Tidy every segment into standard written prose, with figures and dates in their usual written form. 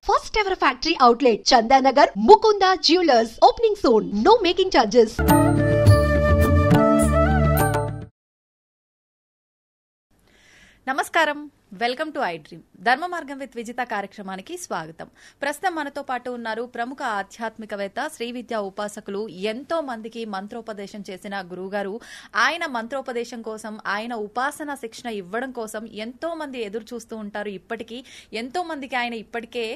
First ever factory outlet, Chandanagar, Mukunda Jewelers. Opening soon. No making charges. నమస్కారం, welcome to I dream. ధర్మ మార్గం with Vijitha కార్యక్రమానికి స్వాగతం. ప్రస్తుతం మనతో పాటు ఉన్నారు ప్రముఖ ఆధ్యాత్మికవేత్త, శ్రీ విద్యా ఉపాసకులు, ఎంతో మందికి మంత్రోపదేశం చేసిన గురువుగారు. ఆయన మంత్రోపదేశం కోసం, ఆయన ఉపాసన శిక్షణ ఇవ్వడం కోసం ఎంతో మంది ఎదురు చూస్తూ ఉంటారు. ఇప్పటికీ ఎంతో మందికి ఆయన ఇప్పటికే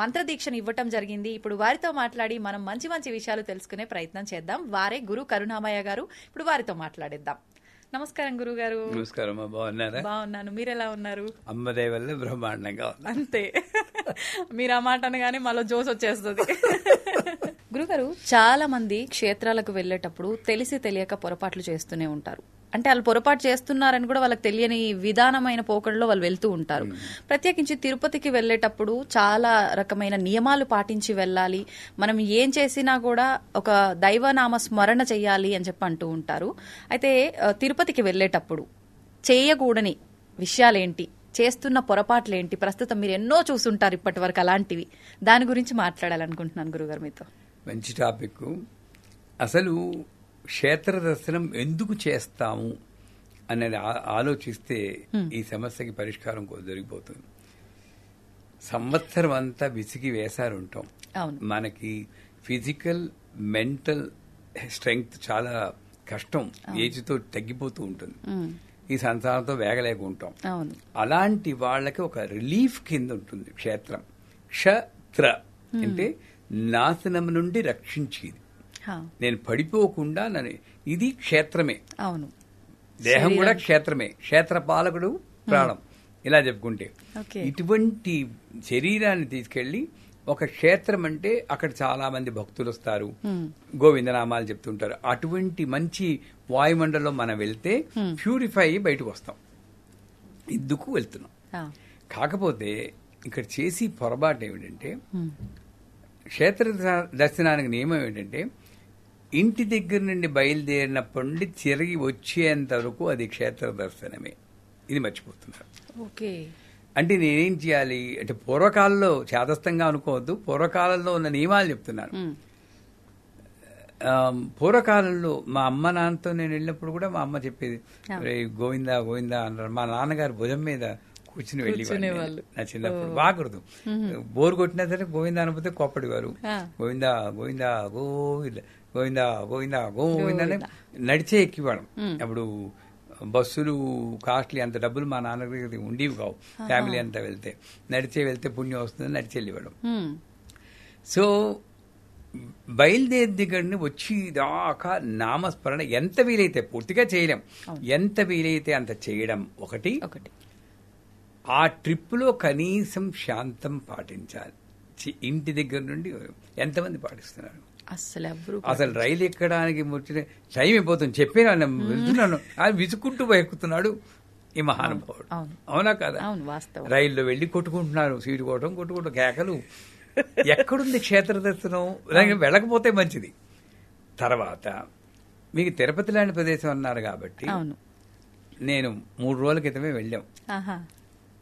మంత్రదీక్షను ఇవ్వటం జరిగింది. ఇప్పుడు వారితో మాట్లాడి మనం మంచి మంచి విషయాలు తెలుసుకునే ప్రయత్నం చేద్దాం. వారే గురు కరుణామయ్య గారు. ఇప్పుడు వారితో మాట్లాడిద్దాం. నమస్కారం గురుగారు. నమస్కారం. బాగున్నారా? బాగున్నాను. మీరు ఎలా ఉన్నారు? అమ్మదే వల్ల బ్రహ్మాండంగా. అంతే, మీరు ఆ మాట అనగానే మళ్ళీ జోస్ వచ్చేస్తుంది. గురుగారు, చాలా మంది క్షేత్రాలకు వెళ్లేటప్పుడు తెలిసి తెలియక పొరపాట్లు చేస్తూనే ఉంటారు. అంటే వాళ్ళు పొరపాటు చేస్తున్నారని కూడా వాళ్ళకి తెలియని విధానమైన పోకడలో వాళ్ళు వెళ్తూ ఉంటారు. ప్రత్యేకించి తిరుపతికి వెళ్లేటప్పుడు చాలా రకమైన నియమాలు పాటించి వెళ్ళాలి. మనం ఏం చేసినా కూడా ఒక దైవనామ స్మరణ చెయ్యాలి అని చెప్పి అంటూ ఉంటారు. అయితే తిరుపతికి వెళ్లేటప్పుడు చేయకూడని విషయాలేంటి, చేస్తున్న పొరపాట్లేంటి? ప్రస్తుతం మీరు ఎన్నో చూసుంటారు ఇప్పటి వరకు అలాంటివి. దాని గురించి మాట్లాడాలనుకుంటున్నాను గురుగారు మీతో. మంచి టాపిక్. అసలు క్షేత్ర దర్శనం ఎందుకు చేస్తాము అనేది ఆలోచిస్తే ఈ సమస్యకి పరిష్కారం దొరికిపోతుంది. సంవత్సరం అంతా విసిగి వేసారు ఉంటాం. మనకి ఫిజికల్, మెంటల్ స్ట్రెంగ్త్ చాలా కష్టం, ఏజ్తో తగ్గిపోతూ ఉంటుంది. ఈ సంసారంతో వేగలేకుంటాం. అలాంటి వాళ్ళకి ఒక రిలీఫ్ కింద ఉంటుంది క్షేత్రం. క్షత్ర అంటే నాశనం నుండి రక్షించేది. నేను పడిపోకుండా ఇది క్షేత్రమే. అవును, దేహం కూడా క్షేత్రమే. క్షేత్రపాలకుడు ప్రాణం, ఇలా చెప్పుకుంటే. ఇటువంటి శరీరాన్ని తీసుకెళ్లి ఒక క్షేత్రం అంటే అక్కడ చాలా మంది భక్తులు వస్తారు, గోవిందనామాలు చెప్తుంటారు. అటువంటి మంచి వాయుమండలంలో మనం వెళ్తే ప్యూరిఫై అయ్యి బయటకు వస్తాం. ఇందుకు వెళ్తున్నాం. కాకపోతే ఇక్కడ చేసి పొరపాటు ఏమిటంటే, క్షేత్ర దర్శనానికి నియమం ఏంటంటే, ఇంటి దగ్గర నుండి బయలుదేరినప్పటి నుండి తిరిగి వచ్చేంత వరకు అది క్షేత్ర దర్శనమే. ఇది మర్చిపోతున్నారు. అంటే నేనేం చేయాలి అంటే, పూర్వకాలంలో చేతస్థంగా అనుకోవద్దు, పూర్వకాలంలో ఉన్న నియమాలు చెప్తున్నాను. పూర్వకాలంలో మా అమ్మ నాన్నతో నేను వెళ్ళినప్పుడు కూడా మా అమ్మ చెప్పేది, గోవిందా గోవిందా అన్నారు. మా నాన్నగారు భుజం మీద కూర్చుని వెళ్ళేవాళ్ళు. నా చిన్నప్పుడు బాగుండదు, బోరు కొట్టినా సరే గోవిందా అనకపోతే కోప్పడివారు. గోవిందా గోవిందా గోవిందా గోవిందా గోవిందా గోవిందా అని నడిచే ఎక్కివాళ్ళం. అప్పుడు బస్సులు కాస్ట్లీ, అంత డబ్బులు మా నాన్న దగ్గర ఉండేవి కావు. ఫ్యామిలీ అంతా నడిచే వెళ్తే పుణ్యం వస్తుందని నడిచి వెళ్ళివాళ్ళం. సో బయలుదేరి దిగడిని వచ్చి దాకా నామస్మరణ ఎంత వీలైతే, పూర్తిగా చేయలేం, ఎంత వీలైతే అంత చేయడం ఒకటి. ఆ ట్రిప్పులో కనీసం శాంతం పాటించాలి. ఇంటి దగ్గర నుండి ఎంతమంది పాటిస్తున్నారు? అసలు రైలు ఎక్కడానికి టైం అయిపోతుంది, చెప్పాను, వెళ్తున్నాను, అది విసుక్కుంటూ ఎక్కుతున్నాడు ఈ మహానుభావుడు. అవునా కదా? రైల్లో వెళ్లి కొట్టుకుంటున్నారు, సీటు కొట్టుకుంటూ కేకలు. ఎక్కడుంది క్షేత్ర దర్శనం? వెళ్ళకపోతే మంచిది. తర్వాత మీకు తిరుపతి లాంటి ప్రదేశం అన్నారు కాబట్టి, నేను 3 రోజుల క్రితమే వెళ్ళాం.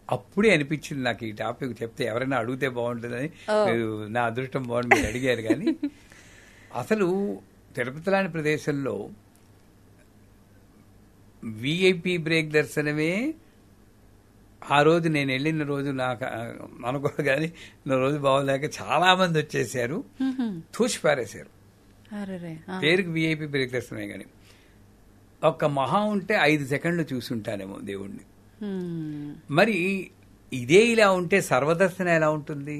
అప్పుడే అనిపించింది నాకు ఈ టాపిక్ చెప్తే ఎవరైనా అడిగితే బాగుంటుందని. నా అదృష్టం బాగుంది, మీరు అడిగారు. కానీ అసలు తిరుపతి లాంటి ప్రదేశంలో విఐపి బ్రేక్ దర్శనమే. ఆ రోజు నేను వెళ్ళిన రోజు నాకు అనుకోదు, కానీ నా రోజు బాగోలేక చాలా మంది వచ్చేసారు, తూచి పారేశారు. పేరుకి విఐపి బ్రేక్ దర్శనమే, కానీ ఒక్క మహా ఉంటే 5 సెకండ్లు చూసుంటానేమో దేవుణ్ణి. మరి ఇదే ఇలా ఉంటే సర్వదర్శనం ఎలా ఉంటుంది?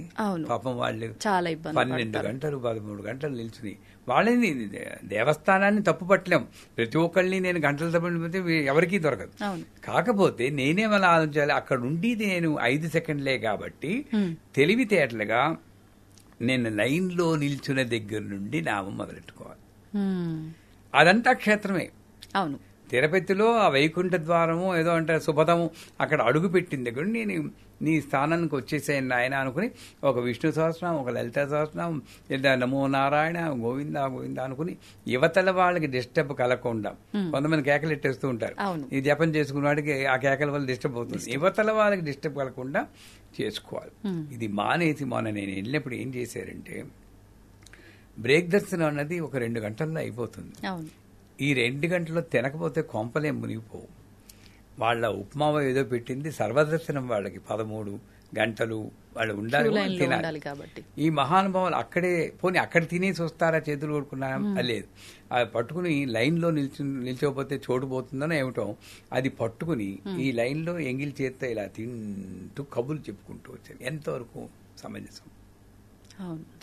పాపం వాళ్ళు 12 గంటలు 13 గంటలు నిల్చుని, వాళ్ళని దేవస్థానాన్ని తప్పు పట్టలేం. ప్రతి ఒక్కళ్ళని నేను గంటల తప్పనిపోతే ఎవరికీ దొరకదు. కాకపోతే నేనేమలా ఆలోచించాలి, అక్కడ ఉండేది నేను 5 సెకండ్లే కాబట్టి తెలివితేటలుగా నేను లైన్లో నిల్చున్న దగ్గర నుండి నామం మొదలెట్టుకోవాలి. అదంతా క్షేత్రమే. అవును, తిరుపతిలో ఆ వైకుంఠ ద్వారము ఏదో అంటే శుభదము అక్కడ అడుగు పెట్టిన దగ్గర నేను నీ స్థానానికి వచ్చేసాను ఆయన అనుకుని ఒక విష్ణు సహస్రనామం, ఒక లలిత సహస్రనామం, లేదా నమో నారాయణ, గోవింద గోవింద అనుకుని యువతల వాళ్ళకి డిస్టర్బ్ కలగకుండా, కొంతమంది కేకలు ఎట్టేస్తూ ఉంటారు, ఈ జపం చేసుకున్న వాడికి ఆ కేకల వల్ల డిస్టర్బ్ అవుతుంది, యువతల వాళ్ళకి డిస్టర్బ్ కలగకుండా చేసుకోవాలి. ఇది మానేసి మొన్న నేను వెళ్ళినప్పుడు ఏం చేశారంటే, బ్రేక్ దర్శనం అన్నది ఒక 2 గంటల్లో అయిపోతుంది. ఈ 2 గంటల్లో తినకపోతే కొంపలే మునిగిపోవు. వాళ్ళ ఉప్మావ ఏదో పెట్టింది, సర్వదర్శనం వాళ్ళకి 13 గంటలు వాళ్ళు ఉండాలి, తినాలి. ఈ మహానుభావులు అక్కడే పోనీ అక్కడ తినేసి వస్తారా, చేతులు కొడుకున్నా లేదు, అది పట్టుకుని లైన్లో నిల్చోపోతే చోటు పోతుందనో ఏమిటో, అది పట్టుకుని ఈ లైన్లో ఎంగిల్ చేత్తో ఇలా తింటూ కబుర్లు చెప్పుకుంటూ వచ్చారు. ఎంతవరకు సమంజసం?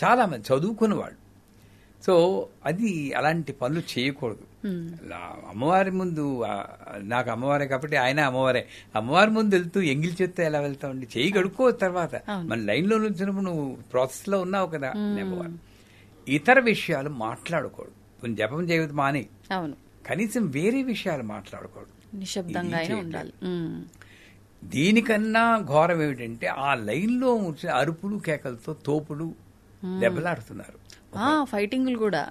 చాలా మంది చదువుకున్న వాళ్ళు. సో అది అలాంటి పనులు చేయకూడదు. అమ్మవారి ముందు, నాకు అమ్మవారే కాబట్టి ఆయన అమ్మవారే, అమ్మవారి ముందు వెళ్తూ ఎంగిల్ చేత్తో ఎలా వెళ్తామండి? చేయి కడుక్కో, తర్వాత మన లైన్లో నుంచినప్పుడు నువ్వు ప్రాసెస్ లో ఉన్నావు కదా అమ్మవారు. ఇతర విషయాలు మాట్లాడకూడదు. కొంచెం జపం చేయవద్దు మానే, కనీసం వేరే విషయాలు మాట్లాడకూడదు, నిశ్శబ్దంగా ఉండాలి. దీనికన్నా ఘోరం ఏమిటంటే ఆ లైన్లో వచ్చిన అరుపులు కేకలతో తోపులు దెబ్బలాడుతున్నారు. ఫైటింగ్లు కూడా,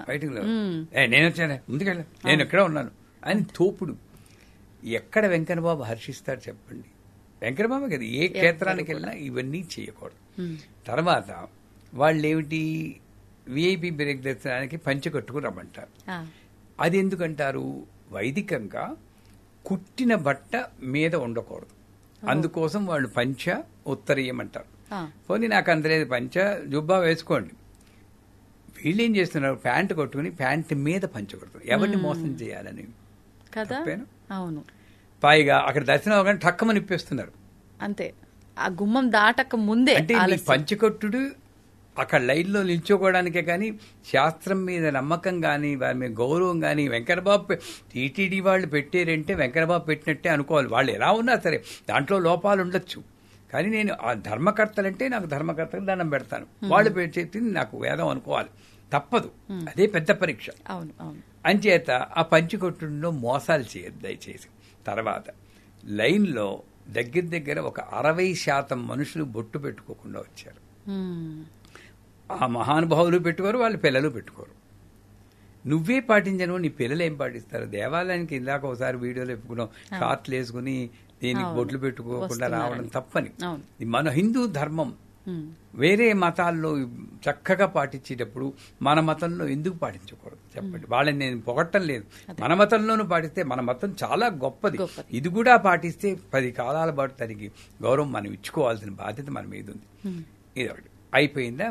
నేను వచ్చాను ముందుకెళ్ళా, నేను ఎక్కడ ఉన్నాను అని తోపుడు. ఎక్కడ వెంకన్నబాబు హర్షిస్తాడు చెప్పండి? వెంకన్నబాబు కదా, ఏ క్షేత్రానికి వెళ్ళినా ఇవన్నీ చేయకూడదు. తర్వాత వాళ్ళు ఏమిటి, విఐపి బ్రేక్ దర్శనానికి పంచె కట్టుకుని రమ్మంటారు. అది ఎందుకంటారు? వైదికంగా కుట్టిన బట్ట మీద ఉండకూడదు, అందుకోసం వాళ్ళు పంచ ఉత్తరీయం అంటారు. పోనీ నాకు అందలేదు, పంచ జుబ్బా వేసుకోండి. వీళ్ళు ఏం చేస్తున్నారు, ప్యాంటు కొట్టుకుని ప్యాంటు మీద పంచ కొడుతున్నారు. ఎవరిని మోసం చేయాలని కదా. అవును, పైగా అక్కడ దర్శనం అవగానే టక్కమని ఇప్పేస్తున్నారు. అంతే, ఆ గుమ్మం దాటక ముందే. అంటే ఈ పంచకొట్టుడు అక్కడ లైన్లో నిల్చోకోవడానికే కానీ శాస్త్రం మీద నమ్మకం కానీ వారి మీద గౌరవం కానీ, వెంకన్నబాబు టీటీడీ వాళ్ళు పెట్టారంటే వెంకన్నబాబు పెట్టినట్టే అనుకోవాలి. వాళ్ళు ఎలా ఉన్నా సరే దాంట్లో లోపాలు ఉండొచ్చు, కానీ నేను ఆ ధర్మకర్తలంటే నాకు ధర్మకర్తకు దండం పెడతాను. వాళ్ళు చెప్పింది నాకు వేదం అనుకోవాలి, తప్పదు. అదే పెద్ద పరీక్ష. అంచేత ఆ పంచికొట్టులో మోసాలు చేయదు దయచేసి. తర్వాత లైన్లో దగ్గర ఒక 60% మనుషులు బొట్టు పెట్టుకోకుండా వచ్చారు. ఆ మహానుభావులు పెట్టుకోరు, వాళ్ళ పిల్లలు పెట్టుకోరు. నువ్వే పాటించను, నీ పిల్లలు ఏం పాటిస్తారు? దేవాలయానికి ఇందాక ఒకసారి వీడియోలో చెప్పుకున్నాం, షార్ట్లు వేసుకుని దీనికి బొట్లు పెట్టుకోకుండా రావడం తప్పని. మన హిందూ ధర్మం వేరే మతాల్లో చక్కగా పాటించేటప్పుడు మన మతంలో ఎందుకు పాటించకూడదు చెప్పండి? వాళ్ళని నేను పొగట్టం లేదు, మన మతంలోనూ పాటిస్తే మన మతం చాలా గొప్పది. ఇది కూడా పాటిస్తే 10 కాలాల పాటు దానికి గౌరవం మనం ఇచ్చుకోవాల్సిన బాధ్యత మన మీద ఉంది. ఇది ఒకటి అయిపోయిందా,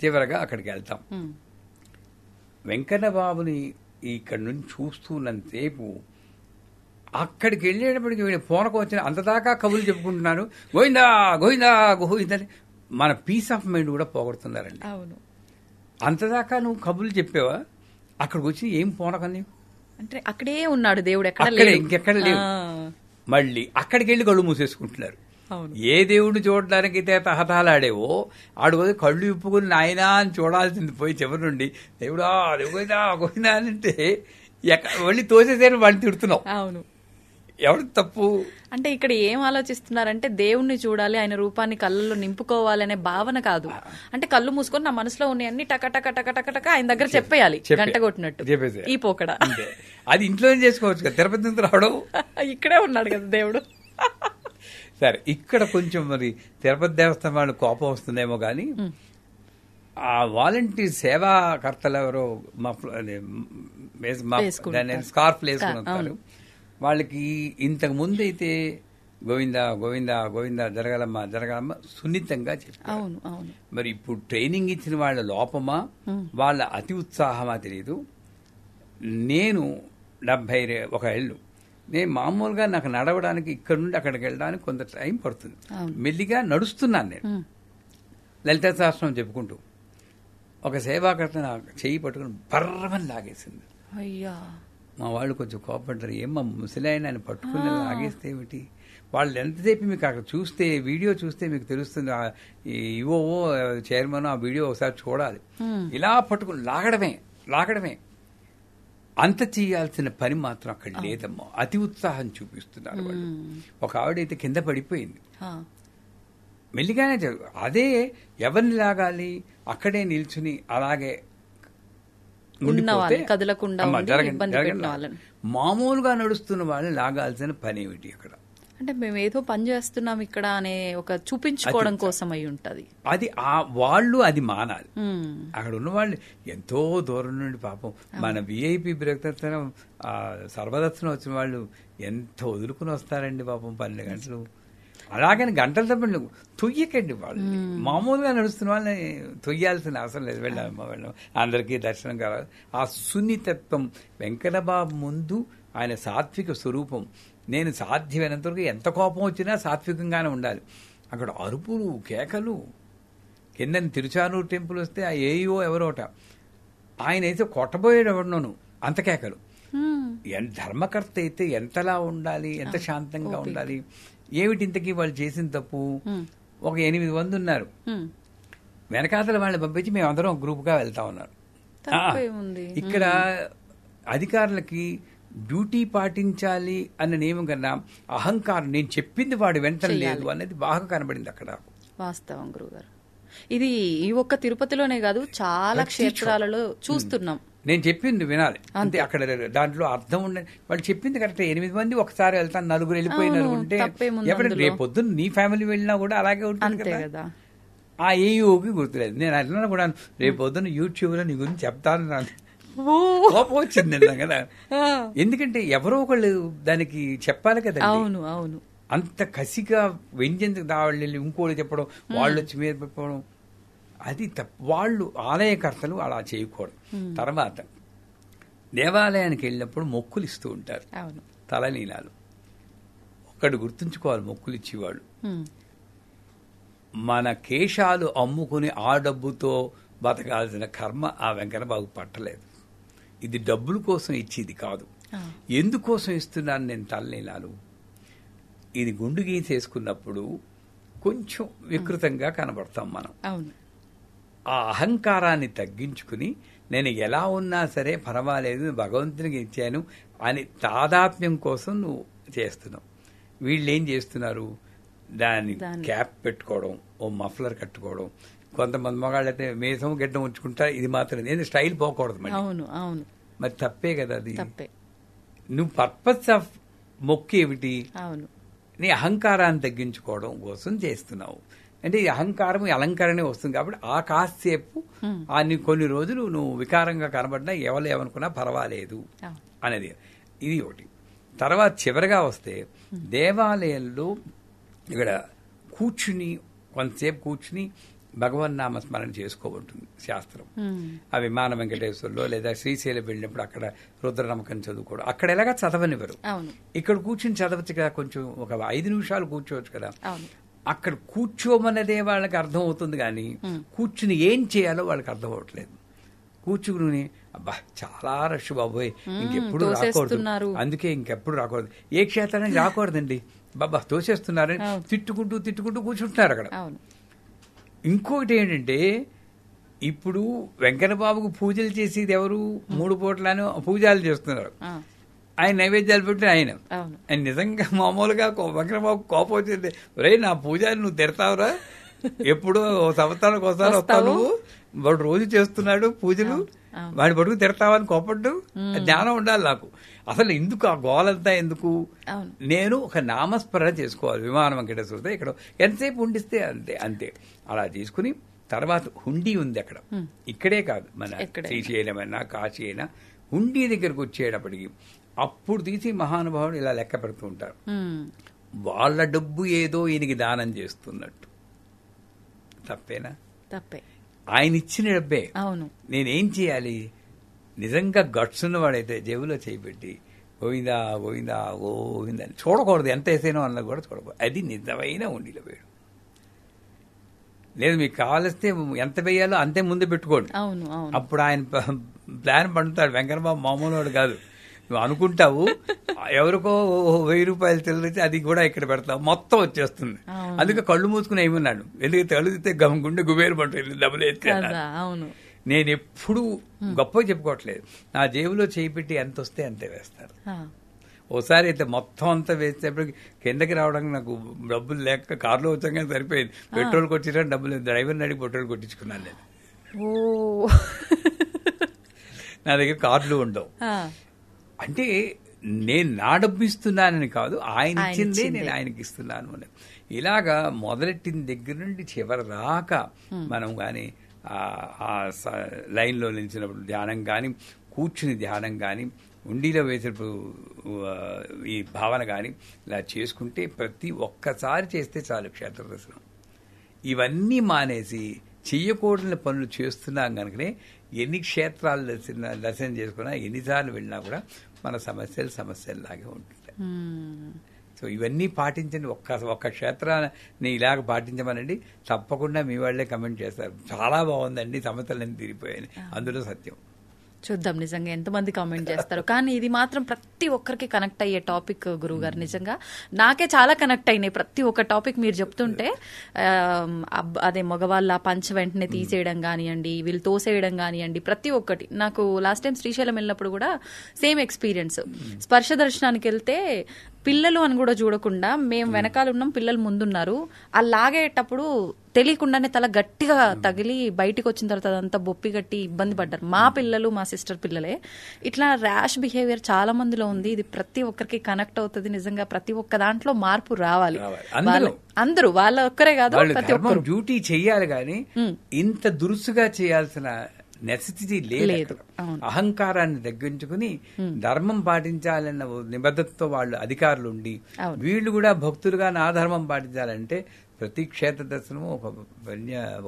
చివరగా అక్కడికి వెళ్తాం. వెంకన్నబాబుని ఇక్కడి నుంచి చూస్తున్నంతసేపు అక్కడికి వెళ్ళేటప్పటికి వీళ్ళు పూనకు వచ్చిన అంతదాకా కబుర్లు చెప్పుకుంటున్నారు, గోవిందా గోవిందా గోవిందని. మన పీస్ ఆఫ్ మైండ్ కూడా పోగొడుతున్నారండి. అంతదాకా నువ్వు కబుర్లు చెప్పావా? అక్కడికి వచ్చి ఏం పూనకం నీకు? అంటే అక్కడే ఉన్నాడు దేవుడు, ఇంకెక్కడ లేవు. మళ్ళీ అక్కడికి వెళ్ళి కళ్ళు మూసేసుకుంటున్నారు. ఏ దేవుడు చూడడానికి తహతహలాడేవో ఆడు పోయి కళ్ళు ఇప్పుకుని నాయనా అని చూడాల్సింది పోయి చివరి నుండి దేవుడా గోవిందా గోవిందా అంటే మళ్ళీ తోసేసారు, వాడిని తిడుతున్నావు. అవును, ఎవరు తప్పు? అంటే ఇక్కడ ఏం ఆలోచిస్తున్నారంటే దేవుణ్ణి చూడాలి, ఆయన రూపాన్ని కళ్ళల్లో నింపుకోవాలి అనే భావన కాదు. అంటే కళ్ళు మూసుకొని నా మనసులో ఉన్నాయన్ని టక టక టక టక టక ఆయన దగ్గర చెప్పేయాలి, గంట కొట్టినట్టు. ఈ పోకడ అది ఇంట్లో చేసుకోవచ్చు కదా, తిరుపతి నుంచి రావడం. ఇక్కడే ఉన్నాడు కదా దేవుడు. సరే, ఇక్కడ కొంచెం మరి తిరుపతి దేవస్థానం వాళ్ళు కోపం వస్తుందేమో కానీ ఆ వాలంటీర్ సేవాకర్తలు ఎవరో స్కార్ఫ్ వేసుకుని వస్తారు. వాళ్ళకి ఇంతకు ముందు అయితే గోవిందా గోవిందా గోవిందా జరగాలమ్మా జరగాలమ్మా సున్నితంగా చెప్పారు. మరి ఇప్పుడు ట్రైనింగ్ ఇచ్చిన వాళ్ళ లోపమా వాళ్ళ అతి ఉత్సాహమా తెలియదు. నేను 71 ఏళ్ళు, నేను మామూలుగా నాకు నడవడానికి ఇక్కడ నుండి అక్కడికి వెళ్ళడానికి కొంత టైం పడుతుంది. మెల్లిగా నడుస్తున్నాను నేను లలిత సహస్రం చెప్పుకుంటూ. ఒక సేవాకర్త నాకు చెయ్యి పట్టుకుని బర్రమని లాగేసింది. అయ్యా, మా వాళ్ళు కొంచెం కోపడ్డారు, ఏమ్మా ముసలాయన ఆయన పట్టుకుని లాగేస్తే ఏమిటి? వాళ్ళు ఎంతసేపు మీకు అక్కడ చూస్తే వీడియో చూస్తే మీకు తెలుస్తుంది. ఇవో చైర్మన్ ఆ వీడియో ఒకసారి చూడాలి. ఇలా పట్టుకుని లాగడమే. అంత చేయాల్సిన పని మాత్రం అక్కడ లేదమ్మా. అతి ఉత్సాహం చూపిస్తున్నారు వాళ్ళు. ఒక ఆవిడైతే కింద పడిపోయింది, మెల్లిగానే అదే ఎవరిని లాగాలి, అక్కడే నిల్చుని అలాగే మామూలుగా నడుస్తున్న వాళ్ళని లాగాల్సిన పని ఏమిటి అక్కడ? అంటే మేము ఏదో పని చేస్తున్నాం ఇక్కడ అనే ఒక చూపించుకోవడం కోసం అయి ఉంటది. అది వాళ్ళు అది మానాలి. అక్కడ ఉన్న వాళ్ళు ఎంతో దూరం నుండి పాపం మన విఐపి బ్రతనం సర్వదర్శనం వచ్చిన వాళ్ళు ఎంత వదులుకుని వస్తారండి పాపం 12 గంటలు. అలాగని గంటల తప్పని తొయ్యకండి వాళ్ళు. మామూలుగా నడుస్తున్న వాళ్ళని తొయ్యాల్సిన అవసరం లేదు. వెళ్ళాం అందరికీ దర్శనం కావాలి. ఆ సున్నితత్వం వెంకటబాబు ముందు ఆయన సాత్విక స్వరూపం. నేను సాధ్యమైనంత వరకు ఎంత కోపం వచ్చినా సాత్వికంగానే ఉండాలి. అక్కడ అరుపులు కేకలు, కింద తిరుచానూరు టెంపుల్ వస్తే ఆ ఏఈఓ ఎవరోట ఆయన అయితే కొట్టబోయేడు ఎవరినోను, అంత కేకలు. ధర్మకర్త అయితే ఎంతలా ఉండాలి, ఎంత శాంతంగా ఉండాలి. ఏమిటి ఇంతకీ వాళ్ళు చేసిన తప్పు? ఒక 8 మంది ఉన్నారు, వెనకాతల వాళ్ళని పంపించి మేమందరం గ్రూప్గా వెళ్తా ఉన్నారు. ఇక్కడ అధికారులకి డ్యూటీ పాటించాలి అన్న నియమం కన్నా అహంకారం, నేను చెప్పింది వాడు వెంటనే లేదు అనేది బాగా కనబడింది అక్కడ. వాస్తవం గురుగారు. ఇది ఈ ఒక్క తిరుపతిలోనే కాదు, చాలా క్షేత్రాలలో చూస్తున్నాం. నేను చెప్పింది వినాలి అంతే. అక్కడ దాంట్లో అర్థం ఉండే వాళ్ళు చెప్పింది కరెక్ట్. 8 మంది ఒకసారి వెళ్తాను, 4 వెళ్ళిపోయినారు ఉంటే ఎవరైనా రేపొద్దున నీ ఫ్యామిలీ వెళ్ళినా కూడా అలాగే ఉంటుంది కదా. ఆ ఏఈఓకి గుర్తులేదు. నేను అట్లా కూడా రేపొద్దున యూట్యూబ్ లో నీ గురించి చెప్తాను కోపం వచ్చింది కదా. ఎందుకంటే ఎవరో ఒకళ్ళు దానికి చెప్పాలి కదా. అవును అవును. అంత కసిగా వ్యంజన దాళ్ళు ఇంకోళ్ళు చెప్పడం, వాళ్ళు వచ్చి మీద చెప్పడం, అది తప్పు. వాళ్ళు ఆలయకర్తలు అలా చేయకూడదు. తర్వాత దేవాలయానికి వెళ్ళినప్పుడు మొక్కులు ఇస్తూ ఉంటారు, తలనీలాలు. ఒక్కడు గుర్తుంచుకోవాలి, మొక్కులు ఇచ్చేవాళ్ళు మన కేశాలు అమ్ముకుని ఆ డబ్బుతో బతకాల్సిన కర్మ ఆ వెంకటబాబు పట్టలేదు. ఇది డబ్బుల కోసం ఇచ్చేది కాదు. ఎందుకోసం ఇస్తున్నాను నేను తలనీలాలు? ఇది గుండు గీసేసుకున్నప్పుడు కొంచెం వికృతంగా కనబడతాం మనం. ఆ అహంకారాన్ని తగ్గించుకుని నేను ఎలా ఉన్నా సరే పర్వాలేదు, భగవంతునికి ఇచ్చాను అని తాదాత్మ్యం కోసం నువ్వు చేస్తున్నావు. వీళ్ళు ఏం చేస్తున్నారు, దాన్ని క్యాప్ పెట్టుకోవడం, ఓ మఫ్లర్ కట్టుకోవడం. కొంతమంది మగాళ్ళు అయితే మేసం గడ్డం ఉంచుకుంటారు. ఇది మాత్రం ఏంది స్టైల్ పోకూడదు. మరి తప్పే కదా అది. నువ్వు పర్పస్ ఆఫ్ మొక్కు ఏమిటి? నీ అహంకారాన్ని తగ్గించుకోవడం కోసం చేస్తున్నావు. అంటే ఈ అహంకారం అలంకరణే వస్తుంది కాబట్టి ఆ కాసేపు కొన్ని రోజులు నువ్వు వికారంగా కనబడినా ఎవరు ఏమనుకున్నా పర్వాలేదు అనేది ఇది ఒకటి. తర్వాత చివరిగా వస్తే దేవాలయంలో ఇక్కడ కూర్చుని కొంతసేపు కూర్చుని భగవన్ నామస్మరణ చేసుకోబడుతుంది శాస్త్రం. ఆ విమాన వెంకటేశ్వర్లో లేదా శ్రీశైలం వెళ్ళినప్పుడు అక్కడ రుద్రనమ్మకం చదువుకోవడం. అక్కడ ఎలాగా చదవనివ్వరు, ఇక్కడ కూర్చుని చదవచ్చు కదా. కొంచెం ఒక 5 నిమిషాలు కూర్చోవచ్చు కదా. అక్కడ కూర్చోమన్నదే వాళ్ళకి అర్థం అవుతుంది కానీ కూర్చుని ఏం చేయాలో వాళ్ళకి అర్థం అవ్వట్లేదు. కూర్చుని అబ్బా చాలా రష్ బాబోయ్, ఇంకెప్పుడు రాకూడదు, అందుకే ఇంకెప్పుడు రాకూడదు, ఏ క్షేత్రానికి రాకూడదండి బాబా తోసేస్తున్నారని తిట్టుకుంటూ కూర్చుంటున్నారు అక్కడ. ఇంకొకటి ఏంటంటే ఇప్పుడు వెంకటబాబుకు పూజలు చేసేది ఎవరు? 3 పూటలను పూజలు చేస్తున్నారు. ఆయన నైవేద్యాలు పెట్టి ఆయన నిజంగా మామూలుగా వెంకటబాబు కోపం వచ్చింది, రే నా పూజలు నువ్వు తిడతావురా, ఎప్పుడో సంవత్సరానికి ఒకసారి వస్తావు నువ్వు, వాడు రోజు చేస్తున్నాడు పూజలు, వాడి పడుకు తిడతావని కోపడ్డు. జ్ఞానం ఉండాలి నాకు. అసలు ఎందుకు ఆ గోలంతా ఎందుకు? నేను ఒక నామస్మరణ చేసుకోవాలి. విమాన వెంకటేశ్వర ఇక్కడ ఎంతసేపు ఉండిస్తే అంతే అలా తీసుకుని తర్వాత హుండీ ఉంది అక్కడ. ఇక్కడే కాదు, మన శ్రీశైలం అయినా కాశీ అయినా హుండీ దగ్గరకు వచ్చేటప్పటికి అప్పుడు తీసి మహానుభావుడు ఇలా లెక్క పెడుతూ ఉంటారు. వాళ్ళ డబ్బు ఏదో ఈయనకి దానం చేస్తున్నట్టు. తప్పేనా? తప్పే. ఆయన ఇచ్చిన డబ్బే. నేనేం చేయాలి? నిజంగా గట్స్ ఉన్నవాడైతే జేబులో చేయిపెట్టి గోవిందా గోవిందా గోవిందా అని చూడకూడదు. ఎంత వేసేనో అన్నది కూడా చూడకూడదు. అది నిజమైన ఉండిలో వేయడం. లేదు మీకు కావలిస్తే ఎంత వేయాలో అంతే ముందు పెట్టుకోండి. అప్పుడు ఆయన ప్లాన్ పండుతాడు. వెంకటబాబు మామూలు వాడు కాదు. నువ్వు అనుకుంటావు ఎవరికో 1000 రూపాయలు తెలిసి అది కూడా ఇక్కడ పెడతావు, మొత్తం వచ్చేస్తుంది. అందుకే కళ్ళు మూసుకుని ఏమన్నాడు, ఎందుకంటే కళ్ళు తీస్తే గుండె గుబేరు పట్టు డబ్బులు ఎత్తే. నేను ఎప్పుడు గొప్పగా చెప్పుకోవట్లేదు. నా జేబులో చేయి పెట్టి ఎంత వస్తే అంతే వేస్తారు. ఓసారి అయితే మొత్తం అంతా వేసేటప్పటికి కిందకి రావడానికి నాకు డబ్బులు లేక కారులో వచ్చాక సరిపోయింది. పెట్రోల్ కొట్టించడం డబ్బులు డ్రైవర్ని అడిగి పెట్రోల్ కొట్టించుకున్నాను నేను. నా దగ్గర కార్డులు ఉండవు. అంటే నేను నా డబ్బు ఇస్తున్నానని కాదు, ఆయన ఇచ్చిందే నేను ఆయనకి ఇస్తున్నాను అని. ఇలాగా మొదలెట్టిన దగ్గర నుండి చివరి దాకా మనం కానీ ఆ లైన్లో నిలిచినప్పుడు ధ్యానం కానీ, కూర్చుని ధ్యానం కానీ, ఉండిలో వేసినప్పుడు ఈ భావన కానీ ఇలా చేసుకుంటే ప్రతి ఒక్కసారి చేస్తే చాలు క్షేత్ర దర్శనం. ఇవన్నీ మానేసి చెయ్యకూడని పనులు చేస్తున్నాం కనుకనే ఎన్ని క్షేత్రాలు దర్శనం చేసుకున్నా, ఎన్నిసార్లు వెళ్ళినా కూడా మన సమస్యల్లాగే ఉంటుంటాయి. సో ఇవన్నీ పాటించండి. ఒక్క క్షేత్రాన్ని ఇలాగ పాటించమనండి, తప్పకుండా మీ వాళ్ళే కమెంట్ చేస్తారు, చాలా బాగుందండి, సమస్యలన్నీ తీరిపోయాయి. అందులో సత్యం. చూద్దాం నిజంగా ఎంతమంది కామెంట్ చేస్తారు. కానీ ఇది మాత్రం ప్రతి ఒక్కరికి కనెక్ట్ అయ్యే టాపిక్ గురువుగారు. నిజంగా నాకే చాలా కనెక్ట్ అయినాయి ప్రతి ఒక్క టాపిక్ మీరు చెప్తుంటే. అదే మగవాళ్ళ పంచ వెంటనే తీసేయడం కానివ్వండి, వీళ్ళు తోసేయడం కానివ్వండి, ప్రతి ఒక్కటి. నాకు లాస్ట్ టైం శ్రీశైలం వెళ్ళినప్పుడు కూడా సేమ్ ఎక్స్పీరియన్స్. స్పర్శ దర్శనానికి వెళ్తే పిల్లలు అని కూడా చూడకుండా మేము వెనకాల ఉన్నాం, పిల్లలు ముందున్నారు. ఆ లాగేటప్పుడు తెలియకుండానే తల గట్టిగా తగిలి బయటికి వచ్చిన తర్వాత అదంతా బొప్పి గట్టి ఇబ్బంది పడ్డారు. మా పిల్లలు, మా సిస్టర్ పిల్లలే. ఇట్లా ర్యాష్ బిహేవియర్ చాలా మందిలో ఉంది. ఇది ప్రతి ఒక్కరికి కనెక్ట్ అవుతుంది. నిజంగా ప్రతి ఒక్క దాంట్లో మార్పు రావాలి. అందరూ వాళ్ళ ఒక్కరే కాదు, ప్రతి ఒక్కరు డ్యూటీ చెయ్యాలి. కానీ ఇంత దురుసుగా చేయాల్సిన నెసెసిటీ లేదు. అహంకారాన్ని తగ్గించుకుని ధర్మం పాటించాలన్న నిబద్ధతతో వాళ్ళు అధికారులు ఉండి, వీళ్ళు కూడా భక్తులుగా నా ధర్మం పాటించాలంటే ప్రతి క్షేత్ర దర్శనం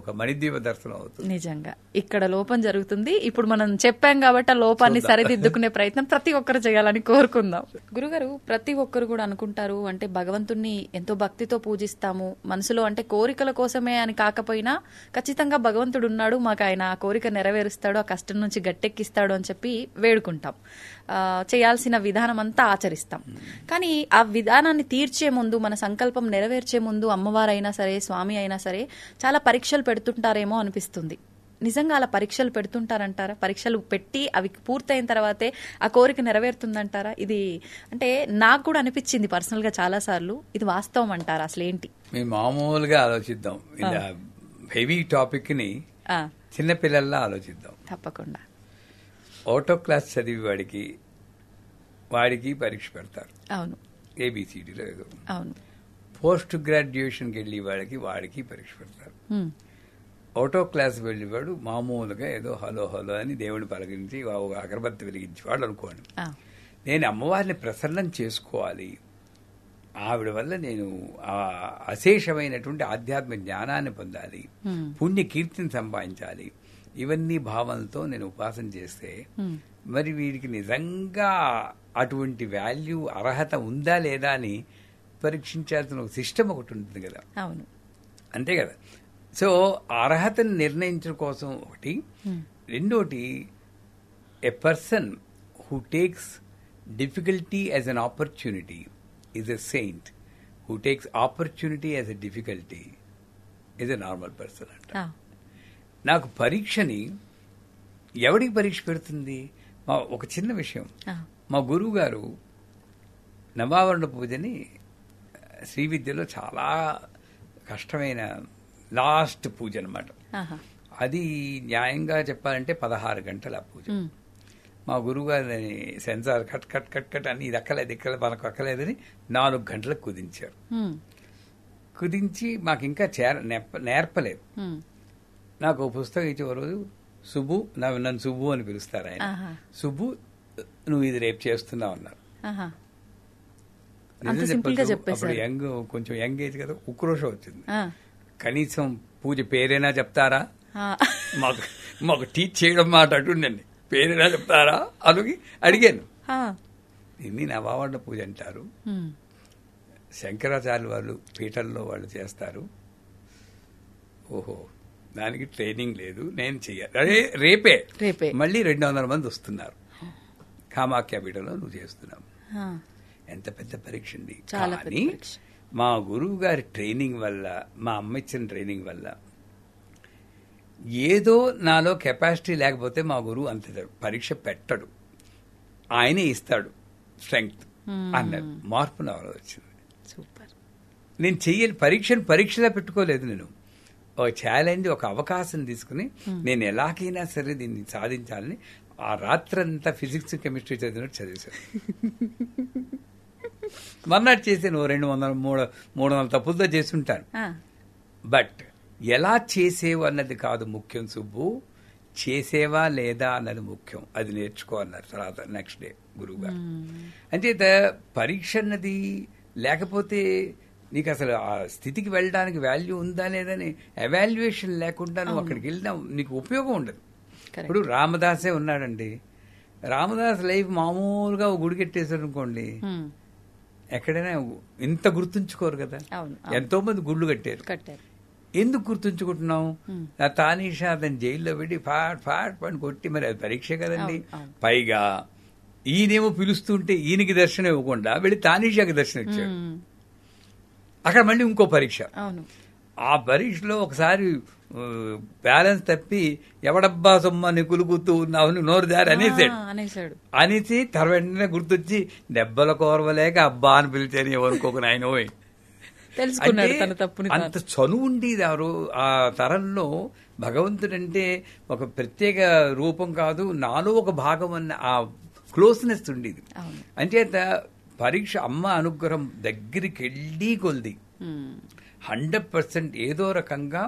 ఒక మణిద్వీప దర్శనం అవుతుంది. నిజంగా ఇక్కడ లోపం జరుగుతుంది. ఇప్పుడు మనం చెప్పాం కాబట్టి ఆ లోపాన్ని సరిదిద్దుకునే ప్రయత్నం ప్రతి ఒక్కరు చేయాలని కోరుకుందాం. గురుగారు, ప్రతి ఒక్కరు కూడా అనుకుంటారు అంటే భగవంతుణ్ణి ఎంతో భక్తితో పూజిస్తాము, మనసులో అంటే కోరికల కోసమే అని కాకపోయినా ఖచ్చితంగా భగవంతుడు ఉన్నాడు, మాకు ఆయన ఆ కోరిక నెరవేరుస్తాడు, ఆ కష్టం నుంచి గట్టెక్కిస్తాడు అని చెప్పి వేడుకుంటాం. చేయాల్సిన విధానం అంతా ఆచరిస్తాం. కానీ ఆ విధానాన్ని తీర్చే ముందు, మన సంకల్పం నెరవేర్చే ముందు అమ్మవారైనా సరే, స్వామి అయినా సరే చాలా పరీక్షలు పెడుతుంటారేమో అనిపిస్తుంది. నిజంగా అలా పరీక్షలు పెడుతుంటారంటారా? పరీక్షలు పెట్టి అవి పూర్తయిన తర్వాతే ఆ కోరిక నెరవేరుతుందంటారా? ఇది అంటే నాకు కూడా అనిపించింది పర్సనల్ గా చాలా సార్లు. ఇది వాస్తవం అంటారా? అసలు ఏంటి? మేము మామూలుగా ఆలోచిద్దాం, ఇలా హెవీ టాపిక్ ని చిన్నపిల్లల్లా ఆలోచిద్దాం. తప్పకుండా. ఆటో క్లాస్ చదివి వాడికి పరీక్ష పెడతారు. అవును. ఏబిసిడీలో ఏదో. అవును. పోస్ట్ గ్రాడ్యుయేషన్కి వెళ్ళి వాడికి పరీక్ష పెడతారు. ఆటో క్లాస్ వెళ్ళేవాడు మామూలుగా ఏదో హలో హలో అని దేవుని పలకరించి అగరబత్తి వెలిగించేవాడు అనుకోండి. నేను అమ్మవారిని ప్రసన్నం చేసుకోవాలి, ఆవిడ వల్ల నేను అశేషమైనటువంటి ఆధ్యాత్మిక జ్ఞానాన్ని పొందాలి, పుణ్య కీర్తిని సంపాదించాలి, ఇవన్నీ భావనలతో నేను ఉపాసన చేస్తే మరి వీడికి నిజంగా అటువంటి వాల్యూ, అర్హత ఉందా లేదా అని పరీక్షించాల్సిన ఒక సిస్టమ్ ఒకటి ఉంటుంది కదా. అవును, అంతే కదా. సో అర్హతను నిర్ణయించడం కోసం ఒకటి. రెండోటి, a person who takes difficulty as an opportunity is a saint, who takes opportunity as a difficulty is a normal person అంట. నాకు పరీక్షని ఎవడికి పరీక్ష పెడుతుంది? ఒక చిన్న విషయం, మా గురువు గారు నవావరణ పూజని శ్రీ విద్యలో చాలా కష్టమైన లాస్ట్ పూజ అనమాట. అది న్యాయంగా చెప్పాలంటే 16 గంటల పూజ. మా గురువు గారిని censor cut cut cut cut అని ఇది అక్కలేదు మనకు అక్కలేదని 4 గంటలకు కుదించారు. కుదించి మాకు ఇంకా నేర్పలేదు. నాకు ఒక పుస్తకం ఇచ్చే రోజు, సుబ్బు, నన్ను సుబ్బు అని పిలుస్తారు ఆయన, సుబ్బు నువ్వు ఇది రేపు చేస్తున్నావు అన్నారు. అప్పుడు కొంచెం యంగ్ ఏజ్ కదా, ఉక్రోషం వచ్చింది. కనీసం పూజ పేరైనా చెప్తారా, మాకు టీచ్ చేయడం మాట అటుండండి, పేరైనా చెప్తారా అని అడిగాను. ఇన్ని నవావరణ పూజ అంటారు, శంకరాచార్య వాళ్ళు పీఠంలో వాళ్ళు చేస్తారు, ఓహో దానికి ట్రైనింగ్ లేదు, నేను చెయ్యాలి. అదే రేపే మళ్ళీ 200 మంది వస్తున్నారు, కామాఖ్య పీఠంలో నువ్వు చేస్తున్నావు. ఎంత పెద్ద పరీక్ష ఉంది. కానీ మా గురువు గారి ట్రైనింగ్ వల్ల, మా అమ్మ ఇచ్చిన ట్రైనింగ్ వల్ల ఏదో నాలో కెపాసిటీ లేకపోతే మా గురువు అంత పరీక్ష పెట్టడు, ఆయనే ఇస్తాడు స్ట్రెంగ్త్ అన్నది మార్పు నాలో వచ్చింది. సూపర్. నేను చెయ్యాలి పరీక్షలా పెట్టుకోలేదు. నేను ఒక ఛాలెంజ్, ఒక అవకాశం తీసుకుని నేను ఎలాగైనా సరే దీన్ని సాధించాలని ఆ రాత్రంతా ఫిజిక్స్ కెమిస్ట్రీ చదివినట్టు చదివేశాను. మర్నాడు చేసాను 200-300 తప్పులతో చేస్తుంటాను. బట్ ఎలా చేసేవు అన్నది కాదు ముఖ్యం సుబ్బు, చేసేవా లేదా అన్నది ముఖ్యం. అది నేర్చుకోవాలన్నారు తర్వాత నెక్స్ట్ డే గురువు గారు. అంచేత పరీక్ష అన్నది లేకపోతే నీకు అసలు ఆ స్థితికి వెళ్ళడానికి వాల్యూ ఉందా లేదని ఎవాల్యుయేషన్ లేకుండా నువ్వు అక్కడికి వెళ్ళినా నీకు ఉపయోగం ఉండదు. ఇప్పుడు రామదాసే ఉన్నాడండి, రామదాస్ లైఫ్ మామూలుగా గుడి కట్టేశారు అనుకోండి, ఎక్కడైనా ఇంత గుర్తుంచుకోరు కదా. ఎంతో మంది గుళ్ళు కట్టారు. ఎందుకు గుర్తుంచుకుంటున్నాం? తానీషా అతను జైల్లో పెట్టి ఫాట్ పని కొట్టి, మరి అది పరీక్ష కదండి. పైగా ఈయనేమో పిలుస్తుంటే ఈయనకి దర్శనం ఇవ్వకుండా వెళ్ళి తానీషాకి దర్శనం ఇచ్చాడు. అక్కడ మళ్ళీ ఇంకో పరీక్ష. ఆ పరీక్షలో ఒకసారి బ్యాలెన్స్ తప్పి ఎవడబ్బా సొమ్మని కులుకుతూ ఉన్నావు నోరు దారి అనేసాడు. అనేసి వెంటనే గుర్తొచ్చి దెబ్బల కోరవలేక అబ్బా అని పిలిచాను ఎవరుకోక ఆయన పోయి అంత చనువు ఉండేది ఆ తరంలో. భగవంతుడంటే ఒక ప్రత్యేక రూపం కాదు, నాలో ఒక భాగం అన్న ఆ క్లోజ్నెస్ ఉండేది. అంచేత పరీక్ష అమ్మ అనుగ్రహం దగ్గరికి వెళ్ళి కొలిది 100% ఏదో రకంగా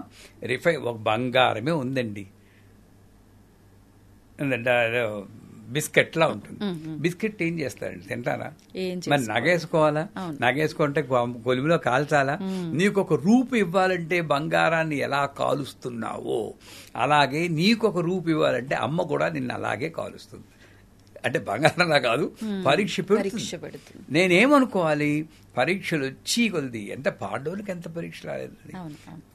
ఒక బంగారమే ఉందండి. బిస్కెట్ లా ఉంటుంది. బిస్కెట్ ఏం చేస్తారండి, తింటారా? మరి నగేసుకోవాలా? నగేసుకుంటే కొలిమిలో కాల్చాలా? నీకు ఒక రూపు ఇవ్వాలంటే బంగారాన్ని ఎలా కాలుస్తున్నావో అలాగే నీకు ఒక రూపు ఇవ్వాలంటే అమ్మ కూడా నిన్ను అలాగే కాలుస్తుంది. అంటే బంగారంలా కాదు, పరీక్ష పెడుతుంది. నేనేమనుకోవాలి, పరీక్షలు వచ్చి కొలిది. ఎంత పాండవులకి ఎంత పరీక్ష రాలేదు.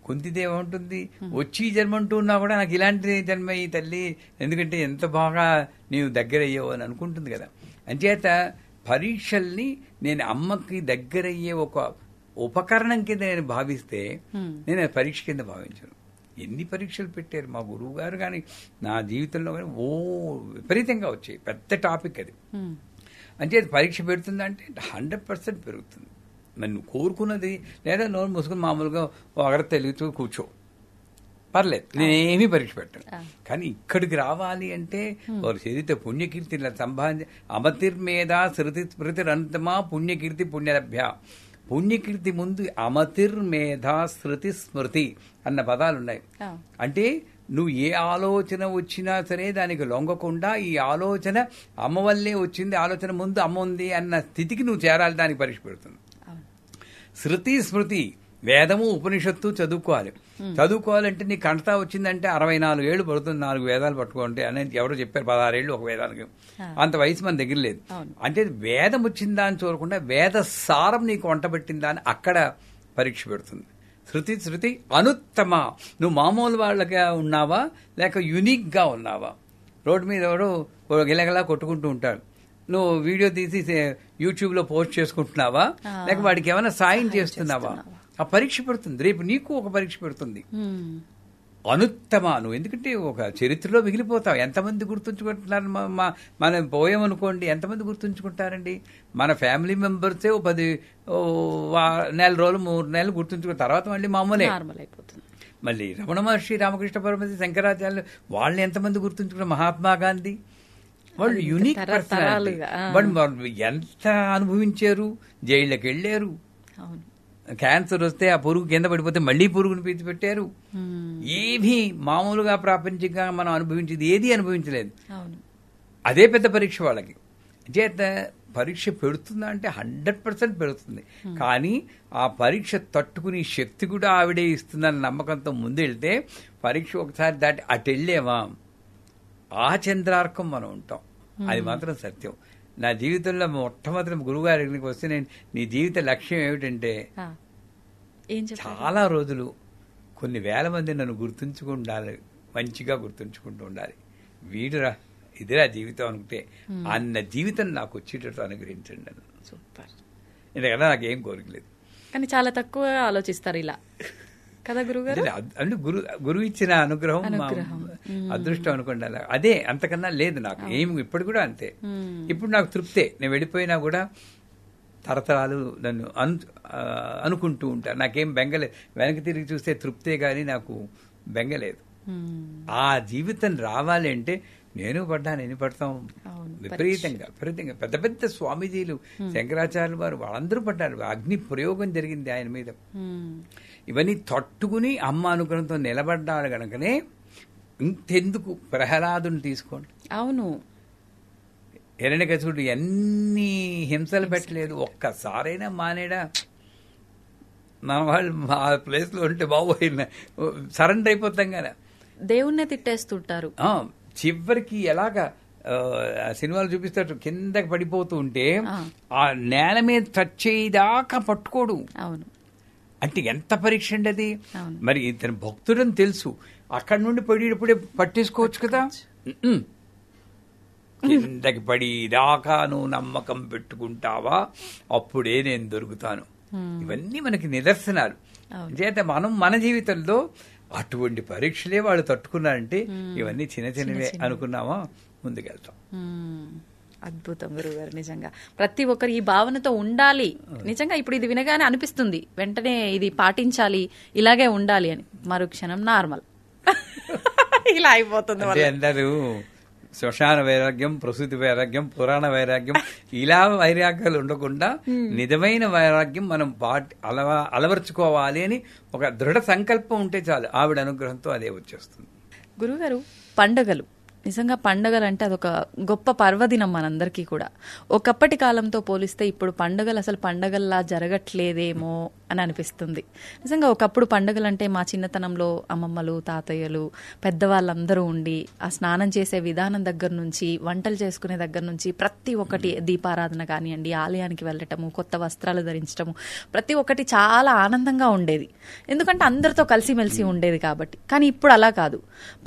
కుంతిదేవుంటుంది వచ్చి జన్మ అంటున్నా కూడా నాకు ఇలాంటి జన్మ ఈ తల్లి, ఎందుకంటే ఎంత బాగా నీవు దగ్గర అయ్యావు అని అనుకుంటుంది కదా. అంచేత పరీక్షల్ని నేను అమ్మకి దగ్గరయ్యే ఒక ఉపకరణం కింద నేను భావిస్తే నేను పరీక్ష కింద భావించను. ఎన్ని పరీక్షలు పెట్టారు మా గురువు గారు కానీ నా జీవితంలో కానీ విపరీతంగా వచ్చాయి. పెద్ద టాపిక్ అది. అంటే అది పరీక్ష పెడుతుందంటే 100% పెరుగుతుంది. మరి నువ్వు కోరుకున్నది లేదా నోరు మూసుకుని మామూలుగా ఒకరి తెలుగుతూ కూర్చో, పర్లేదు, నేనేమీ పరీక్ష పెట్టాను. కానీ ఇక్కడికి రావాలి అంటే వారు చదివితే పుణ్యకీర్తి సంపాదించి అమతిర్మేధ శృతి స్మృతిరంతమా పుణ్యకీర్తి పుణ్యలభ్య. పుణ్యకీర్తి ముందు అమతిర్మేధ శృతి స్మృతి అన్న పదాలున్నాయి. అంటే నువ్వు ఏ ఆలోచన వచ్చినా సరే దానికి లొంగకుండా ఈ ఆలోచన అమ్మ వల్లే వచ్చింది, ఆలోచన ముందు అమ్మ ఉంది అన్న స్థితికి నువ్వు చేరాలి. దానికి పరీక్ష పెడుతుంది. శృతి స్మృతి, వేదము ఉపనిషత్తు చదువుకోవాలంటే నీ కంటతా వచ్చిందంటే 64 ఏళ్ళు పడుతుంది 4 వేదాలు పట్టుకుంటే అనేది ఎవరో చెప్పారు. 16 ఏళ్ళు ఒక వేదానికి. అంత వయసు మన దగ్గర లేదు. అంటే వేదం వచ్చిందా అని చూడకుండా వేద సారం నీకు వంటబట్టిందా అని అక్కడ పరీక్ష పెడుతుంది. శృతి అనుత్తమ, నువ్వు మామూలు వాళ్ళగా ఉన్నావా లేక యునిక్ గా ఉన్నావా? రోడ్డు మీద ఎవడో గిలగలా కొట్టుకుంటూ ఉంటాడు, నువ్వు వీడియో తీసి యూట్యూబ్ లో పోస్ట్ చేసుకుంటున్నావా లేక వాడికి ఏమైనా సాయం చేస్తున్నావా? ఆ పరీక్ష పెడుతుంది. రేపు నీకు ఒక పరీక్ష పెడుతుంది. అనుత్తమ, నువ్వు ఎందుకంటే ఒక చరిత్రలో మిగిలిపోతావు. ఎంతమంది గుర్తుంచుకుంటున్నారు? మనం పోయామనుకోండి, ఎంతమంది గుర్తుంచుకుంటారండి? మన ఫ్యామిలీ మెంబర్సే 10 నెల రోజులు 3 నెలలు గుర్తుంచుకున్న తర్వాత మళ్ళీ మామూలే అయిపోతుంది. మళ్ళీ రమణ మహర్షి, రామకృష్ణ పరమహంస, శంకరాచార్యులు వాళ్ళని ఎంతమంది గుర్తుంచుకున్నారు? మహాత్మా గాంధీ వాళ్ళు యూనిక్ పర్సనాలిటీ. వాళ్ళు ఎంత అనుభవించారు, జైళ్ళకి వెళ్ళారు. క్యాన్సర్ వస్తే ఆ పురుగు కింద పడిపోతే మళ్లీ పురుగును పీచి పెట్టారు. ఏమీ మామూలుగా ప్రాపంచికంగా మనం అనుభవించేది ఏది అనుభవించలేదు. అదే పెద్ద పరీక్ష వాళ్ళకి. చేత పరీక్ష పెడుతుందా అంటే 100% పెడుతుంది. కానీ ఆ పరీక్ష తట్టుకుని శక్తి కూడా ఆవిడే ఇస్తుందన్న నమ్మకంతో ముందెళ్తే పరీక్ష ఒకసారి దాటి అటు వెళ్ళేవా ఆ చంద్రార్కం మనం ఉంటాం. అది మాత్రం సత్యం. నా జీవితంలో మొట్టమొదటి గురువుగారికి వస్తే నేను నీ జీవిత లక్ష్యం ఏమిటంటే చాలా రోజులు కొన్ని వేల మంది నన్ను గుర్తుంచుకుండాలి, మంచిగా గుర్తుంచుకుంటూ ఉండాలి. వీడురా ఇదిరా జీవితం అనుకుంటే అన్న జీవితం నాకు వచ్చేటట్టు అనుగ్రహించండి నన్ను. సూపర్. ఎందుకంటే నాకేం కోరికలేదు. కానీ చాలా తక్కువ ఆలోచిస్తారు ఇలా కదా గురుగారు. అంటే గురువు ఇచ్చిన అనుగ్రహం అదృష్టం అనుకోండి. అలా అదే, అంతకన్నా లేదు నాకు ఏమి. ఇప్పుడు కూడా అంతే. ఇప్పుడు నాకు తృప్తే. నేను వెళ్ళిపోయినా కూడా తరతరాలు నన్ను అనుకుంటూ ఉంటారు. నాకేం బెంగలేదు. వెనక్కి తిరిగి చూస్తే తృప్తే గాని నాకు బెంగలేదు. ఆ జీవితం రావాలి అంటే నేను పడ్డాను, ఎన్ని పడతాం, విపరీతంగా పెద్ద పెద్ద స్వామీజీలు, శంకరాచార్యులు వారు వాళ్ళందరూ పడ్డారు. అగ్ని ప్రయోగం జరిగింది ఆయన మీద. ఇవన్నీ తట్టుకుని అమ్మ అనుగ్రహంతో నిలబడ్డాడు గనకనే ఇంతెందుకు ప్రహ్లాదుని తీసుకోండి. అవును, హిరణ్యకశిపుడు ఎన్ని హింసలు పెట్టలేదు, ఒక్కసారైనా మానేడా. మన వాళ్ళు ఆ ప్లేస్ లో ఉంటే బాబు సరెండర్ అయిపోతాం కదా. దేవుణ్ణే తిట్టేస్తుంటారు. చివరికి ఎలాగా సినిమాలు చూపిస్తాడు, కిందకి పడిపోతూ ఉంటే ఆ నేల మీద టచ్ చేయదాకా పట్టుకోడు. అవును, అంటే ఎంత పరీక్ష అండి అది. మరి ఇతను భక్తుడని తెలుసు, అక్కడి నుండి పడేటప్పుడే పట్టేసుకోవచ్చు కదా. కిందకి పడిదాకా నువ్వు నమ్మకం పెట్టుకుంటావా, అప్పుడే నేను దొరుకుతాను. ఇవన్నీ మనకి నిదర్శనాలు. చేత మనం మన జీవితంలో అటువంటి పరీక్షలే వాళ్ళు తట్టుకున్నారంటే ఇవన్నీ చిన్న చిన్నవే అనుకున్నామా, ముందుకెళ్తాం. అద్భుతం గురుగారు. నిజంగా ప్రతి ఒక్కరు ఈ భావనతో ఉండాలి. నిజంగా ఇప్పుడు ఇది వినగానే అనిపిస్తుంది వెంటనే ఇది పాటించాలి, ఇలాగే ఉండాలి అని. మరో క్షణం నార్మల్ ఇలా అయిపోతుంది. అందరూ శ్మశాన వైరాగ్యం, ప్రసూతి వైరాగ్యం, పురాణ వైరాగ్యం, ఇలా వైరాగ్యాలు ఉండకుండా నిజమైన వైరాగ్యం మనం అలవర్చుకోవాలి అని ఒక దృఢ సంకల్పం ఉంటే చాలు. ఆవిడ అనుగ్రహంతో అదే వచ్చేస్తుంది. గురుగారు, పండుగలు నిజంగా పండుగలు అంటే అదొక గొప్ప పర్వదినం మనందరికీ కూడా. ఒకప్పటి కాలంతో పోలిస్తే ఇప్పుడు పండుగలు అసలు పండుగల్లా జరగట్లేదేమో అని అనిపిస్తుంది. నిజంగా ఒకప్పుడు పండుగలు అంటే మా చిన్నతనంలో అమ్మమ్మలు, తాతయ్యలు, పెద్దవాళ్ళందరూ ఉండి ఆ స్నానం చేసే విధానం దగ్గర నుంచి, వంటలు చేసుకునే దగ్గర నుంచి ప్రతి ఒక్కటి, దీపారాధన కానివ్వండి, ఆలయానికి వెళ్ళటము, కొత్త వస్త్రాలు ధరించటము, ప్రతి ఒక్కటి చాలా ఆనందంగా ఉండేది. ఎందుకంటే అందరితో కలిసిమెలిసి ఉండేది కాబట్టి. కానీ ఇప్పుడు అలా కాదు.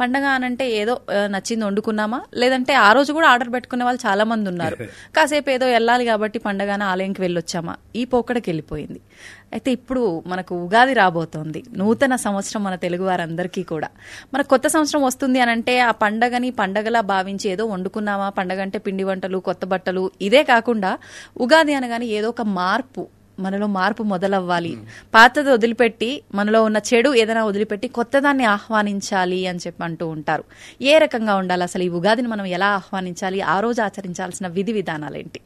పండగ అనంటే ఏదో నచ్చింది వండుకున్నామా, లేదంటే ఆ రోజు కూడా ఆర్డర్ పెట్టుకునే వాళ్ళు చాలా మంది ఉన్నారు. కాసేపు ఏదో వెళ్ళాలి కాబట్టి పండగన ఆలయంకి వెళ్ళొచ్చామా, ఈ పోకడకి వెళ్ళిపోయింది. అయితే ఇప్పుడు మనకు ఉగాది రాబోతోంది, నూతన సంవత్సరం మన తెలుగు వారందరికీ కూడా. మనకు కొత్త సంవత్సరం వస్తుంది అని అంటే ఆ పండగని పండగలా భావించి ఏదో వండుకున్నామా, పండగ అంటే పిండి వంటలు, కొత్త బట్టలు, ఇదే కాకుండా ఉగాది అనగానే ఏదో ఒక మార్పు, మనలో మార్పు మొదలవ్వాలి, పాతది వదిలిపెట్టి మనలో ఉన్న చెడు ఏదైనా వదిలిపెట్టి కొత్తదాన్ని ఆహ్వానించాలి అని చెప్పి అంటూ ఉంటారు. ఏ రకంగా ఉండాలి అసలు ఈ ఉగాదిని మనం ఎలా ఆహ్వానించాలి, ఆ రోజు ఆచరించాల్సిన విధి విధానాలేంటి?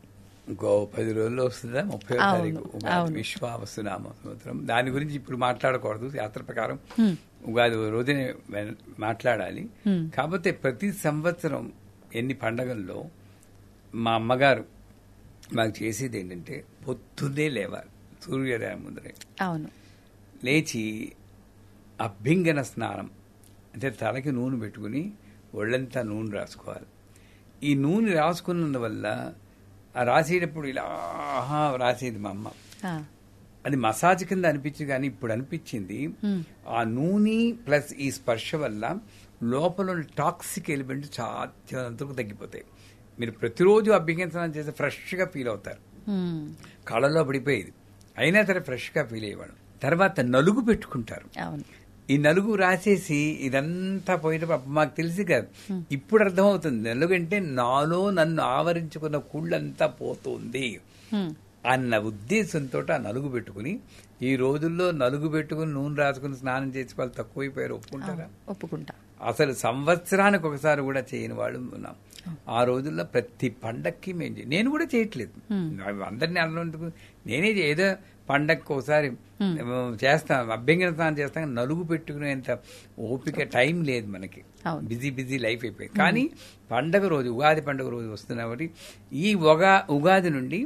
ఇంకో 10 రోజుల్లో వస్తుందా, 30వ తారీఖు ఉగాది, విశ్వావసునామ సంవత్సరం. దాని గురించి ఇప్పుడు మాట్లాడకూడదు, శాస్త్ర ప్రకారం ఉగాది రోజునే మాట్లాడాలి. కాకపోతే ప్రతి సంవత్సరం ఎన్ని పండగల్లో మా అమ్మగారు మాకు చేసేది ఏంటంటే పొద్దున్నే లేవాలి, సూర్యోదయం ముందరే. అవును, లేచి అభ్యంగన స్నానం అంటే తలకి నూనె పెట్టుకుని ఒళ్ళంతా నూనె రాసుకోవాలి. ఈ నూనె రాసుకున్నందువల్ల ఆ రాసేటప్పుడు ఇలా రాసేది మా అమ్మ. అది మసాజ్ కింద అనిపించింది, కానీ ఇప్పుడు అనిపించింది ఆ నూనె ప్లస్ ఈ స్పర్శ వల్ల లోపల టాక్సిక్ ఎలిమెంట్ చాలా తగ్గిపోతాయి. మీరు ప్రతిరోజు అభ్యంగన చేస్తే ఫ్రెష్గా ఫీల్ అవుతారు. కళ్ళలో పడిపోయేది, అయినా సరే ఫ్రెష్గా ఫీల్ అయ్యేవాడు. తర్వాత నలుగు పెట్టుకుంటారు. ఈ నలుగు రాసేసి ఇదంతా పోయేటప్పుడు మాకు తెలిసి కాదు, ఇప్పుడు అర్థమవుతుంది. నలుగు అంటే నాలో నన్ను ఆవరించుకున్న కుళ్ళంతా పోతుంది అన్న ఉద్దేశంతో ఆ నలుగు పెట్టుకుని, ఈ రోజుల్లో నలుగు పెట్టుకుని నూనె రాసుకుని స్నానం చేసి వాళ్ళు తక్కువైపోయారు. ఒప్పుకుంటారా? ఒప్పుకుంటా. అసలు సంవత్సరానికి ఒకసారి కూడా చేయని వాళ్ళు ఉన్నాం. ఆ రోజుల్లో ప్రతి పండక్కి నేను కూడా చేయట్లేదు, అందరినీ అన్నందుకు నేనే ఏదో పండగకి ఒకసారి చేస్తాను, అభ్యంగన స్నానం చేస్తాను. నలుగు పెట్టుకునేంత ఓపిక టైం లేదు మనకి, బిజీ లైఫ్ అయిపోయింది. కానీ పండగ రోజు, ఉగాది పండుగ రోజు వస్తున్నా కాబట్టి ఈ ఉగాది నుండి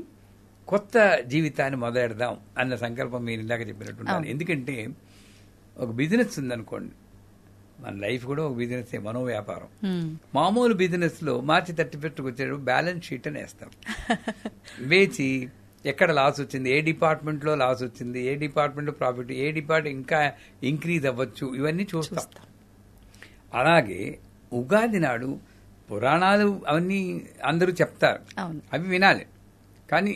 కొత్త జీవితాన్ని మొదలెడదాం అన్న సంకల్పం మీరు ఇందాక చెప్పినట్టు. ఎందుకంటే ఒక బిజినెస్ ఉందనుకోండి, మన లైఫ్ కూడా ఒక బిజినెస్, మనో వ్యాపారం. మామూలు బిజినెస్ లో మార్చి 31కి వచ్చేటప్పుడు బ్యాలెన్స్ షీట్ అని వేస్తాం. వేచి ఎక్కడ లాస్ వచ్చింది, ఏ డిపార్ట్మెంట్ లో లాస్ వచ్చింది, ఏ డిపార్ట్మెంట్ లో ప్రాఫిట్, ఏ డిపార్ట్మెంట్ ఇంకా ఇంక్రీజ్ అవ్వచ్చు, ఇవన్నీ చూస్తాం. అలాగే ఉగాది నాడు పురాణాలు అవన్నీ అందరూ చెప్తారు, అవి వినాలి. కానీ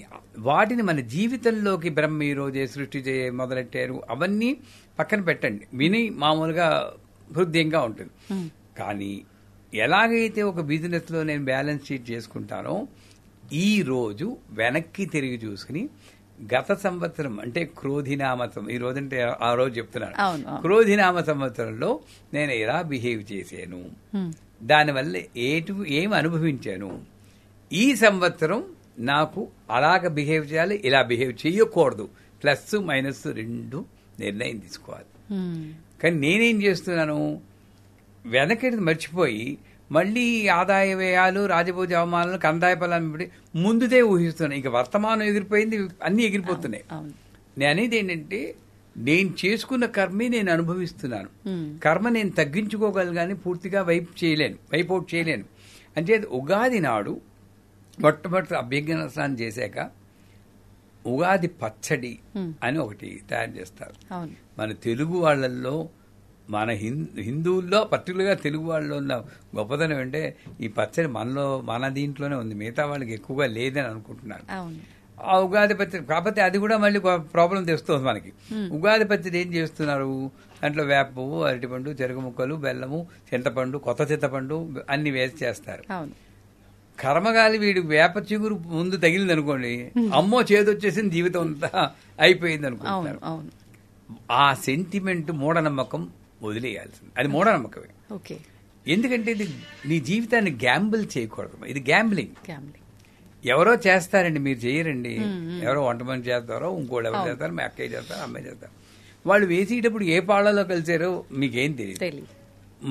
వాటిని మన జీవితంలోకి బ్రహ్మ ఈ రోజే సృష్టి మొదలెట్టారు అవన్నీ పక్కన పెట్టండి, విని మామూలుగా హృదయంగా ఉంటుంది. కానీ ఎలాగైతే ఒక బిజినెస్లో నేను బ్యాలెన్స్ షీట్ చేసుకుంటానో ఈ రోజు వెనక్కి తిరిగి చూసుకుని గత సంవత్సరం అంటే క్రోధినామ ఈ రోజంటే ఆ రోజు చెప్తున్నాను, క్రోధినామ సంవత్సరంలో నేను ఎలా బిహేవ్ చేశాను, దానివల్ల ఏం అనుభవించాను, ఈ సంవత్సరం నాకు అలాగ బిహేవ్ చేయాలి, ఇలా బిహేవ్ చేయకూడదు, ప్లస్ మైనస్ రెండు నిర్ణయం తీసుకోవాలి. కానీ నేనేం చేస్తున్నాను, వెనకటి మర్చిపోయి మళ్ళీ ఆదాయ వ్యయాలు రాజభోజ అవమానాలు కందాయ ఫలాన్ని బట్టి ముందుదే ఊహిస్తున్నాను. ఇక వర్తమానం ఎగిరిపోయింది, అన్ని ఎగిరిపోతున్నాయి. నేను అనేది ఏంటంటే నేను చేసుకున్న కర్మే నేను అనుభవిస్తున్నాను. కర్మ నేను తగ్గించుకోగలను, పూర్తిగా వైప్ అవుట్ చేయలేను. అంటే ఉగాది నాడు మొట్టమొదటి అభ్యర్థన స్నానం చేశాక ఉగాది పచ్చడి అని ఒకటి తయారు చేస్తారు. మన తెలుగు వాళ్ళల్లో, మన హిందువుల్లో పర్టికులర్గా తెలుగు వాళ్ళలో ఉన్న గొప్పతనం అంటే ఈ పచ్చడి మన దీంట్లోనే ఉంది, మిగతా వాళ్ళకి ఎక్కువగా లేదని అనుకుంటున్నాను. ఆ ఉగాది పచ్చడి కాకపోతే అది కూడా మళ్ళీ ప్రాబ్లం తెస్తుంది మనకి. ఉగాది పచ్చడి ఏం చేస్తున్నారు, దాంట్లో వేప పువ్వు, అరటిపండు, చెరుకు ముక్కలు, బెల్లము, చింతపండు, కొత్త చింతపండు అన్ని వేసి చేస్తారు. కర్మగాలి వీడు వేప చిగురు ముందు తగిలింది అనుకోండి, అమ్మో చేదొచ్చేసింది, జీవితం అంతా అయిపోయింది అనుకుంటున్నారు. ఆ సెంటిమెంట్ మూఢనమ్మకం వదిలేయాల్సింది, అది మూఢనమ్మకమే. ఎందుకంటే ఇది నీ జీవితాన్ని గ్యాంబుల్ చేయకూడదు, ఇది గ్యాంబ్లింగ్. ఎవరో చేస్తారండి, మీరు చేయరండి. ఎవరో వంట మనిషి చేస్తారో, ఇంకోటి ఎవరు చేస్తారు, మీ అక్కయ్య చేస్తారు, అమ్మాయి చేస్తారు. వాళ్ళు వేసేటప్పుడు ఏ పాళ్ళలో కలిసారో మీకేం తెలియదు.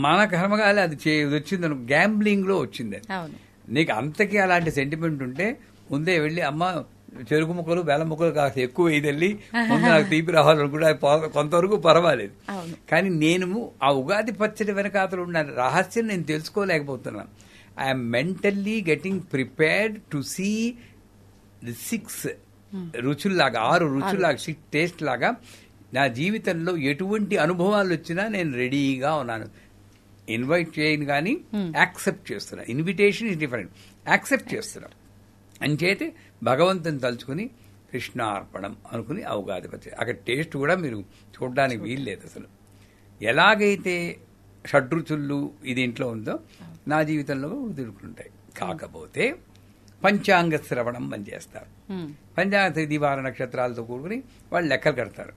మన కర్మగాలి అది వచ్చింది, గ్యాంబ్లింగ్ లో వచ్చింది. నీకు అంతకీ అలాంటి సెంటిమెంట్ ఉంటే ముందే వెళ్ళి అమ్మ చెరుకు ముక్కలు, బెల్లం ముక్కలు కాస్త ఎక్కువ వేయదల్లి ముందు నాకు తీపి రావాలనుకుంటే కొంతవరకు పర్వాలేదు. కానీ నేను ఆ ఉగాది పచ్చడి వెనకాతలు ఉన్న రహస్యం నేను తెలుసుకోలేకపోతున్నాను. I'm mentally getting prepared to see the 6 రుచుల్లాగా, 6 రుచుల్లాగా, 6 టేస్ట్ లాగా నా జీవితంలో ఎటువంటి అనుభవాలు వచ్చినా నేను రెడీగా ఉన్నాను. ఇన్వైట్ చేయను కానీ యాక్సెప్ట్ చేస్తున్నా. ఇన్విటేషన్ ఇస్ డిఫరెంట్, యాక్సెప్ట్ చేస్తున్నా. అంచేతే భగవంతుని తలుచుకుని కృష్ణార్పణం అనుకుని ఆ ఉగాది పచ్చడి అక్కడ టేస్ట్ కూడా మీరు చూడడానికి వీల్లేదు. అసలు ఎలాగైతే షడ్రుచులు ఇది ఇంట్లో ఉందో నా జీవితంలో కుదురుకుంటాయి. కాకపోతే పంచాంగ శ్రవణం అని చేస్తారు. పంచాంగ తేదీ వార నక్షత్రాలతో కూడుకుని వాళ్ళు లెక్కలు కడతారు.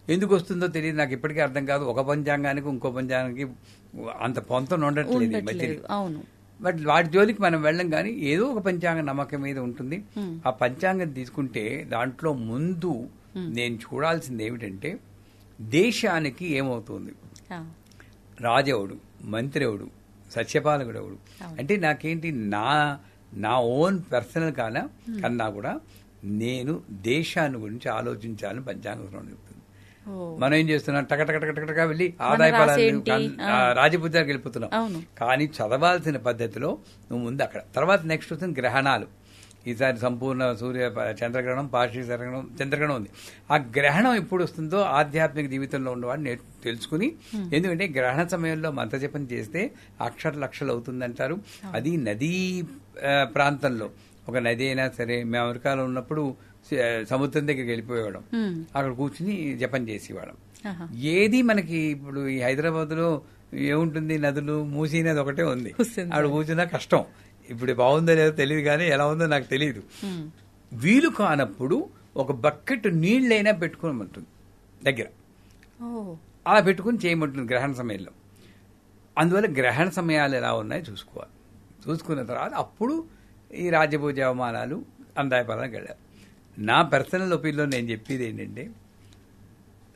ఎందుకు వస్తుందో తెలియదు, నాకు ఇప్పటికీ అర్థం కాదు. ఒక పంచాంగానికి ఇంకో పంచాంగానికి అంత పొంతం ఉండట్లేదు. బట్ వాటి జోలికి మనం వెళ్ళం. కానీ ఏదో ఒక పంచాంగ నమ్మకం మీద ఉంటుంది. ఆ పంచాంగం తీసుకుంటే దాంట్లో ముందు నేను చూడాల్సింది ఏమిటంటే దేశానికి ఏమవుతుంది, రాజెవడు, మంత్రి ఎవడు, సత్యపాలకుడు ఎవడు, అంటే నాకేంటి నా ఓన్ పర్సనల్ కన్నా కూడా నేను దేశాన్ని గురించి ఆలోచించాలని పంచాంగం చెప్తుంది. మనం ఏం చేస్తున్నాం, టకటకటకటగా వెళ్ళి ఆదాయ ఫలాలు రాజపూజాలకు వెళ్ళిపోతున్నాం. కానీ చదవాల్సిన పద్ధతిలో నువ్వు ముందు అక్కడ, తర్వాత నెక్స్ట్ వస్తుంది గ్రహణాలు. ఈసారి సంపూర్ణ సూర్య చంద్రగ్రహణం, పార్షిక చంద్రగ్రహణం ఉంది. ఆ గ్రహణం ఎప్పుడు వస్తుందో ఆధ్యాత్మిక జీవితంలో ఉన్నవాడిని తెలుసుకుని, ఎందుకంటే గ్రహణ సమయంలో మంత్రజపం చేస్తే అక్షర లక్షలు అవుతుందంటారు. అది నదీ ప్రాంతంలో, ఒక నది అయినా సరే, మేము అమెరికాలో ఉన్నప్పుడు సముద్రం దగ్గరికి వెళ్ళిపోయేవాళ్ళం, అక్కడ కూర్చుని జపం చేసేవాళ్ళం. ఏది మనకి ఇప్పుడు ఈ హైదరాబాద్ లో ఏముంటుంది, నదులు, మూసీ నది ఒకటే ఉంది, అక్కడ కూర్చున్నా కష్టం. ఇప్పుడు బాగుందో లేదో తెలియదు, కానీ ఎలా ఉందో నాకు తెలియదు. వీలు కానప్పుడు ఒక బకెట్ నీళ్ళైనా పెట్టుకోమంటుంది దగ్గర, అలా పెట్టుకుని చేయమంటుంది గ్రహణ సమయంలో. అందువల్ల గ్రహణ సమయాలు ఎలా ఉన్నాయో చూసుకోవాలి. చూసుకున్న తర్వాత అప్పుడు ఈ రాజ్యభోజ అవమానాలు, అందాయ ఫలానికి వెళ్ళాలి. నా పర్సనల్ ఒపీనియన్లో నేను చెప్పేది ఏంటంటే,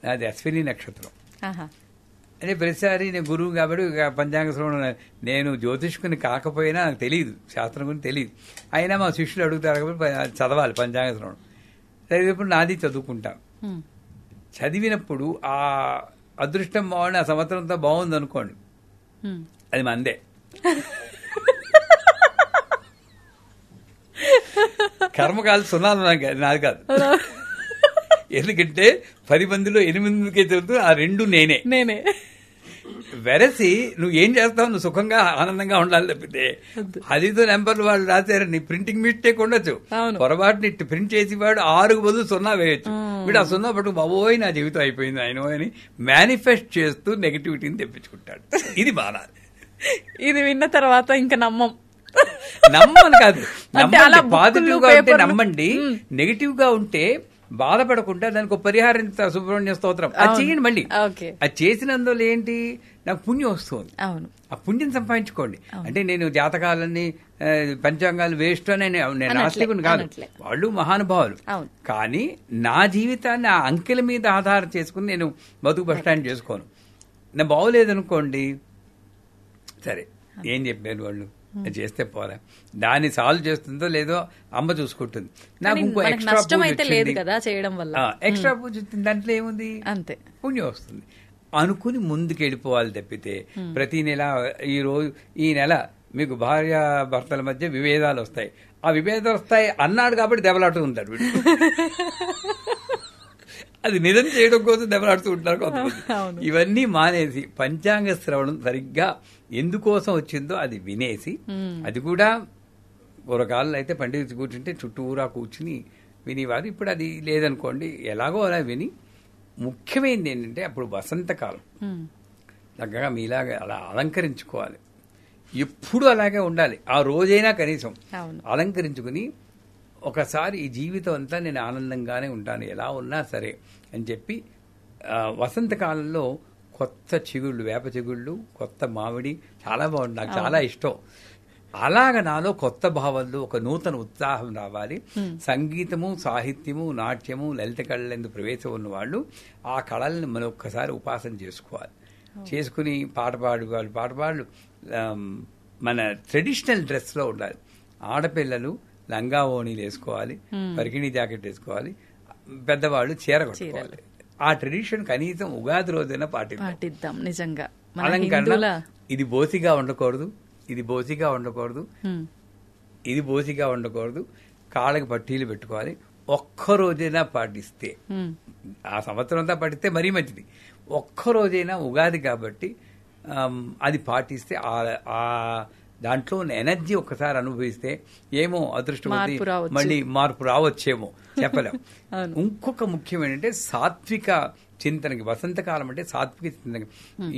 నాది అశ్విని నక్షత్రం. అంటే ప్రతిసారి నేను గురువు కాబట్టి పంచాంగ శ్రవణం, నేను జ్యోతిష్కుని కాకపోయినా నాకు తెలియదు, శాస్త్రం గురించి తెలియదు. అయినా మా శిష్యులు అడుగుతారు కాబట్టి చదవాలి పంచాంగ శ్రవణం. చదివినప్పుడు నాది చదువుకుంటా. చదివినప్పుడు ఆ అదృష్టం బాగుండి ఆ సంవత్సరంతో బాగుంది అనుకోండి, అది మందే. కర్మకాలు సున్నాలు నాది కాదు. ఎందుకంటే 10 మందిలో 8 మందికే చదువుతూ ఆ 2 నేనే. వెరసి నువ్వు ఏం చేస్తావు, నువ్వు సుఖంగా ఆనందంగా ఉండాలి తప్పితే అదితో నెంబర్లు వాళ్ళు రాశారు, నీ ప్రింటింగ్ మిస్టేక్ ఉండొచ్చు, పొరపాటుని ప్రింట్ చేసి వాడు 6 బదులు 0 వేయొచ్చు, వీడు ఆ 0 పట్టు బాబోయ్ నా జీవితం అయిపోయింది ఆయన అని మేనిఫెస్ట్ చేస్తూ నెగటివిటీని తెప్పించుకుంటాడు. ఇది బాగా ఇది విన్న తర్వాత ఇంకా నమ్మని కాదు, నమ్మండి. పాజిటివ్ గా ఉంటే నమ్మండి, నెగిటివ్ గా ఉంటే బాధపడకుండా దానికి ఒక పరిహారం, సుబ్రహ్మణ్య స్తోత్రం అది చేయండి. మళ్ళీ అది చేసినందువల్ల ఏంటి, నాకు పుణ్యం వస్తుంది, ఆ పుణ్యం సంపాదించుకోండి. అంటే నేను జాతకాలన్నీ పంచాంగాలు వేస్ట్ అని నేను నాస్తికుని కాదు, వాళ్ళు మహానుభావులు. కానీ నా జీవితాన్ని ఆ అంకెల మీద ఆధారం చేసుకుని నేను బతుకు బస్టాండ్ చేసుకోను. నా బాగోలేదనుకోండి, సరే ఏం చెప్పారు వాళ్ళు, చేస్తే పోరా, దాన్ని సాల్వ్ చేస్తుందో లేదో అమ్మ చూసుకుంటుంది. నాకు ఇంకో ఎక్స్ట్రా పూజ వచ్చింది, దాంట్లో ఏముంది, అంతే పుణ్యం వస్తుంది అనుకుని ముందుకు వెళ్ళిపోవాలి తప్పితే ప్రతి నెల ఈ నెల మీకు భార్య భర్తల మధ్య విభేదాలు వస్తాయి, ఆ విభేదాలు వస్తాయి అన్నాడు కాబట్టి దెబ్బలాడుతూ ఉంటాడు వీడు. అది నిజం చేయడం కోసం దెబ్బలాడుతూ ఉంటారు కొంతమంది. ఇవన్నీ మానేసి పంచాంగ శ్రవణం సరిగ్గా ఎందుకోసం వచ్చిందో అది వినేసి, అది కూడా పూర్వకాలంలో అయితే పండితులు కూర్చుంటే చుట్టూరా కూర్చుని వినేవారు. ఇప్పుడు అది లేదనుకోండి, ఎలాగో అలా విని. ముఖ్యమైనది ఏంటంటే అప్పుడు వసంతకాలం, చక్కగా మీలాగా అలా అలంకరించుకోవాలి, ఎప్పుడు అలాగే ఉండాలి. ఆ రోజైనా కనీసం అలంకరించుకుని ఒకసారి ఈ జీవితం అంతా నేను ఆనందంగానే ఉంటాను ఎలా ఉన్నా సరే అని చెప్పి, వసంతకాలంలో కొత్త చిగుళ్ళు, వేప చిగుళ్ళు, కొత్త మామిడి చాలా బాగుంది, నాకు చాలా ఇష్టం. అలాగ నాలో కొత్త భావంలో ఒక నూతన ఉత్సాహం రావాలి. సంగీతము, సాహిత్యము, నాట్యము, లలిత కళలందు ప్రవేశం ఉన్న వాళ్ళు ఆ కళల్ని మనం ఒక్కసారి ఉపాసన చేసుకోవాలి. చేసుకుని పాట పాడు మన ట్రెడిషనల్ డ్రెస్లో ఉండాలి. ఆడపిల్లలు లంగా ఓణీలు వేసుకోవాలి, పరికిణీ జాకెట్ వేసుకోవాలి, పెద్దవాళ్ళు చీర కట్టుకోవాలి. ఆ ట్రెడిషన్ కనీసం ఉగాది రోజైనా పాటిద్దాం. నిజంగా అలంకరణ ఇది బోసిగా ఉండకూడదు, ఇది బోసిగా ఉండకూడదు, ఇది బోసిగా ఉండకూడదు, కాళ్ళకి పట్టీలు పెట్టుకోవాలి. ఒక్కరోజైనా పాటిస్తే, ఆ సంవత్సరం అంతా పాటిస్తే మరీ మంచిది, ఒక్కరోజైనా ఉగాది కాబట్టి అది పాటిస్తే ఆ దాంట్లో ఉన్న ఎనర్జీ ఒక్కసారి అనుభవిస్తే ఏమో అదృష్టవతి మళ్ళీ మార్పు రావచ్చేమో చెప్పలేం. ఇంకొక ముఖ్యం ఏంటంటే సాత్విక చింతనకి, వసంతకాలం అంటే సాత్విక చింతనకి.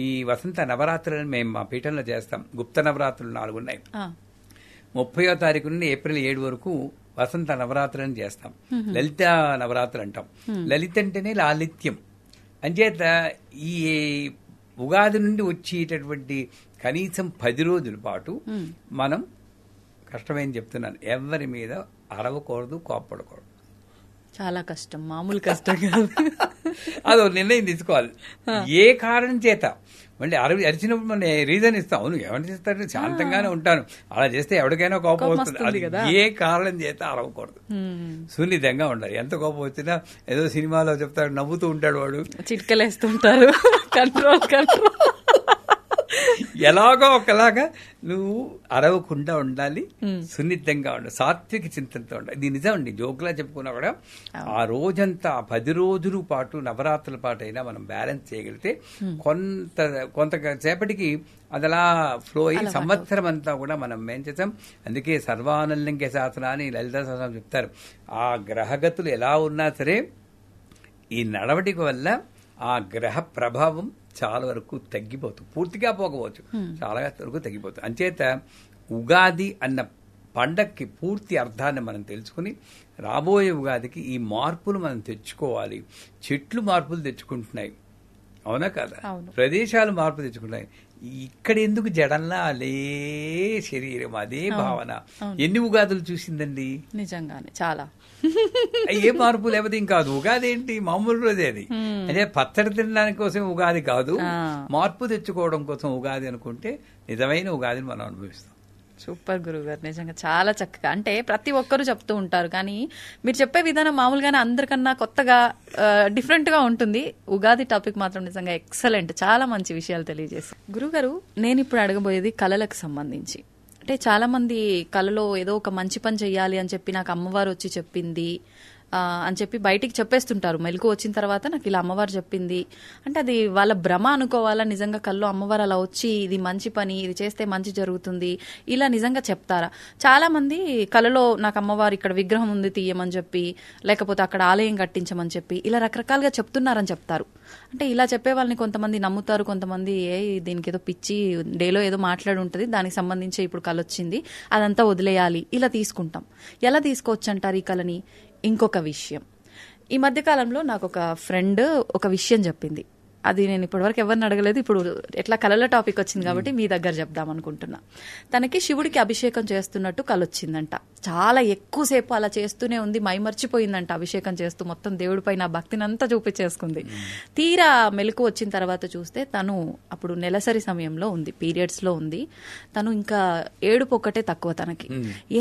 ఈ వసంత నవరాత్రులను మేము మా పీఠంలో చేస్తాం. గుప్త నవరాత్రులు 4 ఉన్నాయి. 30వ తారీఖు నుండి ఏప్రిల్ 7 వరకు వసంత నవరాత్రులను చేస్తాం. లలిత నవరాత్రులు అంటాం. లలిత అంటేనే లాలిత్యం. అంచేత ఈ ఉగాది నుండి వచ్చేటటువంటి కనీసం 10 రోజుల పాటు మనం కష్టమేం చెప్తున్నాను, ఎవరి మీద అరవకూడదు, కోప్పడకూడదు. చాలా కష్టం, మామూలు కష్టం కాదు. అదో నిర్ణయం తీసుకోవాలి. ఏ కారణం చేత మళ్ళీ అరిచినప్పుడు మనం రీజన్ ఇస్తాం. అవును ఎవరిని చేస్తారు, శాంతంగానే ఉంటాను, అలా చేస్తే ఎవరికైనా కోపం వస్తుంది. అది ఏ కారణం చేత అరవకూడదు, సున్నితంగా ఉండాలి. ఎంత కోపం వచ్చినా ఏదో సినిమాలో చెప్తాడు, నవ్వుతూ ఉంటాడు వాడు, చిట్కలేస్తుంటారు, కంట్రోల్ ఎలాగో ఒకలాగా నువ్వు అరవకుండా ఉండాలి, సున్నితంగా ఉండాలి, సాత్విక చింతనతో ఉండాలి. ఇది నిజం అండి, జోకులా చెప్పుకున్నా కూడా ఆ రోజంతా 10 రోజుల పాటు నవరాత్రుల పాటు అయినా మనం బ్యాలెన్స్ చేయగలిగితే కొంతసేపటికి అదలా ఫ్లో అయ్యి సంవత్సరం అంతా కూడా మనం ఏం చేస్తాం. అందుకే సర్వానందంకే శాసన అని లలితా సహస్రం చెప్తారు. ఆ గ్రహగతులు ఎలా ఉన్నా సరే ఈ నడవడిక వల్ల ఆ గ్రహ ప్రభావం చాలా వరకు తగ్గిపోతుంది. పూర్తిగా పోకపోవచ్చు, చాలా వరకు తగ్గిపోతుంది. అంచేత ఉగాది అన్న పండక్కి పూర్తి అర్థాన్ని మనం తెలుసుకుని రాబోయే ఉగాదికి ఈ మార్పులు మనం తెచ్చుకోవాలి. చెట్లు మార్పులు తెచ్చుకుంటున్నాయి, అవునా కదా, ప్రదేశాలు మార్పు తెచ్చుకుంటున్నాయి. ఇక్కడ ఎందుకు జడంలా అదే శరీరం, అదే భావన. ఎన్ని ఉగాదులు చూసిందండి నిజంగానే, చాలా. ఏ మార్పు లేకపోతే ఇంకా కాదు. ఉగాది ఏంటి, మామూలు రోజే అది. అంటే పచ్చడి తినడానికి కోసం ఉగాది కాదు, మార్పు తెచ్చుకోవడం కోసం ఉగాది అనుకుంటే నిజమైన ఉగాదిని మనం అనుభవిస్తాం. సూపర్ గురుగారు, నిజంగా చాలా చక్కగా. అంటే ప్రతి ఒక్కరు చెప్తూ ఉంటారు, కానీ మీరు చెప్పే విధానం మామూలుగానే అందరికన్నా కొత్తగా డిఫరెంట్ గా ఉంటుంది. ఉగాది టాపిక్ మాత్రం నిజంగా ఎక్సలెంట్, చాలా మంచి విషయాలు తెలియజేస్తారు. గురుగారు, నేను ఇప్పుడు అడగబోయేది కళలకు సంబంధించి. అంటే చాలా మంది కళలో ఏదో ఒక మంచి పని చెయ్యాలి అని చెప్పి నాకు అమ్మవారు వచ్చి చెప్పింది, అని చెప్పి బయటికి చెప్పేస్తుంటారు. మెలకు వచ్చిన తర్వాత నాకు ఇలా అమ్మవారు చెప్పింది అంటే అది వాళ్ళ భ్రమ అనుకోవాలా, నిజంగా కల్లో అమ్మవారు అలా వచ్చి ఇది మంచి పని, ఇది చేస్తే మంచి జరుగుతుంది ఇలా నిజంగా చెప్తారా? చాలా మంది కలలో నాకు అమ్మవారు ఇక్కడ విగ్రహం ఉంది తీయమని చెప్పి, లేకపోతే అక్కడ ఆలయం కట్టించమని చెప్పి ఇలా రకరకాలుగా చెప్తున్నారని చెప్తారు. అంటే ఇలా చెప్పే వాళ్ళని కొంతమంది నమ్ముతారు, కొంతమంది దీనికి ఏదో పిచ్చి డేలో ఏదో మాట్లాడి ఉంటుంది, దానికి సంబంధించి ఇప్పుడు కళ వచ్చింది అదంతా వదిలేయాలి ఇలా తీసుకుంటాం. ఎలా తీసుకోవచ్చు అంటారు ఈ కళని? ఇంకొక విషయం, ఈ మధ్య కాలంలో నాకు ఒక ఫ్రెండ్ ఒక విషయం చెప్పింది. అది నేను ఇప్పటివరకు ఎవరిని అడగలేదు. ఇప్పుడు ఎట్లా కళల టాపిక్ వచ్చింది కాబట్టి మీ దగ్గర చెప్దాం అనుకుంటున్నా. తనకి శివుడికి అభిషేకం చేస్తున్నట్టు కళ వచ్చిందంట. చాలా ఎక్కువసేపు అలా చేస్తూనే ఉంది, మైమర్చిపోయిందంట అభిషేకం చేస్తూ, మొత్తం దేవుడిపై నా భక్తిని అంతా చూపించేసుకుంది. తీరా మెలకు వచ్చిన తర్వాత చూస్తే తను అప్పుడు నెలసరి సమయంలో ఉంది, పీరియడ్స్ లో ఉంది. తను ఇంకా ఏడుపు ఒక్కటే తక్కువ తనకి.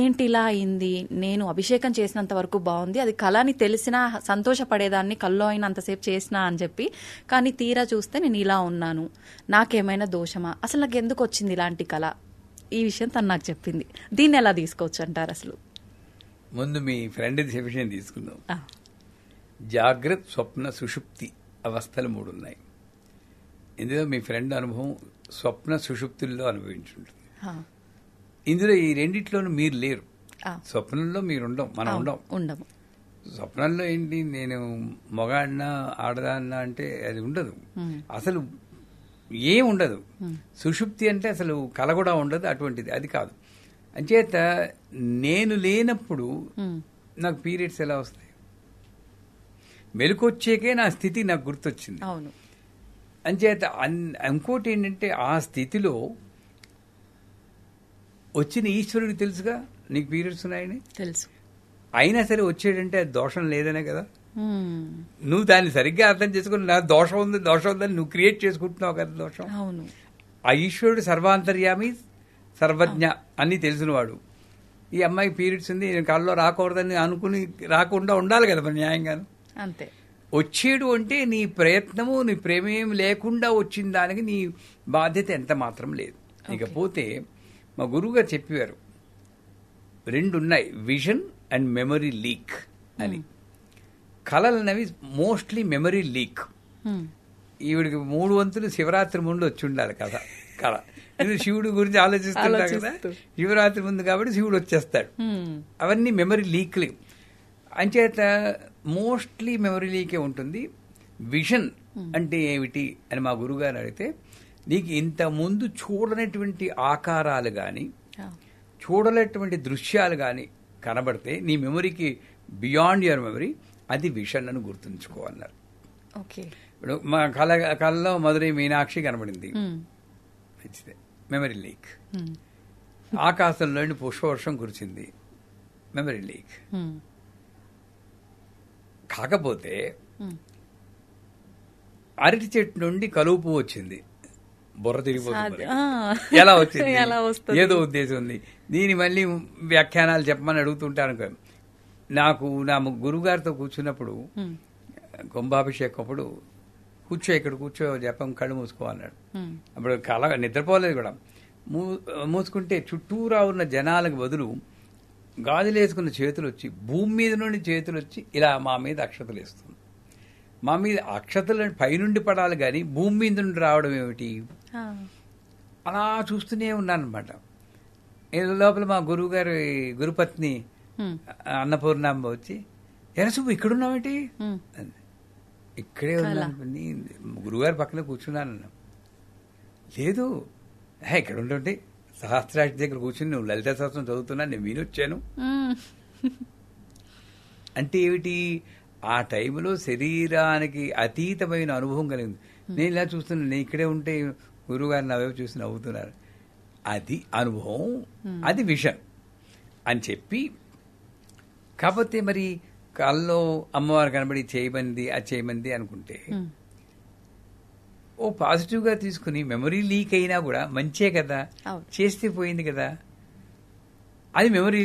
ఏంటి ఇలా అయింది, నేను అభిషేకం చేసినంత వరకు బాగుంది, అది కళ అని తెలిసినా సంతోషపడేదాన్ని, కల్లో అయినంతసేపు చేసినా అని చెప్పి, కానీ తీరా చూస్తే నేను ఇలా ఉన్నాను, నాకేమైనా దోషమా, అసలు నాకు ఎందుకు వచ్చింది ఇలాంటి కళ, ఈ విషయం తను నాకు చెప్పింది. దీన్ని ఎలా తీసుకోవచ్చు అంటారు? అసలు ముందు మీ ఫ్రెండ్ విషయం తీసుకుందాం. జాగ్రత్త, స్వప్న, సుషుప్తి అవస్థలు 3 ఉన్నాయి. ఇందులో మీ ఫ్రెండ్ అనుభవం స్వప్న సుషుప్తుల్లో అనుభవించుంటుంది. ఇందులో ఈ రెండిట్లోనూ మీరు లేరు. స్వప్నంలో మీరు మనం ఉండము. స్వప్నంలో ఏంటి, నేను మగాడినా ఆడదాన్నా అంటే అది ఉండదు, అసలు ఏం ఉండదు. సుషుప్తి అంటే అసలు కల కూడా ఉండదు, అటువంటిది అది కాదు. అంచేత నేను లేనప్పుడు నాకు పీరియడ్స్ ఎలా వస్తాయి? మెలకొచ్చేకే నా స్థితి నాకు గుర్తొచ్చింది. అంచేత ఇంకోటి ఏంటంటే, ఆ స్థితిలో వచ్చిన ఈశ్వరుడికి తెలుసుగా నీకు పీరియడ్స్ ఉన్నాయని తెలుసు. అయినా సరే వచ్చేటంటే అది దోషం లేదనే కదా. నువ్వు దాన్ని సరిగ్గా అర్థం చేసుకుని నా దోషం ఉందని నువ్వు క్రియేట్ చేసుకుంటున్నావు కదా దోషం. ఆ ఈశ్వరుడు సర్వాంతర్యామి, సర్వజ్ఞ అన్ని తెలిసినవాడు. ఈ అమ్మాయికి పీరియడ్స్ ఉంది, నేను కళ్ళలో రాకూడదని అనుకుని రాకుండా ఉండాలి కదా మరి న్యాయంగాను. అంతే. వచ్చేడు అంటే నీ ప్రయత్నము, నీ ప్రేమేం లేకుండా వచ్చిన దానికి నీ బాధ్యత ఎంత మాత్రం లేదు. ఇకపోతే మా గురువుగారు చెప్పారు, 2 ఉన్నాయి, విజన్ అండ్ మెమరీ లీక్ అని. కళలు అనేవి మోస్ట్లీ మెమరీ లీక్. ఈవిడికి 3 వంతులు శివరాత్రి ముందు వచ్చి ఉండాలి కళ. ఇది శివుడి గురించి ఆలోచిస్తుంటా కదా, శివరాత్రి ముందు కాబట్టి శివుడు వచ్చేస్తాడు. అవన్నీ మెమరీ లీక్లు. అంచేత మోస్ట్లీ మెమరీ లీకే ఉంటుంది. విజన్ అంటే ఏమిటి అని మా గురువుగారు అడిగితే, నీకు ఇంత ముందు చూడనటువంటి ఆకారాలు గాని, చూడలేటువంటి దృశ్యాలు గాని కనబడితే నీ మెమరీకి బియాండ్ యువర్ మెమరీ, అది విషన్ అని గుర్తుంచుకోవాలన్నారు. ఇప్పుడు మా కళలో మధురై మీనాక్షి కనబడింది, మంచిదే, మెమరీ లీక్. ఆకాశంలోని పుష్పవర్షం కురిచింది, మెమరీ లీక్. కాకపోతే అరటి చెట్టు నుండి కలువు పువ్వు వచ్చింది, బుర్ర తిరిగిపోతుంది. ఎలా వచ్చింది? ఏదో ఉద్దేశం ఉంది. దీని మళ్ళీ వ్యాఖ్యానాలు చెప్పమని అడుగుతుంటాను. నాకు నా గురువుగారితో కూర్చున్నప్పుడు కుంభాభిషేకం అప్పుడు ఇక్కడ కూర్చో జపం, కళ్ళు మూసుకో అన్నాడు. అప్పుడు కళ నిద్రపోలేదు కూడా. మూసుకుంటే చుట్టూరా ఉన్న జనాలకు బదులు గాజులేసుకున్న చేతులు వచ్చి, భూమి మీద నుండి చేతులు వచ్చి ఇలా మా మీద అక్షతలు వేస్తుంది. మా మీద అక్షతలు పైనుండి పడాలి కానీ భూమి మీద నుండి రావడం ఏమిటి? అలా చూస్తూనే ఉన్నానమాట. లోపల మా గురువు గారి గురుపత్ని అన్నపూర్ణాంబ వచ్చి, ఎరసుబ్బు ఇక్కడున్నావేంటి? ఇక్కడే ఉన్నాను, గురువుగారి పక్కన కూర్చున్నాను. లేదు, ఇక్కడ ఉంటుంటే సహస్రాక్షి దగ్గర కూర్చుని నువ్వు లలిత సహస్రం చదువుతున్నా, నేను వినొచ్చాను. అంటే ఏమిటి? ఆ టైంలో శరీరానికి అతీతమైన అనుభవం కలిగింది. నేను ఇలా చూస్తున్నాను, నేను ఇక్కడే ఉంటే గురువుగారిని అవే చూసి నవ్వుతున్నారు. అది అనుభవం, అది విషన్ అని చెప్పి. కాకపోతే మరి కళ్ళలో అమ్మవారు కనబడి చేయమంది, అది చేయమంది అనుకుంటే ఓ పాజిటివ్గా తీసుకుని మెమరీ లీక్ అయినా కూడా మంచే కదా, చేస్తే పోయింది కదా, అది మెమరీ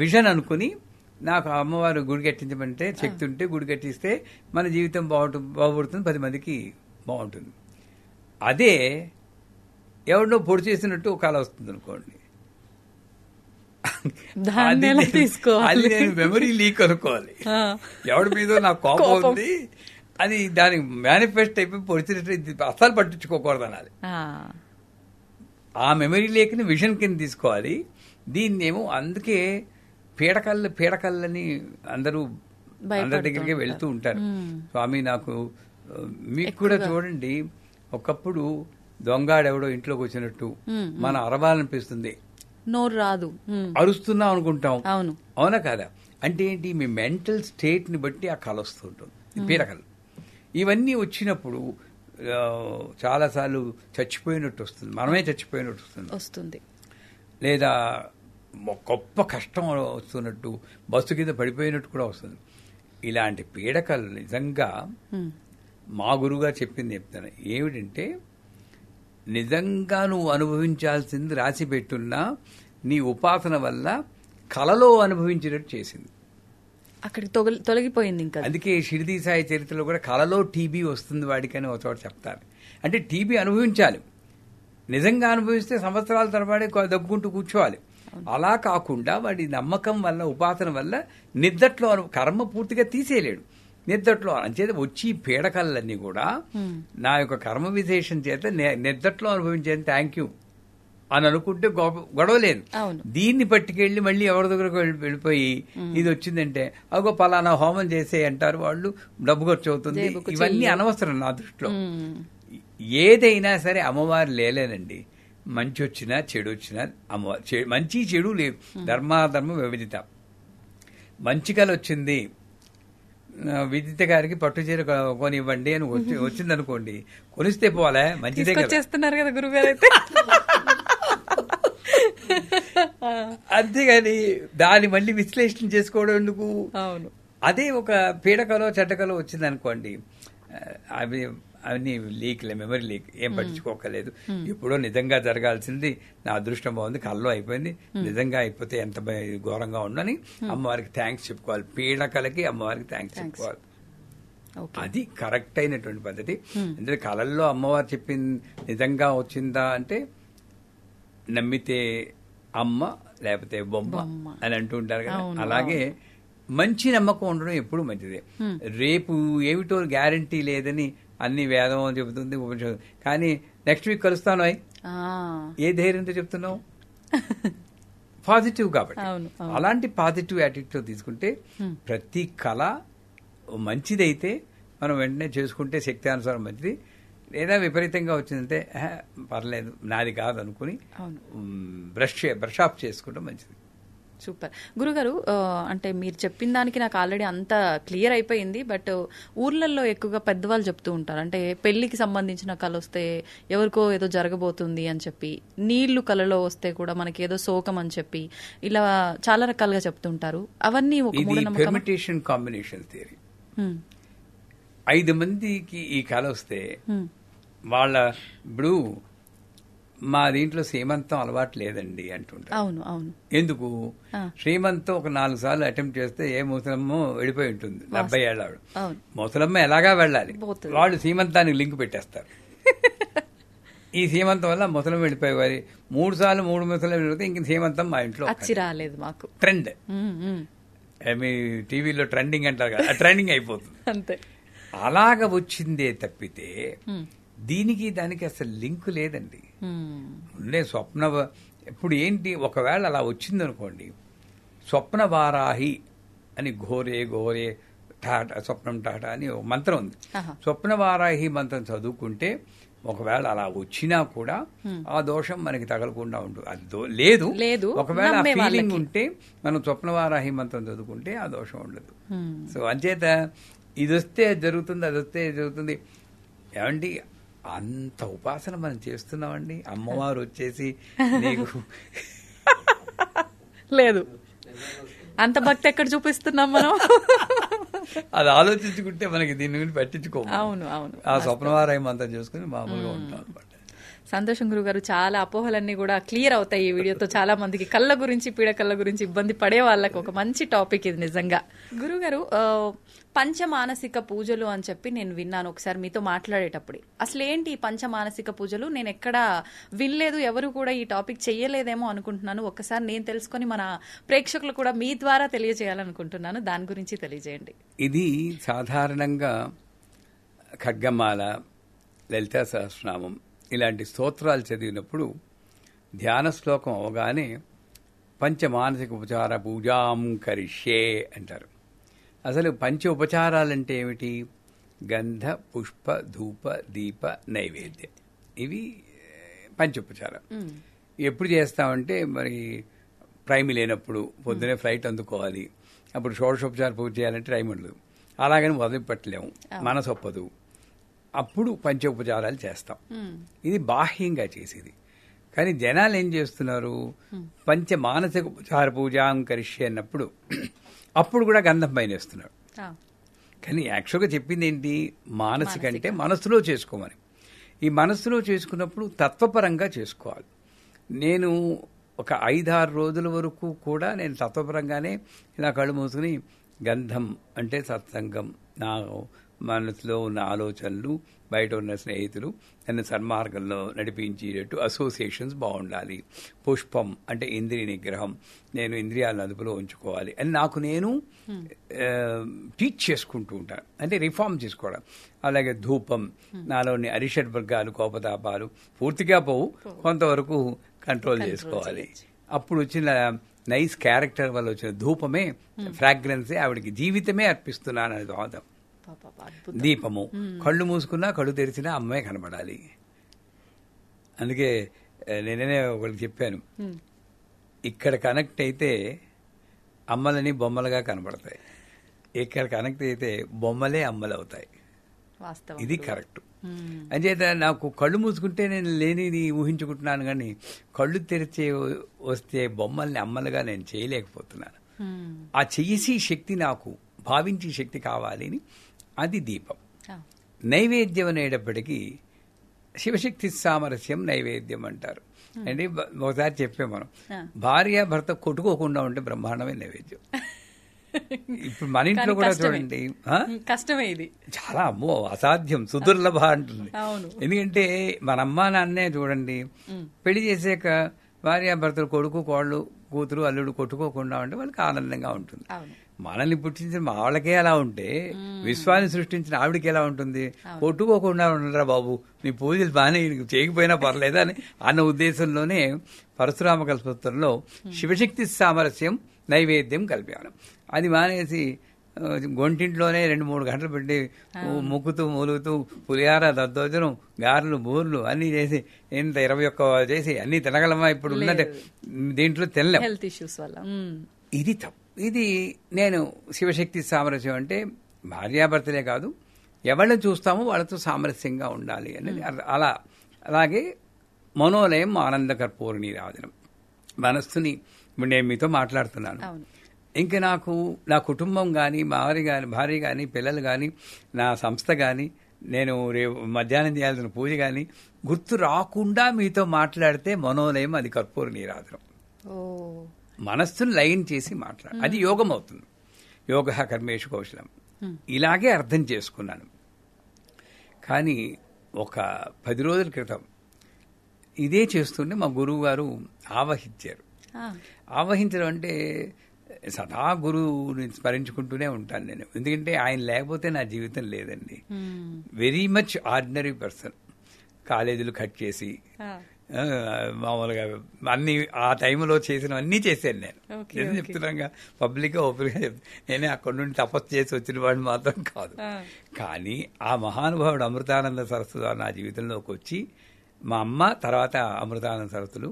విజన్ అనుకుని నాకు అమ్మవారు గుడి కట్టించమంటే శక్తి ఉంటే గుడి కట్టిస్తే మన జీవితం బాగుపడుతుంది, 10 మందికి బాగుంటుంది. అదే ఎవరినో పొడి చేసినట్టు ఒక కళ వస్తుంది అనుకోండి, అది నేను మెమరీ లీక్ అనుకోవాలి. ఎవడి మీద నాకు కోపం ఉంది, అది దానికి మేనిఫెస్ట్ అయిపోయి వచ్చినట్టు అస్సలు పట్టించుకోకూడదు అనాలి. ఆ మెమరీ లేకని విజన్ కింద తీసుకోవాలి. దీన్నేమో అందుకే పీడకల్లని అందరూ అందరి దగ్గరికి వెళ్తూ ఉంటారు. స్వామి నాకు మీకు కూడా చూడండి, ఒకప్పుడు దొంగాడెవడో ఇంట్లోకి వచ్చినట్టు మనం అరవాలనిపిస్తుంది, నోరు రాదు, అరుస్తున్నాం అనుకుంటాం. అవునా కాదా? అంటే ఏంటి, మీ మెంటల్ స్టేట్ ని బట్టి ఆ కళ వస్తుంటుంది. పీడకలు ఇవన్నీ వచ్చినప్పుడు చాలాసార్లు చచ్చిపోయినట్టు వస్తుంది, మనమే చచ్చిపోయినట్టు వస్తుంది, లేదా గొప్ప కష్టం వస్తున్నట్టు, బస్సు కింద పడిపోయినట్టు కూడా వస్తుంది. ఇలాంటి పీడకలు నిజంగా మా గురువుగా చెప్తాను ఏమిటంటే, నిజంగా నువ్వు అనుభవించాల్సింది రాసి పెట్టున్నా నీ ఉపాసన వల్ల కలలో అనుభవించినట్టు చేసింది, అక్కడికి తొలగిపోయింది. ఇంకా అందుకే షిరిడి సాయి చరిత్రలో కూడా కలలో టీబీ వస్తుంది వాడికని ఒక చోట చెప్తారు. అంటే టీబీ అనుభవించాలి, నిజంగా అనుభవిస్తే సంవత్సరాల తరబడి దగ్గుకుంటూ కూర్చోవాలి. అలా కాకుండా వాడి నమ్మకం వల్ల, ఉపాసన వల్ల నిద్దట్లో కర్మ పూర్తిగా తీసేయలేడు, నిద్దట్లో. అంచేత వచ్చి పీడకలన్నీ కూడా నా యొక్క కర్మ విశేషం చేత నిద్దట్లో అనుభవించేది, థ్యాంక్ యూ అని అనుకుంటే గొడవ లేదు. దీన్ని పట్టుకెళ్ళి మళ్ళీ ఎవరి దగ్గరకు వెళ్ళిపోయి ఇది వచ్చిందంటే అగో పలానా హోమం చేసే అంటారు వాళ్ళు, డబ్బు ఖర్చు అవుతుంది. ఇవన్నీ అనవసరం నా దృష్టిలో. ఏదైనా సరే అమ్మవారు లేలేనండి, మంచి వచ్చినా చెడు వచ్చినా అమ్మవారు. మంచి చెడు లేదు, ధర్మాధర్మ వివిధిత. మంచి కళ వచ్చింది, విదిత గారికి పట్టు చీర కొనివ్వండి అని వచ్చింది అనుకోండి, కొనిస్తే పోవాలే, మంచిదే చేస్తున్నారు కదా గురుగారు అయితే. అంతేగాని దాన్ని మళ్ళీ విశ్లేషణ చేసుకోవడం ఎందుకు? అవును. అదే ఒక పీడకలో చెడ్డకలో వచ్చింది అనుకోండి, అవి అవన్నీ లీక్లే, మెమరీ లీక్, ఏం పట్టించుకోకలేదు. ఎప్పుడో నిజంగా జరగాల్సింది నా అదృష్టం బాగుంది, కల్లో అయిపోయింది, నిజంగా అయిపోతే ఎంత ఘోరంగా ఉండని అమ్మవారికి థ్యాంక్స్ చెప్పుకోవాలి. పీడకలకి అమ్మవారికి థ్యాంక్స్ చెప్పుకోవాలి. అది కరెక్ట్ అయినటువంటి పద్ధతి. ఎందుకంటే కళల్లో అమ్మవారు చెప్పింది నిజంగా వచ్చిందా అంటే, నమ్మితే అమ్మ లేకపోతే బొమ్మ అని అంటూ ఉంటారు కదా, అలాగే మంచి నమ్మకం ఉండడం ఎప్పుడు మంచిదే. రేపు ఏమిటో గ్యారంటీ లేదని అన్ని వేదం చెబుతుంది, ఉపనిషత్తు. కానీ నెక్స్ట్ వీక్ కలుస్తాను అయి ఏ ధైర్యంతో చెప్తున్నావు? పాజిటివ్ కాబట్టి. అలాంటి పాజిటివ్ యాటిట్యూడ్ తీసుకుంటే ప్రతి కళ మంచిదైతే మనం వెంటనే చేసుకుంటే శక్తి అనుసారం మంచిది. లేదా విపరీతంగా వచ్చిందంటే పర్లేదు నాది కాదు అనుకుని బ్రష్ ఆఫ్ చేసుకుంటే మంచిది. సూపర్ గురుగారు. అంటే మీరు చెప్పిన దానికి నాకు ఆల్రెడీ అంత క్లియర్ అయిపోయింది. బట్ ఊర్లలో ఎక్కువగా పెద్దవాళ్ళు చెప్తూ ఉంటారు, అంటే పెళ్లికి సంబంధించిన కళ వస్తే ఎవరికో ఏదో జరగబోతుంది అని చెప్పి, నీళ్లు కళలో వస్తే కూడా మనకి ఏదో శోకం అని చెప్పి, ఇలా చాలా రకాలుగా చెప్తుంటారు. అవన్నీ ఒక పెర్మిటేషన్ కాంబినేషన్ థియరీ. 5 మందికి ఈ కళ వస్తే వాళ్ళ ఇప్పుడు మా దీంట్లో శ్రీమంతం అలవాటు లేదండి అంటుంటారు. అవును అవును. ఎందుకు? శ్రీమంతం ఒక 4 సార్లు అటెంప్ట్ చేస్తే ఏ ముసలమ్మ వెళ్ళిపోయి ఉంటుంది, 70 ఏళ్ళ ముసలమ్మ ఎలాగా వెళ్ళాలి, వాళ్ళు శ్రీమంతానికి లింక్ పెట్టేస్తారు. ఈ శ్రీమంతం వల్ల ముసలం వెళ్ళిపోయేవారి 3 సార్లు 3 ముసలం వెళ్ళిపోతే ఇంక శ్రీమంతం మా ఇంట్లో రాలేదు. మాకు ట్రెండ్, మీ టీవీలో ట్రెండింగ్ అంటారు కదా, ట్రెండింగ్ అయిపోతుంది అంతే. అలాగ వచ్చిందే తప్పితే దీనికి దానికి అసలు లింక్ లేదండి. ఉండే స్వప్న ఇప్పుడు ఏంటి, ఒకవేళ అలా వచ్చిందనుకోండి, స్వప్న వారాహి అని ఘోరే ఘోరే టాటా స్వప్నం టాటా అని ఒక మంత్రం ఉంది. స్వప్న వారాహి మంత్రం చదువుకుంటే ఒకవేళ అలా వచ్చినా కూడా ఆ దోషం మనకి తగలకుండా ఉంటుంది. అది లేదు. ఒకవేళ ఆ ఫీలింగ్ ఉంటే మనం స్వప్న వారాహి మంత్రం చదువుకుంటే ఆ దోషం ఉండదు. సో అంచేత ఇది వస్తే జరుగుతుంది, అది వస్తే జరుగుతుంది. ఏమండి అంత ఉపాసన మనం చేస్తున్నామండి, అమ్మవారు వచ్చేసి నీకు లేదు అంత భక్తి ఎక్కడ చూపిస్తున్నాం మనం? అది ఆలోచించుకుంటే మనకి దీని గురించి పట్టించుకోము. అవును అవును. ఆ స్వప్నవారాయం అంతా చేసుకుని మామూలుగా ఉంటాం అనమాట. సంతోషం గురుగారు, చాలా అపోహలన్నీ కూడా క్లియర్ అవుతాయి ఈ వీడియోతో. చాలా మందికి కళ్ళ గురించి, పీడకళ్ళ గురించి ఇబ్బంది పడే వాళ్ళకి ఒక మంచి టాపిక్ ఇది నిజంగా. గురుగారు, పంచమానసిక పూజలు అని చెప్పి నేను విన్నాను ఒకసారి మీతో మాట్లాడేటప్పుడు. అసలు ఏంటి ఈ పంచమానసిక పూజలు? నేను ఎక్కడా వినలేదు, ఎవరు కూడా ఈ టాపిక్ చెయ్యలేదేమో అనుకుంటున్నాను. ఒక్కసారి నేను తెలుసుకొని మన ప్రేక్షకులు కూడా మీ ద్వారా తెలియజేయాలనుకుంటున్నాను. దాని గురించి తెలియజేయండి. ఇది సాధారణంగా ఖడ్గమాల, లలితా సహస్రనామం ఇలాంటి స్తోత్రాలు చదివినప్పుడు ధ్యాన శ్లోకం అవగానే పంచమానసిక ఉపచార పూజాం కరిష్యే అంటారు. అసలు పంచ ఉపచారాలంటే ఏమిటి? గంధ, పుష్ప, ధూప, దీప, నైవేద్యం. ఇవి పంచోపచారం. ఎప్పుడు చేస్తామంటే మరి టైం లేనప్పుడు, పొద్దునే ఫ్లైట్ అందుకోవాలి, అప్పుడు షోడశోపచార పూజ చేయాలంటే టైం ఉండదు, అలాగని వదిలిపెట్టలేము, మనసు ఒప్పదు, అప్పుడు పంచోపచారాలు చేస్తాం. ఇది బాహ్యంగా చేసేది. కానీ జనాలు ఏం చేస్తున్నారు? పంచ మానసిక ఉపచార పూజాం కరిష్యే అన్నప్పుడు అప్పుడు కూడా గంధం పైన వేస్తున్నారు. కానీ యాక్చువల్గా చెప్పింది ఏంటి? మానసిక అంటే మనసులో చేసుకోమని. ఈ మనసులో చేసుకున్నప్పుడు తత్వపరంగా చేసుకోవాలి. నేను ఒక 5-6 రోజుల వరకు కూడా నేను తత్వపరంగానే ఇలా కళ్ళు మూసుకుని గంధం అంటే సత్సంగం, నా మనసులో ఉన్న ఆలోచనలు, బయట ఉన్న స్నేహితులు నన్ను సన్మార్గంలో నడిపించేటట్టు అసోసియేషన్స్ బాగుండాలి. పుష్పం అంటే ఇంద్రియ నిగ్రహం, నేను ఇంద్రియాలను అదుపులో ఉంచుకోవాలి అని నాకు నేను టీచ్ చేసుకుంటూ ఉంటాను, అంటే రిఫార్మ్ చేసుకోవడం. అలాగే ధూపం, నాలోని అరిషడ్ వర్గాలు, కోపతాపాలు పూర్తిగా పోవు, కొంతవరకు కంట్రోల్ చేసుకోవాలి. అప్పుడు వచ్చిన నైస్ క్యారెక్టర్ వల్ల వచ్చిన ధూపమే, ఫ్రాగ్రెన్సే ఆవిడకి జీవితమే అర్పిస్తున్నాను అనేది వాదం. దీపము, కళ్ళు మూసుకున్నా కళ్ళు తెరిచినా అమ్మాయి కనబడాలి. అందుకే నేనే ఒకరికి చెప్పాను, ఇక్కడ కనెక్ట్ అయితే అమ్మలని బొమ్మలుగా కనబడతాయి, ఇక్కడ కనెక్ట్ అయితే బొమ్మలే అమ్మలు అవుతాయి. ఇది కరెక్ట్. అంచేత నాకు కళ్ళు మూసుకుంటే నేను లేనిది ఊహించుకుంటున్నాను, కానీ కళ్ళు తెరిచే వస్తే బొమ్మల్ని అమ్మలుగా నేను చేయలేకపోతున్నాను. ఆ చేసి శక్తి నాకు భావించే శక్తి కావాలి అని, అది దీపం. నైవేద్యం అనేటప్పటికీ శివశక్తి సామరస్యం నైవేద్యం అంటారు. అంటే ఒకసారి చెప్పే మనం, భార్య భర్త కొట్టుకోకుండా ఉంటే బ్రహ్మాండమైన నైవేద్యం. ఇప్పుడు మన ఇంట్లో కూడా చూడండి, కష్టమే ఇది, చాలా అమ్మో అసాధ్యం, సుదుర్లభ అంటుంది. ఎందుకంటే మన అమ్మా నాన్నే చూడండి, పెళ్లి చేసాక భార్యాభర్తలు, కొడుకు, కోళ్ళు, కూతురు, అల్లుడు కొట్టుకోకుండా ఉంటే వాళ్ళకి ఆనందంగా ఉంటుంది. మనల్ని పుట్టించిన మా వాళ్ళకే అలా ఉంటే విశ్వాన్ని సృష్టించిన ఆవిడకి ఎలా ఉంటుంది? కొట్టుకోకుండా ఉండరా బాబు, నీ పూజలు బాగానే చేయకపోయినా పర్లేదా అని అన్న ఉద్దేశంలోనే పరశురామ కల్పసూత్రంలో శివశక్తి సామరస్యం నైవేద్యం కల్పాను. అది మానేసి గొంటింట్లోనే 2-3 గంటలు పెట్టి ముక్కుతూ మూలుగుతూ పులిహార, దద్దోజనం, గారెలు, బూర్లు అన్ని చేసి ఇంత 21 చేసి అన్ని తినగలమా? ఇప్పుడు ఉన్నట్టే దీంట్లో తినలేం, హెల్త్ ఇష్యూస్ వల్ల. ఇది తప్పు. ఇది నేను శివశక్తి సామరస్యం అంటే భార్యాభర్తలే కాదు, ఎవరిని చూస్తామో వాళ్ళతో సామరస్యంగా ఉండాలి అనేది. అలాగే మనోలయం ఆనంద కర్పూర నీరాజనం. మనస్సుని ఇప్పుడు నేను మీతో మాట్లాడుతున్నాను, ఇంకా నాకు నా కుటుంబం కానీ, భార్య కానీ, పిల్లలు కానీ, నా సంస్థ కానీ, నేను రేపు మధ్యాహ్నం చేయాల్సిన పూజ కానీ గుర్తు రాకుండా మీతో మాట్లాడితే మనోలయం అది కర్పూర నీరాజనం. మనస్సును లయం చేసి మాట్లాడు, అది యోగం అవుతుంది. యోగ కర్మేషు కౌశలం, ఇలాగే అర్థం చేసుకున్నాను. కానీ ఒక 10 రోజుల క్రితం ఇదే చేస్తుంటే మా గురువు గారు ఆవహించారు. ఆవహించడం అంటే సదా గురువుని స్మరించుకుంటూనే ఉంటాను నేను, ఎందుకంటే ఆయన లేకపోతే నా జీవితం లేదండి. Very much ordinary person. కాలేజీలు కట్ చేసి మామూలుగా అన్ని ఆ టైంలో చేసినవన్నీ చేశాను నేను. ఏదో చెప్తున్నాగా, పబ్లిక్గా ఓపెన్గా చెప్తాను, నేనే అక్కడి నుండి తపస్సు చేసి వచ్చిన వాడిని మాత్రం కాదు. కానీ ఆ మహానుభావుడు అమృతానంద సరస్వతి నా జీవితంలోకి వచ్చి, మా అమ్మ తర్వాత అమృతానంద సరస్వతులు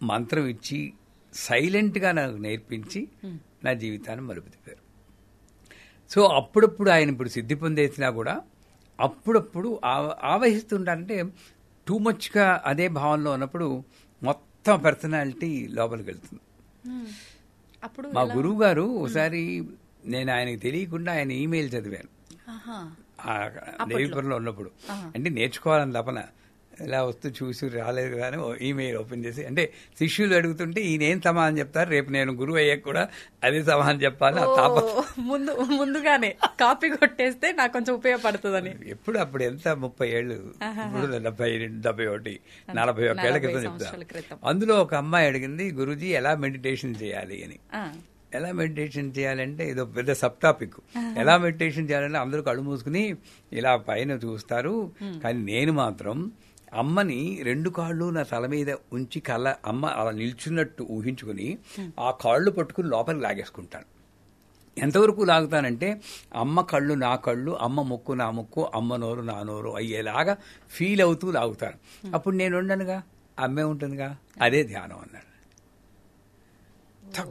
మంత్రం ఇచ్చి సైలెంట్గా నాకు నేర్పించి నా జీవితాన్ని మలుపు తిప్పారు. సో అప్పుడప్పుడు ఆయన ఇప్పుడు సిద్ధి పొందేసినా కూడా అప్పుడప్పుడు ఆవహిస్తుంటారంటే టూ మచ్గా అదే భావనలో ఉన్నప్పుడు మొత్తం పర్సనాలిటీ లోపలికి వెళ్తుంది. మా గురువు గారు ఒకసారి నేను ఆయనకు తెలియకుండా ఆయన ఈమెయిల్ చదివాను దేవీపురంలో ఉన్నప్పుడు. అంటే నేర్చుకోవాలని తపన, ఇలా వస్తూ చూసి రాలేదు కానీ ఈమెయిల్ ఓపెన్ చేసి, అంటే శిష్యులు అడుగుతుంటే ఈయన ఏం సమాధానం చెప్తారు, రేపు నేను గురువు అయ్యాక కూడా అదే సమాధానం చెప్పాలి. ముందుగానే కాపీ కొట్టేస్తే నాకు కొంచెం ఉపయోగపడుతుందని. ఎప్పుడు అప్పుడు ఎంత 30 ఏళ్ళు, ఇప్పుడు 71 41 ఏళ్ల క్రితం చెప్తాను. అందులో ఒక అమ్మాయి అడిగింది, గురూజీ ఎలా మెడిటేషన్ చేయాలి అని. ఎలా మెడిటేషన్ చేయాలంటే ఇదో పెద్ద సబ్ టాపిక్. ఎలా మెడిటేషన్ చేయాలంటే అందరూ కళ్ళు మూసుకుని ఇలా పైన చూస్తారు, కానీ నేను మాత్రం అమ్మని 2 కాళ్ళు నా తల మీద ఉంచి అమ్మ అలా నిల్చున్నట్టు ఊహించుకుని ఆ కాళ్ళు పట్టుకుని లోపలికి లాగేసుకుంటాను. ఎంతవరకు లాగుతానంటే అమ్మ కళ్ళు నా కళ్ళు, అమ్మ ముక్కు నా ముక్కు, అమ్మ నోరు నా నోరు అయ్యేలాగా ఫీల్ అవుతూ లాగుతాను. అప్పుడు నేను ఉండనుగా, అమ్మే ఉంటుందిగా. అదే ధ్యానం అన్నాడు.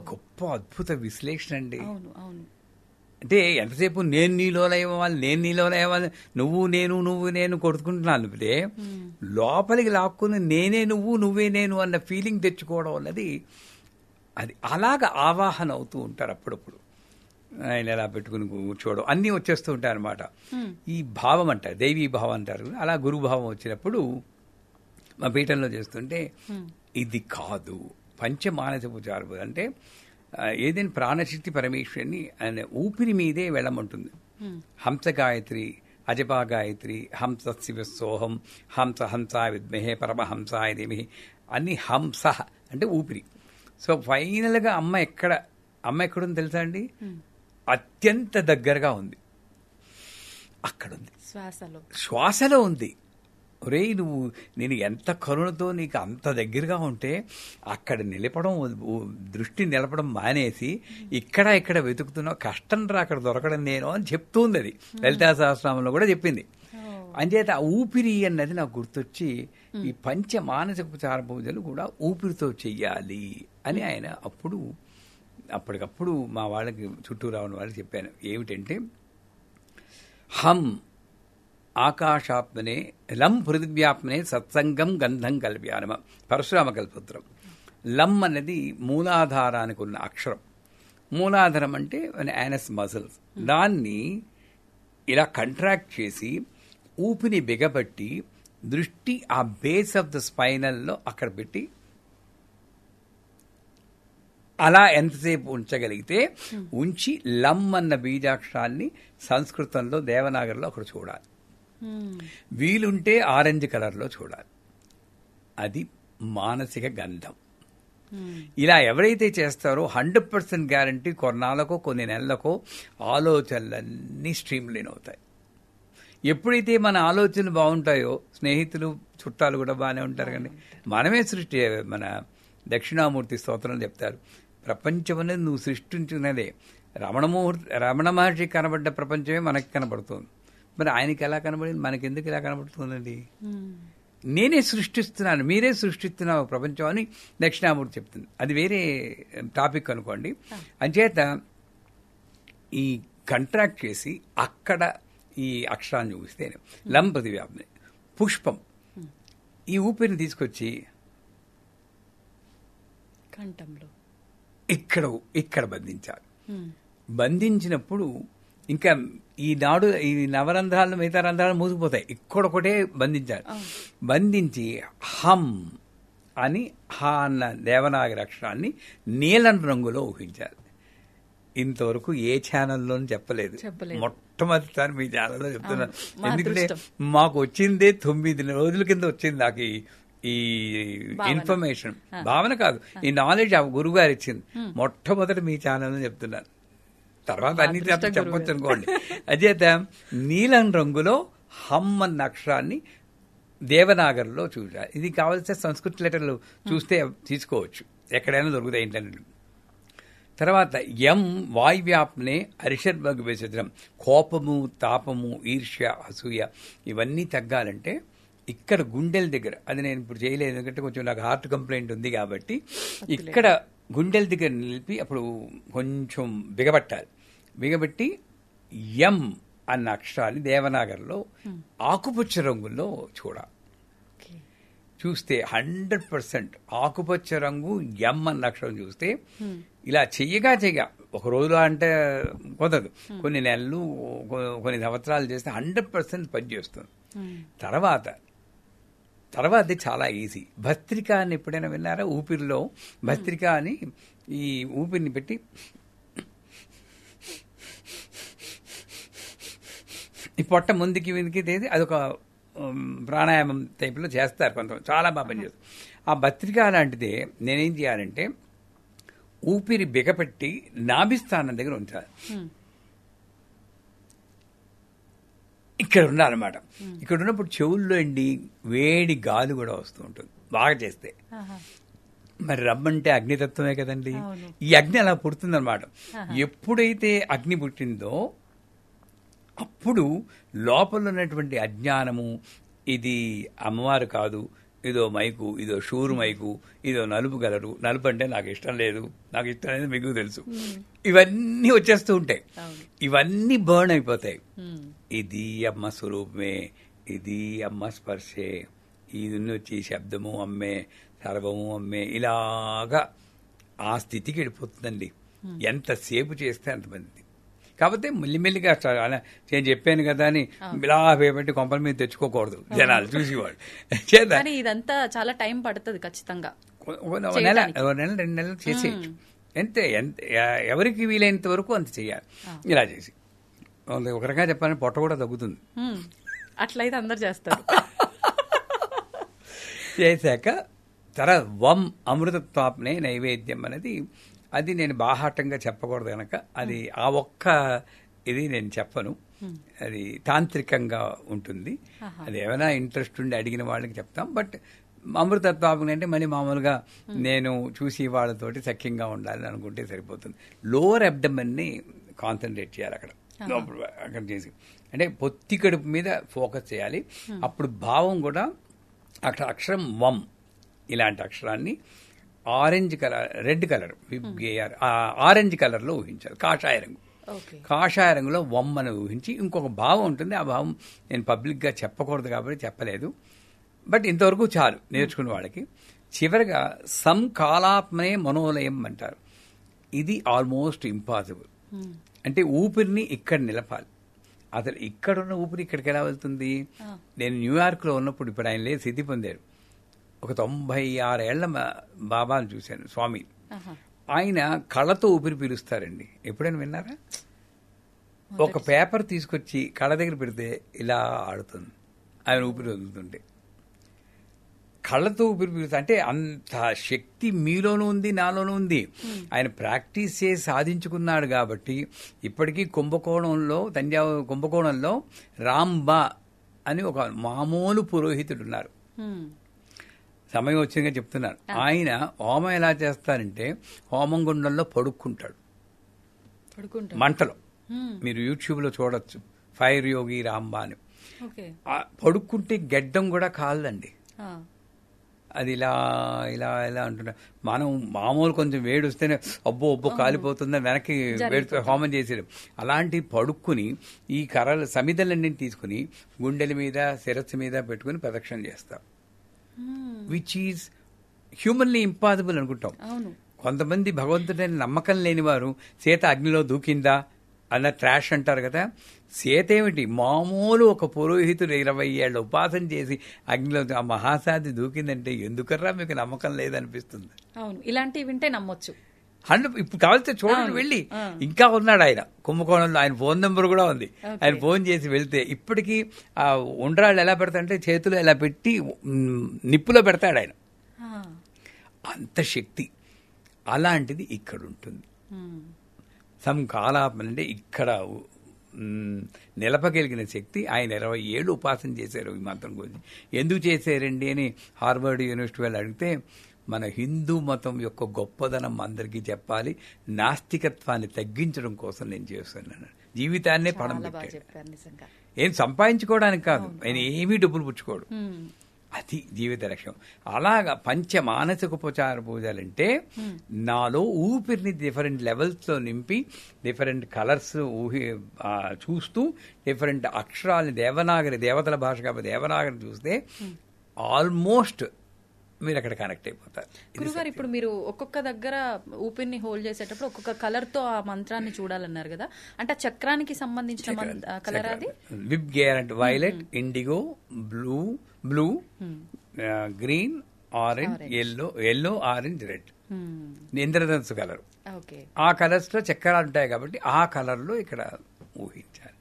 గొప్ప అద్భుత విశ్లేషణ అండి. అంటే ఎంతసేపు నేను నీలోనయ్యాలి, నేను నీలోనయ్యాలి, నువ్వు నేను కొడుకుంటున్నాను. అంటే లోపలికి లాక్కుని నేనే నువ్వు, నువ్వే నేను అన్న ఫీలింగ్ తెచ్చుకోవడం అన్నది అది అలాగ ఆవాహన అవుతూ ఉంటారు. అప్పుడప్పుడు ఆయన ఎలా పెట్టుకుని కూర్చోవడం అన్నీ వచ్చేస్తూ ఉంటాయి అనమాట. ఈ భావం అంటారు, దైవీ భావం అంటారు. అలా గురుభావం వచ్చినప్పుడు మా పీఠంలో చేస్తుంటే ఇది కాదు పంచమానసోపచార పూజ అంటే ఏదైనా ప్రాణశక్తి పరమేశ్వరిని ఆయన ఊపిరి మీదే వెళ్ళమంటుంది. హంస గాయత్రి, అజపా గాయత్రి, హంస శివ సోహం, హంస హంసా విద్మహే పరమహంసాయ ధీమహి అన్ని హంస అంటే ఊపిరి. సో ఫైనల్గా అమ్మ ఎక్కడుంది తెలుసా అండి? అత్యంత దగ్గరగా ఉంది, అక్కడుంది, శ్వాసలో ఉంది. ఒరే నువ్వు నేను ఎంత కరుణతో నీకు అంత దగ్గరగా ఉంటే అక్కడ నిలపడం, దృష్టి నిలపడం మానేసి ఇక్కడ వెతుకుతున్నావు, కష్టం రా అక్కడ దొరకడం నేను అని చెప్తుంది. అది లలితా సహస్రనామంలో కూడా చెప్పింది. అంచేత ఆ ఊపిరి అన్నది నాకు గుర్తొచ్చి ఈ పంచ మానసికోపచార పూజలు కూడా ఊపిరితో చెయ్యాలి అని ఆయన అప్పటికప్పుడు మా వాళ్ళకి చుట్టూ రావని వాళ్ళకి చెప్పాను. ఏమిటంటే హం ఆకాశాత్మనే, లం పృథివ్యాత్మనే, సత్సంగం గంధం కల్ప్యానమ, పరశురామ కల్పత్రం. లం అన్నది మూలాధారానికి ఉన్న అక్షరం. మూలాధారం అంటే యానస్ మజిల్స్. దాన్ని ఇలా కంట్రాక్ట్ చేసి ఊపిని బిగబట్టి దృష్టి ఆ బేస్ ఆఫ్ ద స్పైనల్లో అక్కడ పెట్టి అలా ఎంతసేపు ఉంచగలిగితే ఉంచి లం అన్న బీజాక్షరాన్ని సంస్కృతంలో దేవనాగరిలో అక్కడ చూడాలి. వీలుంటే ఆరెంజ్ కలర్లో చూడాలి. అది మానసిక గంధం. ఇలా ఎవరైతే చేస్తారో 100% గ్యారంటీ కొన్నాళ్ళకో కొన్ని నెలలకో ఆలోచనలన్నీ స్ట్రీమ్ లైన్ అవుతాయి. ఎప్పుడైతే మన ఆలోచనలు బాగుంటాయో చుట్టాలు కూడా బాగానే ఉంటారు. కానీ మనమే మన దక్షిణామూర్తి స్తోత్రం చెప్తారు, ప్రపంచం అనేది నువ్వు సృష్టించినదే. రమణ మహర్షి కనబడ్డ ప్రపంచమే మనకి కనబడుతుంది. మరి ఆయనకి ఎలా కనబడింది, మనకెందుకు ఇలా కనబడుతుందండి? నేనే సృష్టిస్తున్నాను, మీరే సృష్టిస్తున్నావు ప్రపంచం అని దక్షిణామూర్తి చెప్తుంది. అది వేరే టాపిక్ అనుకోండి. అంచేత ఈ కంట్రాక్ట్ చేసి అక్కడ ఈ అక్షరాన్ని చూపిస్తే లం పృథివ్యాప్తి. పుష్పం ఈ ఊపిరిని తీసుకొచ్చి కంఠంలో ఇక్కడ బంధించాలి. బంధించినప్పుడు ఇంకా ఈ నవరంధ్రాలు మిగతా రంధ్రాలు మూసుకుపోతాయి. ఇక్కడొకటే బంధించాలి. బంధించి హం అని హా అన్న దేవనాగరి అక్షరాన్ని నీలం రంగులో ఊహించాలి. ఇంతవరకు ఏ ఛానల్లోనూ చెప్పలేదు. మొట్టమొదటిసారి మీ ఛానల్లో చెప్తున్నాను. ఎందుకంటే మాకు వచ్చిందే 9 రోజుల కింద వచ్చింది నాకు ఈ ఇన్ఫర్మేషన్. భావన కాదు, ఈ నాలెడ్జ్ ఆ గురువు గారు ఇచ్చింది. మొట్టమొదటి మీ ఛానల్లో చెప్తున్నాను. తర్వాత అన్ని చెప్పొచ్చు అనుకోండి. అచేత నీలం రంగులో హమ్ అన్న అక్షరాన్ని దేవనాగరిలో చూడాలి. ఇది కావాల్సిన సంస్కృత లెటర్లు చూస్తే తీసుకోవచ్చు, ఎక్కడైనా దొరుకుతాయి ఇంటర్నెట్. తర్వాత ఎం వాయువ్యాప్నే అరిషద్భగ్ విసర్జనం. కోపము, తాపము, ఈర్ష్య, అసూయ ఇవన్నీ తగ్గాలంటే ఇక్కడ గుండెల దగ్గర, అది నేను ఇప్పుడు చేయలేదు ఎందుకంటే కొంచెం నాకు హార్ట్ కంప్లైంట్ ఉంది కాబట్టి, ఇక్కడ గుండెల దగ్గర నిలిపి అప్పుడు కొంచెం బిగబట్టాలి. బిగబెట్టి ఎం అన్న అక్షరాన్ని దేవనాగరిలో ఆకుపచ్చ రంగుల్లో చూడాలి. చూస్తే 100% ఆకుపచ్చ రంగు ఎం అన్న అక్షరం చూస్తే ఇలా చెయ్యగా ఒక రోజులో అంటే కుదరదు, కొన్ని నెలలు కొన్ని సంవత్సరాలు చేస్తే 100% పనిచేస్తుంది. తర్వాత తర్వాత చాలా ఈజీ. భస్త్రిక అని ఎప్పుడైనా విన్నారా? ఊపిరిలో భస్త్రిక అని ఈ ఊపిరిని పెట్టి ఈ పొట్ట ముందుకి వెందుకి తీసి అదొక ప్రాణాయామం టైప్లో చేస్తారు కొంతమంది, చాలా బాగా పనిచేస్తారు. ఆ భస్త్రిక లాంటిదే నేనేం చేయాలంటే ఊపిరి బిగపెట్టి నాభిస్థానం దగ్గర ఉంచాలి. ఇక్కడ ఉండాలన్నమాట. ఇక్కడ ఉన్నప్పుడు చెవుల్లో వేడి గాలి కూడా వస్తూ ఉంటుంది బాగా చేస్తే. మరి రమ్మంటే అగ్నితత్వమే కదండి. ఈ అగ్ని అలా పుడుతుందన్నమాట. ఎప్పుడైతే అగ్ని పుట్టిందో అప్పుడు లోపల ఉన్నటువంటి అజ్ఞానము, ఇది అమ్మవారు కాదు, ఇదో మైకు, ఇదో షూరు మైకు, ఇదో నలుపు కలరు, నలుపు అంటే నాకు ఇష్టం లేదు, నాకు ఇష్టం లేదు మీకు తెలుసు, ఇవన్నీ వచ్చేస్తూ ఉంటాయి. ఇవన్నీ బర్న్ అయిపోతాయి. ఇది అమ్మ స్వరూపమే, ఇది అమ్మ స్పర్శే, ఇది వచ్చి శబ్దము అమ్మే, సర్వము అమ్మే, ఇలాగా ఆ స్థితికి వెళ్ళిపోతుందండి. ఎంతసేపు చేస్తే అంతమంది. కాకపోతే మెల్లిమెల్లిగా నేను చెప్పాను కదా అని ఇలా పెట్టి కొంపల మీద తెచ్చుకోకూడదు జనాలు చూసేవాళ్ళు. ఇదంతా చాలా టైం పడుతుంది ఖచ్చితంగా. నెల 2 నెలలు చేసేయచ్చు. ఎవరికి వీలైనంత వరకు అంత చెయ్యాలి. ఇలా చేసి ఒక రకంగా చెప్పాలని పొట్ట కూడా తగ్గుతుంది. అట్లయితే అందరు చేస్తారు. చేశాక తర్వాత వం అమృతత్వాప్నే నైవేద్యం అనేది, అది నేను బాహాటంగా చెప్పకూడదు కనుక అది ఆ ఒక్క ఇది నేను చెప్పను. అది తాంత్రికంగా ఉంటుంది. అది ఏమైనా ఇంట్రెస్ట్ ఉండి అడిగిన వాళ్ళకి చెప్తాం. బట్ అమృతత్వాపం అంటే మళ్ళీ మామూలుగా నేను చూసి వాళ్ళతోటి సఖ్యంగా ఉండాలని అనుకుంటే సరిపోతుంది. లోవర్ అబ్డమన్ని కాన్సన్ట్రేట్ చేయాలి అక్కడ చేసి, అంటే పొత్తి కడుపు మీద ఫోకస్ చేయాలి. అప్పుడు భావం కూడా అక్కడ అక్షరం వం ఇలాంటి అక్షరాన్ని orange colour, red colour, orange కలర్లో ఊహించాలి. కాషాయ రంగు, కాషాయ రంగులో వమ్మను ఊహించి ఇంకొక భావం ఉంటుంది. ఆ భావం నేను పబ్లిక్గా చెప్పకూడదు కాబట్టి చెప్పలేదు. బట్ ఇంతవరకు చాలు నేర్చుకున్న వాళ్ళకి. చివరిగా సంకాలాత్మనే మనోలయం అంటారు. ఇది ఆల్మోస్ట్ ఇంపాసిబుల్. అంటే ఊపిరిని ఇక్కడ నిలపాలి. అసలు ఇక్కడున్న ఊపిరి ఇక్కడికి ఎలా వెళ్తుంది? నేను న్యూయార్క్లో ఉన్నప్పుడు, ఇప్పుడు ఆయన లేదు, సిద్ధి పొందారు, ఒక 96 ఏళ్ల బాబాను చూశాను, స్వామి. ఆయన కళ్ళతో ఊపిరి పీలుస్తారండి. ఎప్పుడైనా విన్నారా? ఒక పేపర్ తీసుకొచ్చి కళ్ళ దగ్గర పెడితే ఇలా ఆడుతుంది ఆయన ఊపిరి వదులుతుంటే. కళ్ళతో ఊపిరి పీలుస్తా అంటే అంత శక్తి మీలోనూ ఉంది, నాలోనూ ఉంది. ఆయన ప్రాక్టీస్ చేసి సాధించుకున్నాడు కాబట్టి ఇప్పటికీ కుంభకోణంలో రాంబా అని ఒక మామూలు పురోహితుడు ఉన్నారు. సమయం వచ్చిందిగా చెప్తున్నారు. ఆయన హోమం ఎలా చేస్తారంటే హోమం గుండంలో పడుక్కుంటాడు మంటలో. మీరు యూట్యూబ్లో చూడొచ్చు, ఫైర్ యోగి రాంబా అని. పడుక్కుంటే గెడ్డం కూడా కాలదండి. అది ఇలా ఇలా ఇలా అంటున్నా. మనం మామూలు కొంచెం వేడి వస్తేనే అబ్బో కాలిపోతుందని వెనక్కి వేడితో హోమం చేసేది. అలాంటి పడుక్కుని ఈ కర్రల సమిధలన్నీ తీసుకుని గుండెల మీద, శిరస్సు మీద పెట్టుకుని ప్రదక్షిణ చేస్తాం. విచ్ ఈజ్ హ్యూమన్లీ ఇంపాసిబుల్ అనుకుంటాం. కొంతమంది భగవంతుడని నమ్మకం లేని వారు సీత అగ్నిలో దూకిందా అన్న ట్రాష్ అంటారు కదా. సీత ఏమిటి, మామూలు ఒక పురోహితుడు 20 ఏళ్ళ ఉపాసన చేసి అగ్నిలో ఆ మహాసాధి దూకిందంటే ఎందుకర్రా మీకు నమ్మకం లేదనిపిస్తుంది. ఇలాంటివి వింటే నమ్మొచ్చు. ఇప్పుడు కావాల్సి చూడండి, వెళ్ళి ఇంకా ఉన్నాడు ఆయన కుంభకోణంలో. ఆయన ఫోన్ నెంబర్ కూడా ఉంది. ఆయన ఫోన్ చేసి వెళ్తే ఇప్పటికీ ఆ ఉండ్రాళ్ళు ఎలా పెడతాడంటే చేతులు ఎలా పెట్టి నిప్పులో పెడతాడు ఆయన. అంత శక్తి. అలాంటిది ఇక్కడ ఉంటుంది. సంకాలాపన అంటే ఇక్కడ నిలపగలిగిన శక్తి. ఆయన 20 ఏళ్ళు ఉపాసన చేశారు ఈ మంత్రం గురించి. ఎందుకు చేశారండి అని హార్వర్డ్ యూనివర్సిటీ వాళ్ళు అడిగితే, మన హిందూ మతం యొక్క గొప్పదనం అందరికీ చెప్పాలి, నాస్తికత్వాన్ని తగ్గించడం కోసం నేను చేస్తున్నాను. జీవితాన్నే పణం పెట్టాడు. ఏం సంపాదించుకోవడానికి కాదు, ఆయన ఏమీ డబ్బులు పుచ్చుకోడు. అది జీవిత లక్ష్యం. అలాగా పంచమానసికోపచార పూజలంటే నాలో ఊపిరిని డిఫరెంట్ లెవెల్స్లో నింపి, డిఫరెంట్ కలర్స్ చూస్తూ, డిఫరెంట్ అక్షరాలని దేవతల భాష కాబట్టి దేవనాగరి చూస్తే ఆల్మోస్ట్ మీరు అక్కడ కనెక్ట్ అయిపోతారు. గురుగారు, ఇప్పుడు మీరు ఒక్కొక్క దగ్గర ఊపిరిని హోల్డ్ చేసేటప్పుడు ఒక్కొక్క కలర్ తో ఆ మంత్రాన్ని చూడాలన్నారు కదా, అంటే చక్రానికి సంబంధించిన కలర్ అది? విప్ గేర్ అంటే violet, indigo, blue, green, orange, yellow, orange, red, ఇంద్రధనుసు కలర్. ఆ కలర్స్ లో చక్రాలు ఉంటాయి కాబట్టి ఆ కలర్ లో ఇక్కడ ఊహించాలి.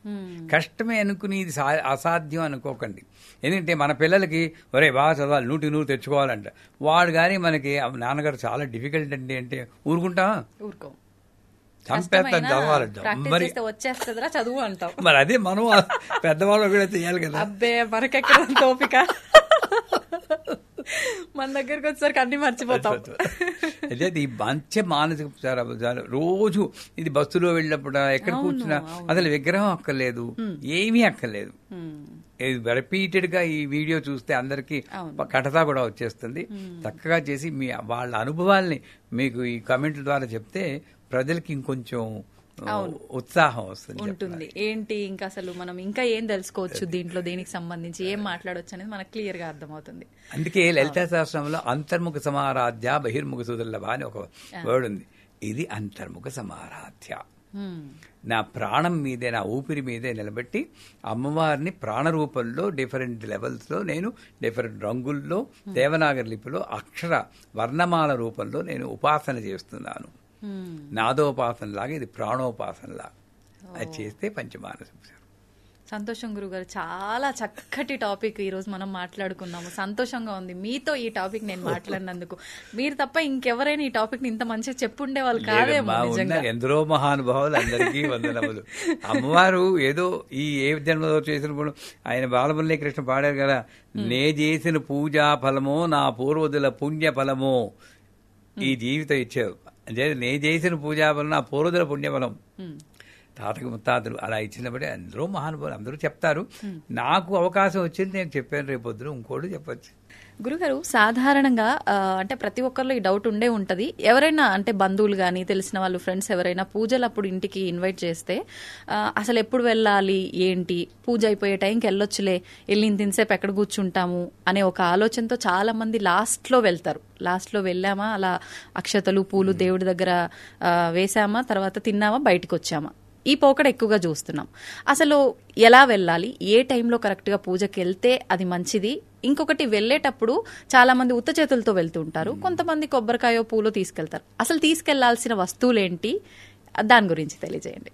కష్టమే అనుకుని ఇది అసాధ్యం అనుకోకండి. ఎందుకంటే మన పిల్లలకి ఒరే బాగా చదవాలి, 100 తెచ్చుకోవాలంట. వాడు కానీ మనకి నాన్నగారు చాలా డిఫికల్ట్ అండి అంటే ఊరుకుంటాం, చంపేస్తాం, చదవాలంటాం. మరి వచ్చేస్తుందిరా చదువు అంటాం. మరి అదే మనం పెద్దవాళ్ళు కూడా చేయాలి కదా. అబ్బే మనకెక్కడ ఓపిక, మన దగ్గరకు వచ్చేసరికి అన్ని మర్చిపోతాం. అదే ఈ మంచి మానసిక రోజు ఇది బస్సులో వెళ్ళినప్పుడు ఎక్కడ కూర్చున్నా అసలు విగ్రహం అక్కర్లేదు, ఏమీ అక్కర్లేదు. రిపీటెడ్ గా ఈ వీడియో చూస్తే అందరికి కథ కూడా వచ్చేస్తుంది. చక్కగా చేసి మీ వాళ్ళ అనుభవాల్ని మీకు ఈ కామెంట్ల ద్వారా చెప్తే ప్రజలకి ఇంకొంచెం ఉత్సాహం ఉంటుంది. ఏంటి ఇంకా అసలు మనం ఇంకా ఏం తెలుసుకోవచ్చు దీంట్లో, దీనికి సంబంధించి ఏం మాట్లాడవచ్చు అనేది మనకు క్లియర్ గా అర్థమవుతుంది. అందుకే లలితా శాస్త్రంలో అంతర్ముఖ సమారాధ్య బహిర్ముఖ సుదుర్లభ అని ఒక వర్డ్ ఉంది. ఇది అంతర్ముఖ సమారాధ్య. నా ప్రాణం మీదే, నా ఊపిరి మీదే నిలబెట్టి అమ్మవారిని ప్రాణరూపంలో డిఫరెంట్ లెవెల్స్ లో నేను డిఫరెంట్ రంగుల్లో దేవనాగరి లిపిలో అక్షర వర్ణమాల రూపంలో నేను ఉపాసన చేస్తున్నాను. నాదోపాసనలాగా ఇది ప్రాణోపాసనలాగా అది చేస్తే పంచమానస. సంతోషం గురుగారు, చాలా చక్కటి టాపిక్ ఈ రోజు మనం మాట్లాడుకున్నాము. సంతోషంగా ఉంది మీతో ఈ టాపిక్ నేను మాట్లాడినందుకు. మీరు తప్ప ఇంకెవరైనా ఈ టాపిక్ ని ఇంత మంచిగా చెప్పుండే వాళ్ళు కాదేమో. ఎందరో మహానుభావులు, అందరికీ వందనములు. అమ్మవారు ఏదో ఈ ఏ జన్మలో చేసినప్పుడు ఆయన బాలమురళీకృష్ణ పాడారు కదా, నే చేసిన పూజా ఫలమో నా పూర్వజుల పుణ్య ఫలమో ఈ జీవితం ఇచ్చారు. అంటే నే చేసిన పూజాఫలం నా పూర్వజుల పుణ్యఫలం. తాతకు ముత్తాతలు అలా ఇచ్చినప్పుడే అందరూ మహానుభావులు అందరూ చెప్తారు. నాకు అవకాశం వచ్చింది, నేను చెప్పాను. రేపొద్దున ఇంకోటి చెప్పచ్చు. గురుగారు, సాధారణంగా అంటే ప్రతి ఒక్కరిలో ఈ డౌట్ ఉండే ఉంటది. ఎవరైనా అంటే బంధువులు గానీ తెలిసిన వాళ్ళు, ఫ్రెండ్స్ ఎవరైనా పూజలు అప్పుడు ఇంటికి ఇన్వైట్ చేస్తే అసలు ఎప్పుడు వెళ్ళాలి, ఏంటి, పూజ అయిపోయే టైంకి వెళ్ళొచ్చులే, వెళ్ళి ఇంతసేపు ఎక్కడ కూర్చుంటాము అనే ఒక ఆలోచనతో చాలా మంది లాస్ట్ లో వెళ్తారు. లాస్ట్ లో వెళ్ళామా, అలా అక్షతలు పూలు దేవుడి దగ్గర వేసామా, తర్వాత తిన్నామా, బయటకు వచ్చామా, ఈ పోకడ ఎక్కువగా చూస్తున్నాం. అసలు ఎలా వెళ్ళాలి, ఏ టైంలో కరెక్ట్ గా పూజకి వెళ్తే అది మంచిది? ఇంకొకటి, వెళ్ళేటప్పుడు చాలా మంది ఉత్త చేతులతో వెళ్తుంటారు, కొంతమంది కొబ్బరికాయో పూలో తీసుకెళ్తారు. అసలు తీసుకెళ్లాల్సిన వస్తువులేంటి, దాని గురించి తెలియజేయండి.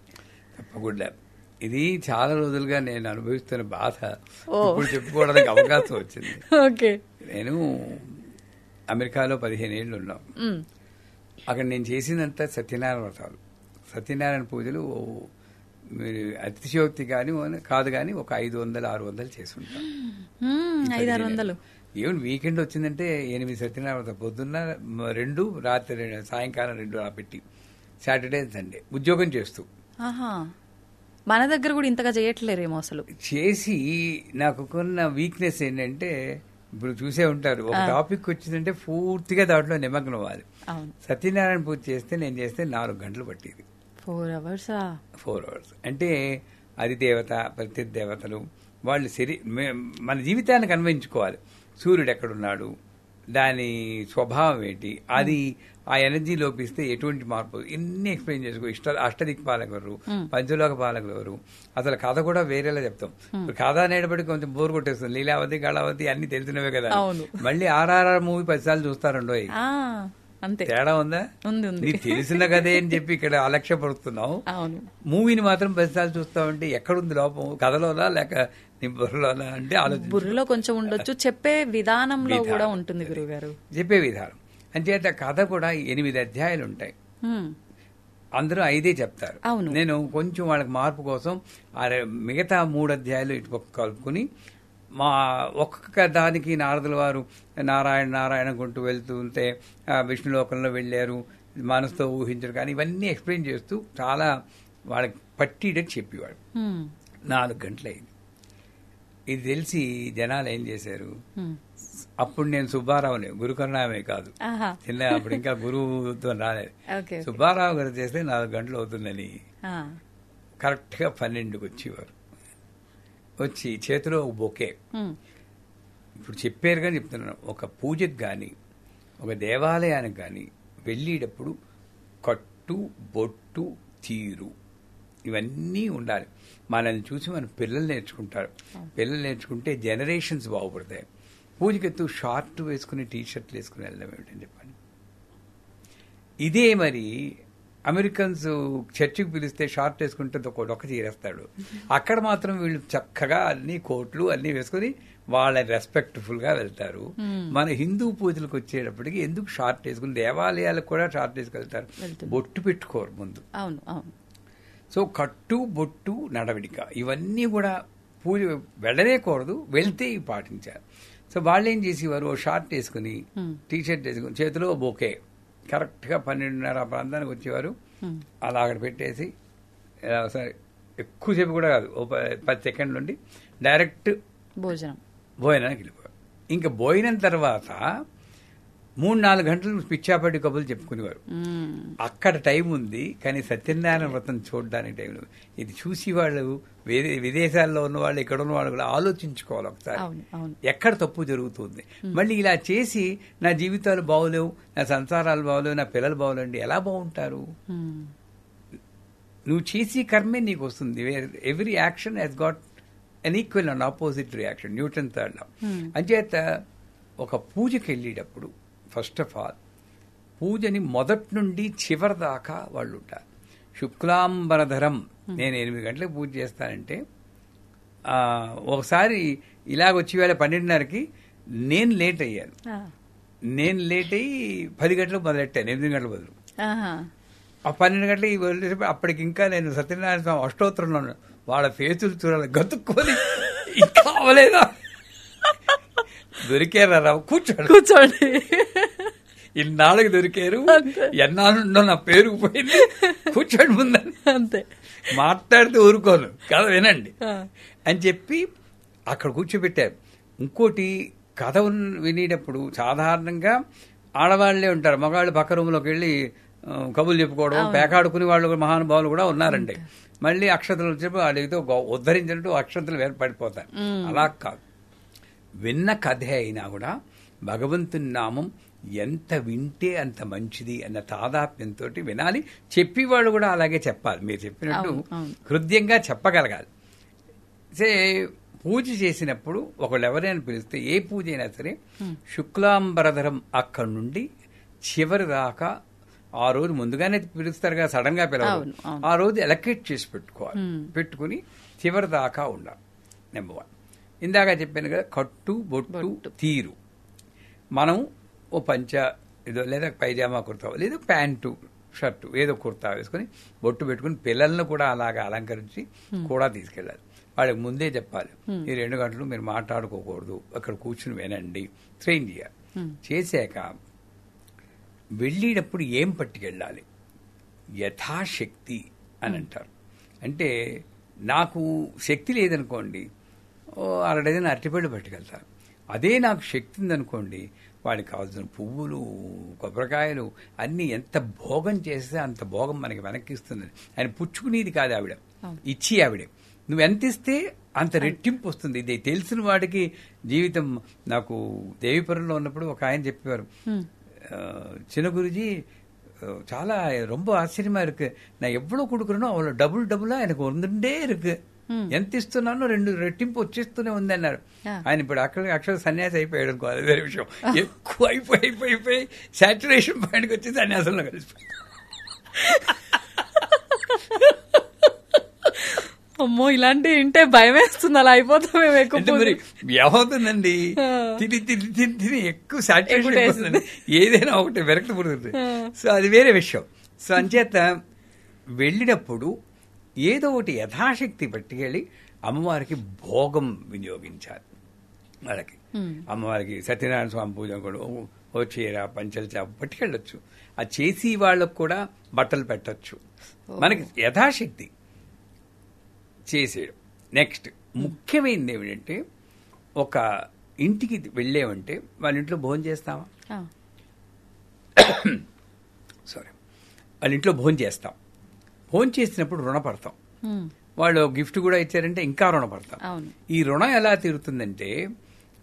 తప్పకుండా. ఇది చాలా రోజులుగా నేను అనుభవిస్తున్న బాధ ఇప్పుడు చెప్పుకోవడానికి అవకాశం వచ్చింది. ఓకే. నేను అమెరికాలో 15 ఏళ్ళు ఉన్నాం. అక్కడ నేను చేసినంత సత్యనారాయణ వ్రతాలు, సత్యనారాయణ పూజలు మీరు అతిశయోక్తి కాదు కానీ ఒక 500-600 చేసుకుంటాం. 500-600 ఈవెన్ వీకెండ్ వచ్చిందంటే 8 సత్యనారాయణ వ్రతం, పొద్దున్న 2, రాత్రి సాయంకాలం 2 పెట్టి సాటర్డే సండే ఉద్యోగం చేస్తూ. మన దగ్గర కూడా ఇంతగా చేయట్లేరేమో. అసలు చేసి నాకు కొన్న వీక్నెస్ ఏంటంటే, ఇప్పుడు చూసే ఉంటారు, ఒక టాపిక్ వచ్చిందంటే పూర్తిగా దాంట్లో నిమగ్నం అవ్వాలి. సత్యనారాయణ పూజ చేస్తే నేను చేస్తే 4 గంటలు పట్టేది. 4 hours. 4 hours అంటే అది దేవత, ప్రతి దేవతలు వాళ్ళు మన జీవితానికి అన్వయించుకోవాలి. సూర్యుడు ఎక్కడున్నాడు, దాని స్వభావం ఏంటి, అది ఆ ఎనర్జీ లోపిస్తే ఎటువంటి మార్పు, ఇన్ని ఎక్స్ప్లెయిన్ చేసుకో. అష్టదిక్పాలకులు ఎవరు, పంచలోక పాలకులు ఎవరు, అసలు కథ కూడా వేరేలా చెప్తాం. ఇప్పుడు కథ అనేటప్పటికి కొంచెం బోర్ కొట్టేస్తుంది. లీలావతి, కళావతి అన్ని తెలిసినవే కదా. మళ్ళీ RRR మూవీ 10 సార్లు చూస్తారండో, తేడా ఉందా? నీకు తెలిసిన కదే అని చెప్పి ఇక్కడ అలక్ష్యపడుతున్నావు. మూవీని మాత్రం 10 సార్లు చూస్తావంటే ఎక్కడుంది లోపం, కథలోనా లేక నీ బుర్రలోనా అంటే ఆలోచన. బుర్రలో కొంచెం ఉండొచ్చు, చెప్పే విధానంలో కూడా ఉంటుంది గురుగారు. చెప్పే విధానం అంచేత కథ కూడా 8 అధ్యాయాలు ఉంటాయి. అందరూ 5 చెప్తారు. నేను కొంచెం వాళ్ళకి మార్పు కోసం మిగతా 3 అధ్యాయాలు ఇటు కలుపుకుని మా ఒక్కొక్క దానికి నారదుల వారు నారాయణ నారాయణ కొంటూ వెళ్తుంటే విష్ణులోకంలో వెళ్ళారు, మనసుతో ఊహించరు, కానీ ఇవన్నీ ఎక్స్ప్లెయిన్ చేస్తూ చాలా వాళ్ళకి పట్టిడని చెప్పేవాడు. 4 గంటలు అయింది. ఇది తెలిసి జనాలు ఏం చేశారు, అప్పుడు నేను సుబ్బారావుని, గురుకరుణామే కాదు, చిన్న అప్పుడు ఇంకా గురువుతో రాలేదు, సుబ్బారావు గారు చేస్తే 4 గంటలు అవుతుందని కరెక్ట్ గా 12కి వచ్చేవారు. వచ్చి చేతిలో ఒక బొకే, ఇప్పుడు చెప్పారు కానీ చెప్తున్నాను, ఒక పూజకు కానీ ఒక దేవాలయానికి కానీ వెళ్ళేటప్పుడు కట్టు బొట్టు తీరు ఇవన్నీ ఉండాలి. మనల్ని చూసి మన పిల్లలు నేర్చుకుంటారు. పిల్లలు నేర్చుకుంటే జనరేషన్స్ బాగుపడతాయి. పూజకెత్తు షార్ట్ వేసుకుని టీషర్ట్లు వేసుకుని వెళ్ళడం ఏమిటని చెప్పండి. ఇదే మరి అమెరికన్స్ చర్చికి పిలిస్తే షార్ట్ వేసుకుంటే ఒక చీరేస్తాడు. అక్కడ మాత్రం వీళ్ళు చక్కగా అన్ని కోట్లు అన్ని వేసుకుని వాళ్ళ రెస్పెక్ట్ఫుల్ గా వెళ్తారు. మన హిందూ పూజలకు వచ్చేటప్పటికి ఎందుకు షార్ట్ వేసుకుని, దేవాలయాలకు కూడా షార్ట్ వేసుకెళ్తారు, బొట్టు పెట్టుకోరు ముందు. అవును అవును. సో కట్టు బొట్టు నడవడిక ఇవన్నీ కూడా పూజ వెళ్ళలేకూడదు, వెళ్తే ఇవి పాటించారు. సో వాళ్ళు ఏం చేసేవారు, ఓ షార్ట్ వేసుకుని టీషర్ట్ వేసుకుని చేతిలో బొకే కరెక్ట్ గా 12:30 ప్రాంతానికి వచ్చేవారు. అలా అక్కడ పెట్టేసి సరే ఎక్కువసేపు కూడా కాదు, ఓ 10 సెకండ్ల నుండి డైరెక్ట్ భోజనానికి వెళ్ళిపోయారు. ఇంకా భోజనం తర్వాత 3-4 గంటలు పిచ్చాపట్టి కబుర్లు చెప్పుకునేవారు. అక్కడ టైం ఉంది, కానీ సత్యనారాయణ వ్రతం చూడడానికి టైం లేదు. ఇది చూసి వాళ్ళు విదేశాల్లో ఉన్న వాళ్ళు ఇక్కడ ఉన్న వాళ్ళు కూడా ఆలోచించుకోవాలి ఒకసారి, ఎక్కడ తప్పు జరుగుతుంది. మళ్ళీ ఇలా చేసి నా జీవితాలు బాగోలేవు, నా సంసారాలు బాగోలేవు, నా పిల్లలు బాగోలేండి, ఎలా బాగుంటారు? నువ్వు చేసి కర్మే నీకు వస్తుంది. Every action has got an equal and opposite reaction, Newton third law. అంచేత ఒక పూజకి వెళ్ళేటప్పుడు ఫస్ట్ ఆఫ్ ఆల్ పూజని మొదటి నుండి చివరి దాకా వాళ్ళు ఉంటారు. శుక్లాంబరధరం, నేను 8 గంటలకు పూజ చేస్తానంటే ఒకసారి ఇలాగొచ్చి వేళ 12:30కి నేను లేట్ అయ్యాను. నేను లేట్ అయ్యి 10 గంటలకు మొదలెట్టాను, 8 గంటల బదులు. ఆ 12 గంటలకి అప్పటికి ఇంకా నేను సత్యనారాయణ స్వామి అష్టోత్తరంలో ఉన్నాను. వాళ్ళ ఫేసులు చూడాలి, గతుక్కొని ఇంకా అవలేదా, దొరికారా రావు, కూర్చోండి ఇన్నాళ్ళకి దొరికారు, ఎన్నాళ్ళుండో నా పేరు పోయింది, కూర్చోండి ముందని అంతే, మాట్లాడితే ఊరుకోను కథ వినండి అని చెప్పి అక్కడ కూర్చోబెట్టారు. ఇంకోటి కథ వినేటప్పుడు సాధారణంగా ఆడవాళ్లే ఉంటారు, మగవాళ్ళు పక్క రూమ్లోకి వెళ్ళి కబుర్లు చెప్పుకోవడం, పేకాడుకునే వాళ్ళు మహానుభావులు కూడా ఉన్నారండి. మళ్ళీ అక్షతలు వచ్చేప్పుడు వాళ్ళతో ఉద్ధరించినట్టు అక్షతలు వేర్పడిపోతారు. అలా కాదు, విన్న కథే అయినా కూడా భగవంతుని నామం ఎంత వింటే అంత మంచిది అన్న తాదాత్మ్యంతో వినాలి. చెప్పేవాళ్ళు కూడా అలాగే చెప్పాలి. మీరు చెప్పినట్టు హృదయంగా చెప్పగలగాలి. సే పూజ చేసినప్పుడు ఒకళ్ళు ఎవరైనా పిలిస్తే, ఏ పూజ అయినా సరే శుక్లాంబరధరం అక్కడి నుండి చివరి దాకా, ఆ రోజు ముందుగానే పిలుస్తారు కదా, సడన్ గా పిలవాలి, ఆ రోజు ఎలకేట్ చేసి పెట్టుకోవాలి. పెట్టుకుని చివరి దాకా ఉండాలి. నెంబర్ 1. ఇందాక చెప్పాను కదా, కట్టు బొట్టు తీరు. మనం ఓ పంచ ఏదో లేదా పైజామా కుర్తా లేదా ప్యాంటు షర్టు ఏదో కుర్తా వేసుకుని బొట్టు పెట్టుకుని పిల్లలను కూడా అలాగా అలంకరించి కూడా తీసుకెళ్ళాలి. వాళ్ళకి ముందే చెప్పాలి, ఈ 2 గంటలు మీరు మాట్లాడుకోకూడదు, అక్కడ కూర్చుని వినండి, ట్రైన్ చేయాలి. చేశాక వెళ్ళేటప్పుడు ఏం పట్టుకెళ్ళాలి, యథాశక్తి అని అంటారు. అంటే నాకు శక్తి లేదనుకోండి, 6 డజన్ అరటిపళ్ళు పట్టుకెళ్తారు. అదే నాకు శక్తి ఉందనుకోండి, వాడికి కావాల్సిన పువ్వులు, కొబ్బరికాయలు అన్నీ ఎంత భోగం చేస్తే అంత భోగం మనకి వెనక్కిస్తుంది. ఆయన పుచ్చుకునేది కాదు, ఆవిడ ఇచ్చి ఆవిడే. నువ్వు ఎంత ఇస్తే అంత రెట్టింపు వస్తుంది. ఇది తెలిసిన వాడికి జీవితం. నాకు దేవిపురంలో ఉన్నప్పుడు ఒక ఆయన చెప్పేవారు, చిన్న గురుజీ చాలా ரொம்ப ஆச்சரியமா இருக்கு, நான் எவ்வளவு கொடுக்கறனோ அவ்வளவு డబుల్ எனக்கு வந்துட்டே இருக்கு, ఎంత ఇస్తున్నానో 2 రెట్టింపు వచ్చేస్తూనే ఉంది అన్నారు. ఆయన ఇప్పుడు అక్షర సన్యాసి అయిపోయాడు అనుకో, అది వేరే విషయం. ఎక్కువ అయిపోయి సాచురేషన్ పాయింట్కి వచ్చి సన్యాసంలో కలిసిపోయి, అమ్మో ఇలాంటి వింటే భయం వేస్తుంది, అలా అయిపోతాం మేము ఎక్కువ. మరి ఏమవుతుందండి, తిని ఎక్కువ సాచురేషన్ అయిపోతుంది, ఏదైనా ఒకటి విరక్తి పుడుతుంది. సో అది వేరే విషయం. సో అంచేత వెళ్ళినప్పుడు ఏదో ఒకటి యథాశక్తి పట్టుకెళ్ళి అమ్మవారికి భోగం వినియోగించాలి. వాళ్ళకి అమ్మవారికి సత్యనారాయణ స్వామి పూజ కూడా ఓ చీర పంచల చేప పట్టుకెళ్ళొచ్చు. అది చేసి వాళ్ళకు కూడా బట్టలు పెట్టచ్చు. మనకి యథాశక్తి చేసేయడం. నెక్స్ట్ ముఖ్యమైనది ఏమిటంటే, ఒక ఇంటికి వెళ్ళేవంటే వాళ్ళ ఇంట్లో భోజనం చేస్తామా, సారీ వాళ్ళ ఇంట్లో భోజనం చేస్తాం. భోజనం చేసినప్పుడు రుణపడతాం. వాళ్ళు గిఫ్ట్ కూడా ఇచ్చారంటే ఇంకా రుణపడతాం. ఈ రుణం ఎలా తీరుతుందంటే,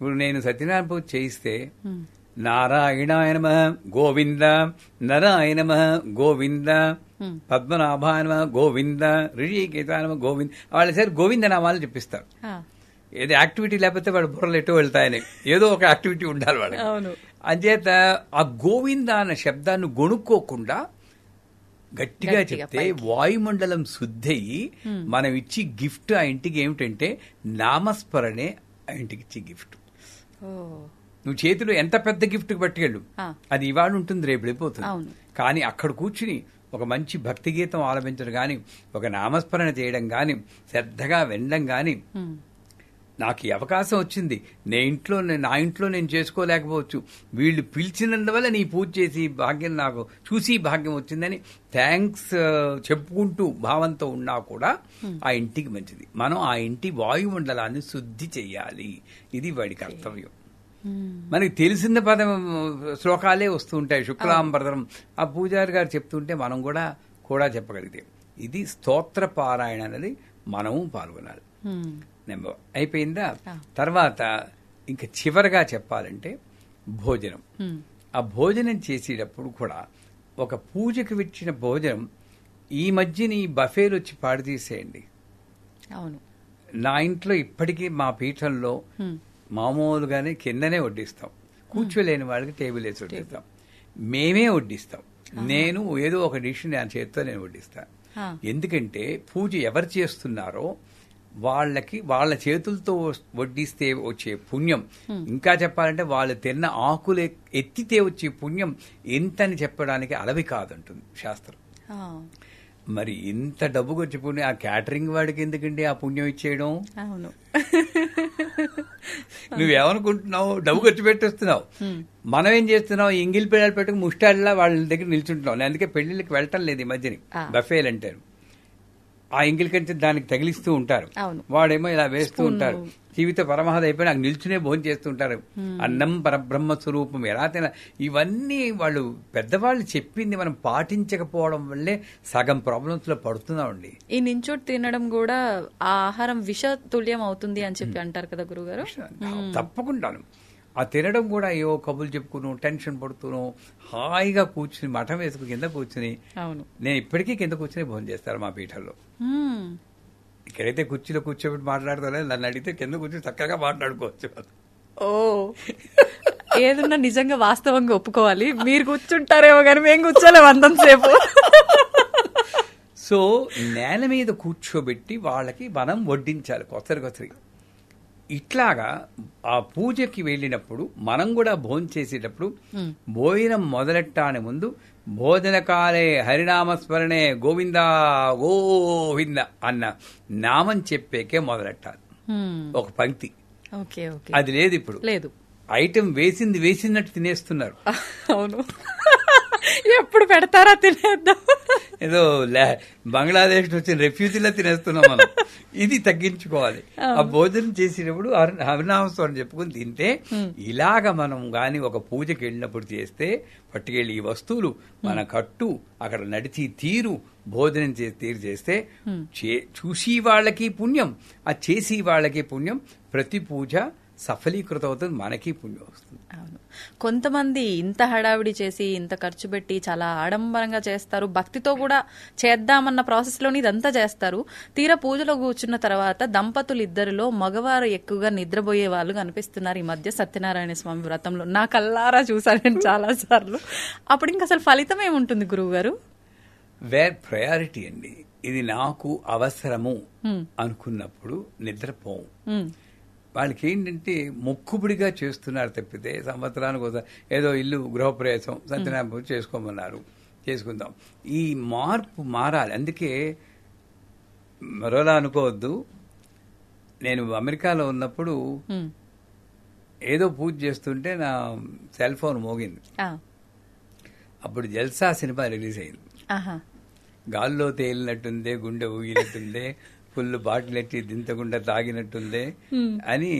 ఇప్పుడు నేను సత్యనారాయణ పూజ చేయిస్తే నారాయణాయ నమః గోవింద, నరాయ నమః గోవింద, పద్మనాభాయ నమః గోవింద, ఋషికేశాయ నమః గోవింద, వాళ్ళు సరే గోవింద నామాలు చెప్పిస్తారు. ఏదో యాక్టివిటీ లేకపోతే వాడు బుర్రలు ఎటో వెళ్తాయని ఏదో ఒక యాక్టివిటీ ఉండాలి వాళ్ళకి. అంచేత ఆ గోవింద అన్న శబ్దాన్ని గొణుక్కోకుండా గట్టిగా చెప్తే వాయుమండలం శుద్ధయి మనం ఇచ్చి గిఫ్ట్ ఆ ఇంటికి ఏమిటంటే నామస్మరణే ఆ ఇంటికి ఇచ్చి గిఫ్ట్. నువ్వు చేతిలో ఎంత పెద్ద గిఫ్ట్ పట్టుకెళ్ళు, అది ఇవాళ ఉంటుంది రేపు వెళ్ళిపోతుంది. కానీ అక్కడ కూర్చుని ఒక మంచి భక్తి గీతం ఆలపించడం గాని, ఒక నామస్మరణ చేయడం గాని, శ్రద్ధగా వినడం గాని, నాకు ఈ అవకాశం వచ్చింది, నా ఇంట్లో నేను చేసుకోలేకపోవచ్చు, వీళ్ళు పిలిచినందువల్ల నీ పూజ చేసి భాగ్యం నాకు చూసి భాగ్యం వచ్చిందని థ్యాంక్స్ చెప్పుకుంటూ భావంతో ఉన్నా కూడా ఆ ఇంటికి మంచిది. మనం ఆ ఇంటి వాయుమండలాన్ని శుద్ధి చెయ్యాలి. ఇది వాడి కర్తవ్యం. మనకి తెలిసిన పదం శ్లోకాలే వస్తూ ఉంటాయి. శుక్లాంబరధరం ఆ పూజారి గారు చెప్తుంటే మనం కూడా చెప్పగలిగితే ఇది స్తోత్ర పారాయణ అనేది మనము పాల్గొనాలి. నెంబర్ అయిపోయిందా? తర్వాత ఇంకా చివరగా చెప్పాలంటే భోజనం. ఆ భోజనం చేసేటప్పుడు కూడా ఒక పూజకు ఇచ్చిన భోజనం ఈ మధ్యని బఫేలు వచ్చి పాడు తీసేయండి. అవును, నా ఇంట్లో ఇప్పటికీ మా పీఠంలో మామూలుగానే కిందనే వడ్డిస్తాం. కూర్చోలేని వాళ్ళకి టేబుల్ వేసి వడ్డిస్తాం. మేమే వడ్డిస్తాం. నేను ఏదో ఒక డిష్ నా చేతితో నేను వడ్డిస్తాను. ఎందుకంటే పూజ ఎవరు చేస్తున్నారో వాళ్ళ చేతులతో వడ్డిస్తే వచ్చే పుణ్యం, ఇంకా చెప్పాలంటే వాళ్ళు తిన్న ఆకులు ఎత్తితే వచ్చే పుణ్యం ఎంతని చెప్పడానికి అలవి కాదంటుంది శాస్త్రం. మరి ఇంత డబ్బు ఖర్చు పుణ్యం ఆ క్యాటరింగ్ వాడికి ఎందుకండి ఆ పుణ్యం ఇచ్చేయడం? అవును, నువ్వేమనుకుంటున్నావు? డబ్బు ఖర్చు పెట్టేస్తున్నావు. మనం ఏం చేస్తున్నావు? ఎంగిల్ పిల్లలు పెట్టుకు ముష్టాడిలా వాళ్ళ దగ్గర నిల్చుంటున్నావు. అందుకే పెళ్లిళ్ళకి వెళ్ళటం లేదు ఈ మధ్యని. బఫేలు అంటారు. ఆ ఎంగిల్ కంచె దానికి తగిలిస్తూ ఉంటారు. వాడేమో ఇలా వేస్తూ ఉంటారు. జీవిత పరమహద అయిపోయి నాకు నిల్చునే భోజనం చేస్తుంటారు. అన్నం పరబ్రహ్మ స్వరూపం ఎలా తిన, ఇవన్నీ వాళ్ళు పెద్దవాళ్ళు చెప్పింది మనం పాటించకపోవడం వల్లే సగం ప్రాబ్లమ్స్ లో పడుతున్నామండి. ఈ నించోటి తినడం కూడా ఆ ఆహారం విష తుల్యం అవుతుంది అని చెప్పి అంటారు కదా గురుగారు. తప్పకుండాను. ఆ తినడం కూడా ఏవో కబులు చెప్పుకును, టెన్షన్ పడుతును, హాయిగా కూర్చుని మఠం వేసుకుని కింద కూర్చుని, నేను ఇప్పటికీ కింద కూర్చుని భోజనం చేస్తారు మా పీఠంలో. ఇక్కడైతే కుర్చీలో కూర్చోబెట్టి మాట్లాడతానే, నన్ను అడిగితే కింద కూర్చొని చక్కగా మాట్లాడుకోవచ్చు. ఓ, ఏదన్నా నిజంగా వాస్తవంగా ఒప్పుకోవాలి. మీరు కూర్చుంటారేమో కానీ మేము కూర్చోలేము అంతంసేపు. సో నేల మీద కూర్చోబెట్టి వాళ్ళకి మనం వడ్డించాలి కొసరి. ఇట్లాగా ఆ పూజకి వెళ్ళినప్పుడు మనం కూడా భోజనం చేసేటప్పుడు భోజనం మొదలెట్టాని ముందు భోజనకాలే హరినామస్మరణే గోవింద గోవింద అన్న నామం చెప్పేకే మొదలెట్టాలి. ఒక పంక్తి. అది లేదు ఇప్పుడు. లేదు. ఐటెం వేసినట్టు తినేస్తున్నారు. అవును, ఎప్పుడు పెడతారా తినేద్దాం. ఏదో బంగ్లాదేశ్ వచ్చిన రెఫ్యూజీలా తినేస్తున్నాం మనం. ఇది తగ్గించుకోవాలి. ఆ భోజనం చేసేటప్పుడు హరినామస్మరణ చెప్పుకుని తింటే, ఇలాగ మనం గాని ఒక పూజకి వెళ్ళినప్పుడు చేస్తే పట్టుకెళ్ళి ఈ వస్తువులు మన కట్టు అక్కడ నడిచి తీరు భోజనం తీరు చేస్తే చూసి వాళ్ళకి పుణ్యం, ఆ చేసి వాళ్ళకి పుణ్యం, ప్రతి పూజ సఫలీకృతం అవుతుంది, మనకి పుణ్యం వస్తుంది. అవును, కొంతమంది ఇంత హడావిడి చేసి ఇంత ఖర్చు పెట్టి చాలా ఆడంబరంగా చేస్తారు, భక్తితో కూడా చేద్దామన్న ప్రాసెస్ లోని ఇదంతా చేస్తారు. తీరా పూజలో కూర్చున్న తర్వాత దంపతులు ఇద్దరిలో మగవారు ఎక్కువగా నిద్రపోయే వాళ్ళు కనిపిస్తున్నారు ఈ మధ్య సత్యనారాయణ స్వామి వ్రతంలో. నా కల్లారా చూసాను నేను చాలా సార్లు. అప్పుడు ఇంకా అసలు ఫలితం ఏముంటుంది గురువు గారు? వేర్ ప్రయారిటీ అండి. ఇది నాకు అవసరము అనుకున్నప్పుడు నిద్రపోవు. వాళ్ళకి ఏంటంటే మొక్కుబడిగా చేస్తున్నారు తప్పితే సంవత్సరానికి ఒకసారి ఏదో ఇల్లు గృహప్రవేశం సత్యనారాయణ పూజ చేసుకోమన్నారు, చేసుకుందాం. ఈ మార్పు మారాలి. అందుకే మరోలా అనుకోవద్దు. నేను అమెరికాలో ఉన్నప్పుడు ఏదో పూజ చేస్తుంటే నా సెల్ ఫోన్ మోగింది. అప్పుడు జల్సా సినిమా రిలీజ్ అయింది. గాల్లో తేలినట్టుందే, గుండె ఊగినట్టుందే, ఫుల్ బాటిల్ ఎట్టి దింతకుండా తాగినట్టుందే అని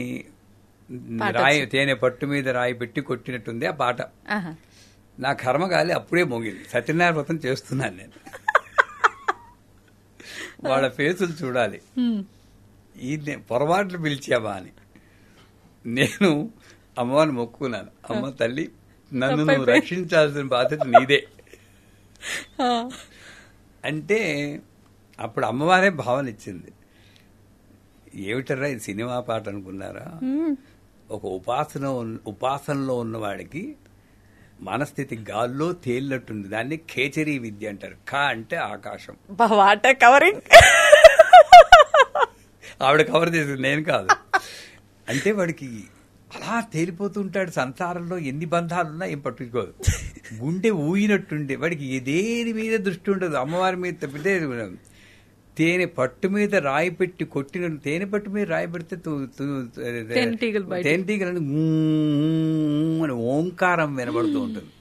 తేనె పట్టు మీద రాయి పెట్టి కొట్టినట్టుంది ఆ పాట. నా కర్మగాలి అప్పుడే మోగింది. సత్యనారాయణ వ్రతం చేస్తున్నాను నేను. వాళ్ళ ఫేసులు చూడాలి, ఈ పొరపాట్లు పిలిచావా అని. నేను అమ్మవారిని మొక్కుకున్నాను, అమ్మ తల్లి నన్ను నువ్వు రక్షించాల్సిన బాధ్యత నీదే అంటే అప్పుడు అమ్మవారే భావన ఇచ్చింది. ఏమిటరా ఇది సినిమా పాట అనుకున్నారా? ఒక ఉపాసనలో ఉన్నవాడికి మనస్థితి గాల్లో తేలినట్టుంది. దాన్ని ఖేచరీ విద్య అంటారు. ఖ అంటే ఆకాశం. వాటర్ కవరింగ్ ఆవిడ కవర్ చేసింది, నేను కాదు. అంటే వాడికి అలా తేలిపోతుంటాడు. సంసారంలో ఎన్ని బంధాలున్నా ఏం పట్టుకోదు. గుండె ఊయినట్టుండే వాడికి దేని మీద దృష్టి ఉండదు. అమ్మవారి మీద తప్పితే తేనె పట్టు మీద రాయి పెట్టి కొట్టిన తేనె పట్టు మీద రాయి పెడితే తేనెటీగలని అని ఓంకారం వినబడుతూ ఉంటుంది.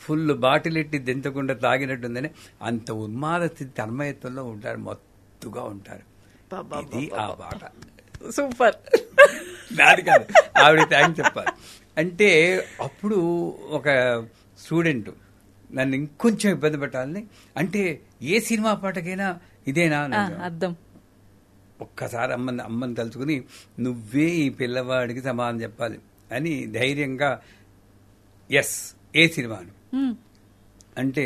ఫుల్ బాటిల్ ఎట్టి దించకుండా తాగినట్టుందని అంత ఉన్మాద స్థితి తన్మయత్వంలో ఉంటారు, మత్తుగా ఉంటారు. ఇది ఆ పాట. సూపర్. నాది కాదు, ఆవిడ థ్యాంక్స్ చెప్పాలి. అంటే అప్పుడు ఒక స్టూడెంట్ నన్ను ఇంకొంచెం ఇబ్బంది పెట్టాలని, అంటే ఏ సినిమా పాటకైనా ఇదేనా అర్థం. ఒక్కసారి అమ్మని తలుచుకుని నువ్వే ఈ పిల్లవాడికి సమాధానం చెప్పాలి అని ధైర్యంగా ఎస్ ఏ సినిమాను అంటే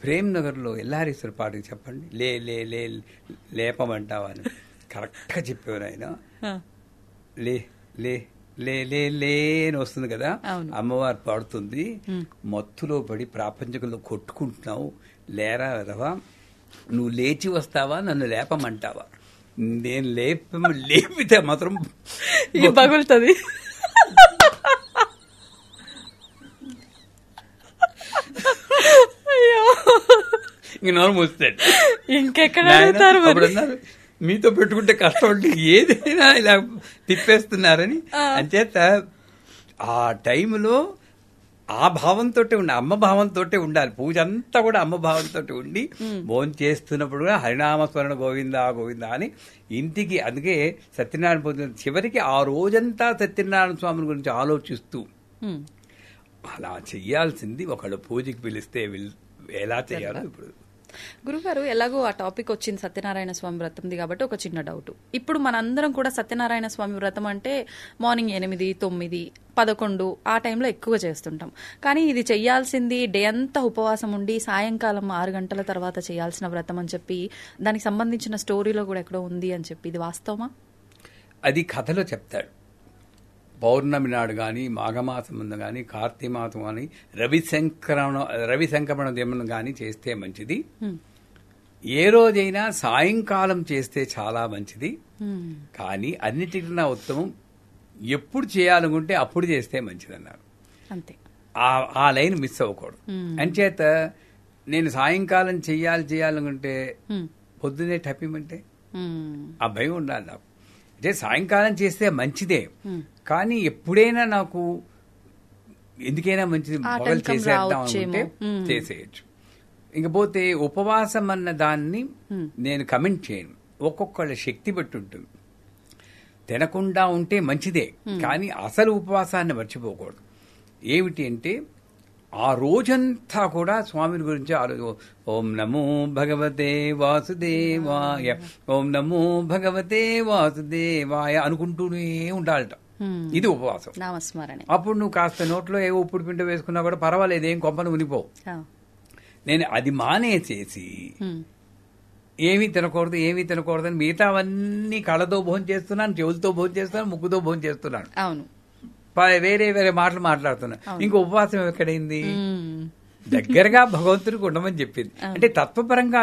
ప్రేమ్ నగర్లో ఎల్లారీశ్వర పాటకి చెప్పండి, లే లే లే లేపమంటావా అని కరెక్ట్గా చెప్పేవారు ఆయన. లే లే లే లే లే అని వస్తుంది కదా, అమ్మవారు పాడుతుంది. మత్తులో పడి ప్రాపంచికంలో కొట్టుకుంటున్నావు, లేరా కదవా, నువ్వు లేచి వస్తావా నన్ను లేపమంటావా, నేను లేపితే మాత్రం పగులుతుంది. ఇంక నోరు మూస్తాడు. ఇంకెక్కడ అన్నారు మీతో పెట్టుకుంటే కష్టం అంటే ఏదైనా ఇలా తిప్పేస్తున్నారని. అంచేత ఆ టైంలో ఆ భావంతో ఉండాలి, అమ్మ భావంతో ఉండాలి. పూజ అంతా కూడా అమ్మ భావంతో ఉండి భోజనం చేస్తున్నప్పుడు కూడా హరినామస్మరణ గోవిందా గోవిందా అని ఇంటికి. అందుకే సత్యనారాయణ పూజ చివరికి ఆ రోజంతా సత్యనారాయణ స్వామిని గురించి ఆలోచిస్తూ అలా చెయ్యాల్సింది. ఒకళ్ళు పూజకి పిలిస్తే ఎలా చేయాలో. ఇప్పుడు గురుగారు ఎలాగో ఆ టాపిక్ వచ్చింది సత్యనారాయణ స్వామి వ్రతంది కాబట్టి ఒక చిన్న డౌట్. ఇప్పుడు మనందరం కూడా సత్యనారాయణ స్వామి వ్రతం అంటే మార్నింగ్ 8, 9, 11 ఆ టైంలో ఎక్కువ చేస్తుంటాం. కానీ ఇది చెయ్యాల్సింది డే అంతా ఉపవాసం ఉండి సాయంకాలం 6 గంటల తర్వాత చేయాల్సిన వ్రతం అని చెప్పి దానికి సంబంధించిన స్టోరీలో కూడా ఎక్కడో ఉంది అని చెప్పి, ఇది వాస్తవమా? అది కథలో చెప్తాడు. పౌర్ణమి నాడు కానీ, మాఘమాసం ముందు కానీ, కార్తీక మాసం కానీ, రవి సంక్రమణ దినం కానీ చేస్తే మంచిది. ఏ రోజైనా సాయంకాలం చేస్తే చాలా మంచిది. కానీ అన్నిటికన్నా ఉత్తమం ఎప్పుడు చేయాలనుకుంటే అప్పుడు చేస్తే మంచిది అన్నారు. అంతే, ఆ లైన్ మిస్ అవ్వకూడదు. అంచేత నేను సాయంకాలం చేయాలనుకుంటే పొద్దునే టపిమంటే ఆ భయం ఉండాలి నాకు. అంటే సాయంకాలం చేస్తే మంచిదే, కానీ ఎప్పుడైనా నాకు ఎందుకైనా మంచిది మొదలు చేసేద్దాం అనుకుంటే చేసేయచ్చు. ఇంకపోతే ఉపవాసం అన్న దాన్ని నేను కమెంట్ చేయను. ఒక్కొక్కళ్ళ శక్తి బట్టి ఉంటుంది. తినకుండా ఉంటే మంచిదే, కానీ అసలు ఉపవాసాన్ని మర్చిపోకూడదు. ఏమిటి అంటే ఆ రోజంతా కూడా స్వామిని గురించి ఓం నమో భగవతే వాసుదేవాయ, ఓం నమో భగవతే వాసుదేవాయ అనుకుంటూనే ఉండాలట. ఇది ఉపవాసం. అప్పుడు నువ్వు కాస్త నోట్లో ఏ ఉప్పుడు పిండి వేసుకున్నా కూడా పర్వాలేదు, ఏం కొంపను ఉనిపోవు. నేను అది మానేసేసి ఏమీ తినకూడదని మిగతావన్నీ కళ్ళతో భోజనం చేస్తున్నాను, చెవులతో భోజనం చేస్తున్నాను, ముక్కుతో భోజనం చేస్తున్నాను. అవును, వేరే మాటలు మాట్లాడుతున్నా. ఇంకో ఉపవాసం ఎక్కడైంది? దగ్గరగా భగవంతుడికి ఉండమని చెప్పింది. అంటే తత్వపరంగా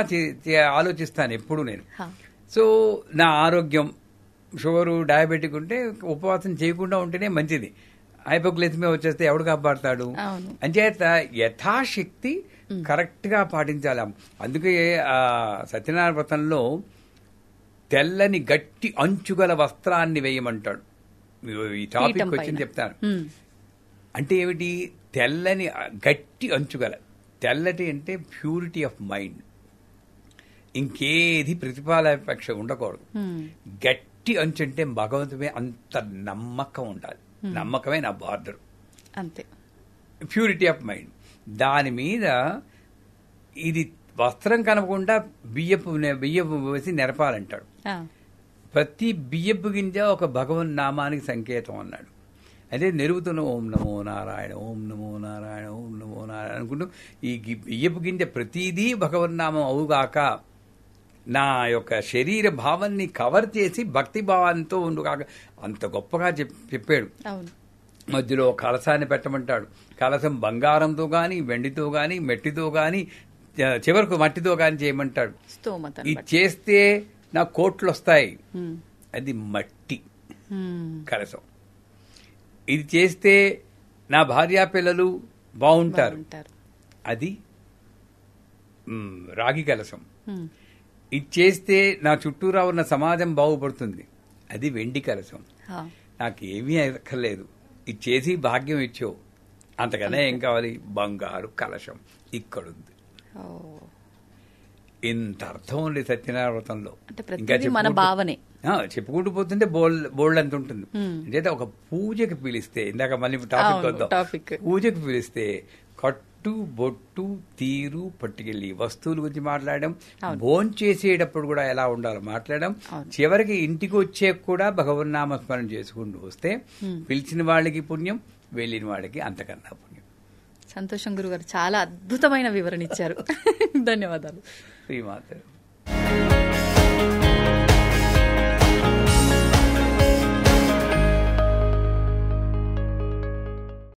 ఆలోచిస్తాను ఎప్పుడు నేను. సో నా ఆరోగ్యం, షుగరు, డయాబెటిక్ ఉంటే ఉపవాసం చేయకుండా ఉంటేనే మంచిది. హైపోగ్లైసిమియా వచ్చేస్తే ఎవడు కాపాడతాడు? అంచేత యథాశక్తి కరెక్ట్ గా పాటించాలి. అందుకే ఆ సత్యనారాయణ వ్రతంలో తెల్లని గట్టి అంచుగల వస్త్రాన్ని వేయమంటాడు. ఈ టాపిక్ వచ్చింది చెప్తాను. అంటే ఏమిటి? తెల్లని గట్టి అంచుగల. తెల్లటి అంటే ప్యూరిటీ ఆఫ్ మైండ్, ఇంకేది ప్రతిఫలాపేక్ష ఉండకూడదు. గట్టి అంచు అంటే భగవంతుడే అంత నమ్మకం ఉండాలి. నమ్మకమే నా బార్డర్. అంతే, ప్యూరిటీ ఆఫ్ మైండ్. దాని మీద ఇది వస్త్రం కనపకుండా బియ్యపు వేసి నెరపాలంటాడు. ప్రతి బియ్యపు గింజ ఒక భగవన్ నామానికి సంకేతం అన్నాడు. అదే నెరుగుతున్న ఓం నమో నారాయణ, ఓం నమో నారాయణ, ఓం నమో నారాయణ అనుకుంటూ ఈ బియ్యపు గింజ ప్రతిదీ భగవన్నామం అవుగాక, నా యొక్క శరీర భావాన్ని కవర్ చేసి భక్తి భావంతో ఉండుగాక, అంత గొప్పగా చెప్పాడు. మధ్యలో కలశాన్ని పెట్టమంటాడు. కలశం బంగారంతో గాని, వెండితో గాని, మట్టితో గాని, చివరకు మట్టితో గాని చేయమంటాడు. ఇది చేస్తే నా కోట్లు వస్తాయి, అది మట్టి కలశం. ఇది చేస్తే నా భార్యా పిల్లలు బాగుంటారు, అది రాగి కలశం. ఇది చేస్తే నా చుట్టూరా ఉన్న సమాజం బాగుపడుతుంది, అది వెండి కలశం. నాకు ఏమీ అక్కర్లేదు, ఇది చేసి భాగ్యం ఇచ్చావు, అంతకన్నా ఏం కావాలి? బంగారు కలశం ఇక్కడుంది. ఇంత అర్థం ఉంది సత్యనారాయణ వ్రతంలో. ఇంకా చెప్పుకుంటూ పోతుంటే బోల్డ్ అంత ఉంటుంది. అంటే ఒక పూజకి పిలిస్తే, ఇందాక మళ్ళీ టాపిక్ వద్దాం, పూజకి పిలిస్తే కట్టు బొట్టు తీరు పట్టుకెళ్ళి వస్తువుల గురించి మాట్లాడడం, భోంచేసేటప్పుడు కూడా ఎలా ఉండాలో మాట్లాడడం, చివరికి ఇంటికి వచ్చే కూడా భగవన్నామస్మరణ చేసుకుంటూ వస్తే పిలిచిన వాళ్ళకి పుణ్యం, వెళ్ళిన వాళ్ళకి అంతకన్నా పుణ్యం. సంతోషం గురుగారు, చాలా అద్భుతమైన వివరణ ఇచ్చారు. ధన్యవాదాలు. శ్రీమాత.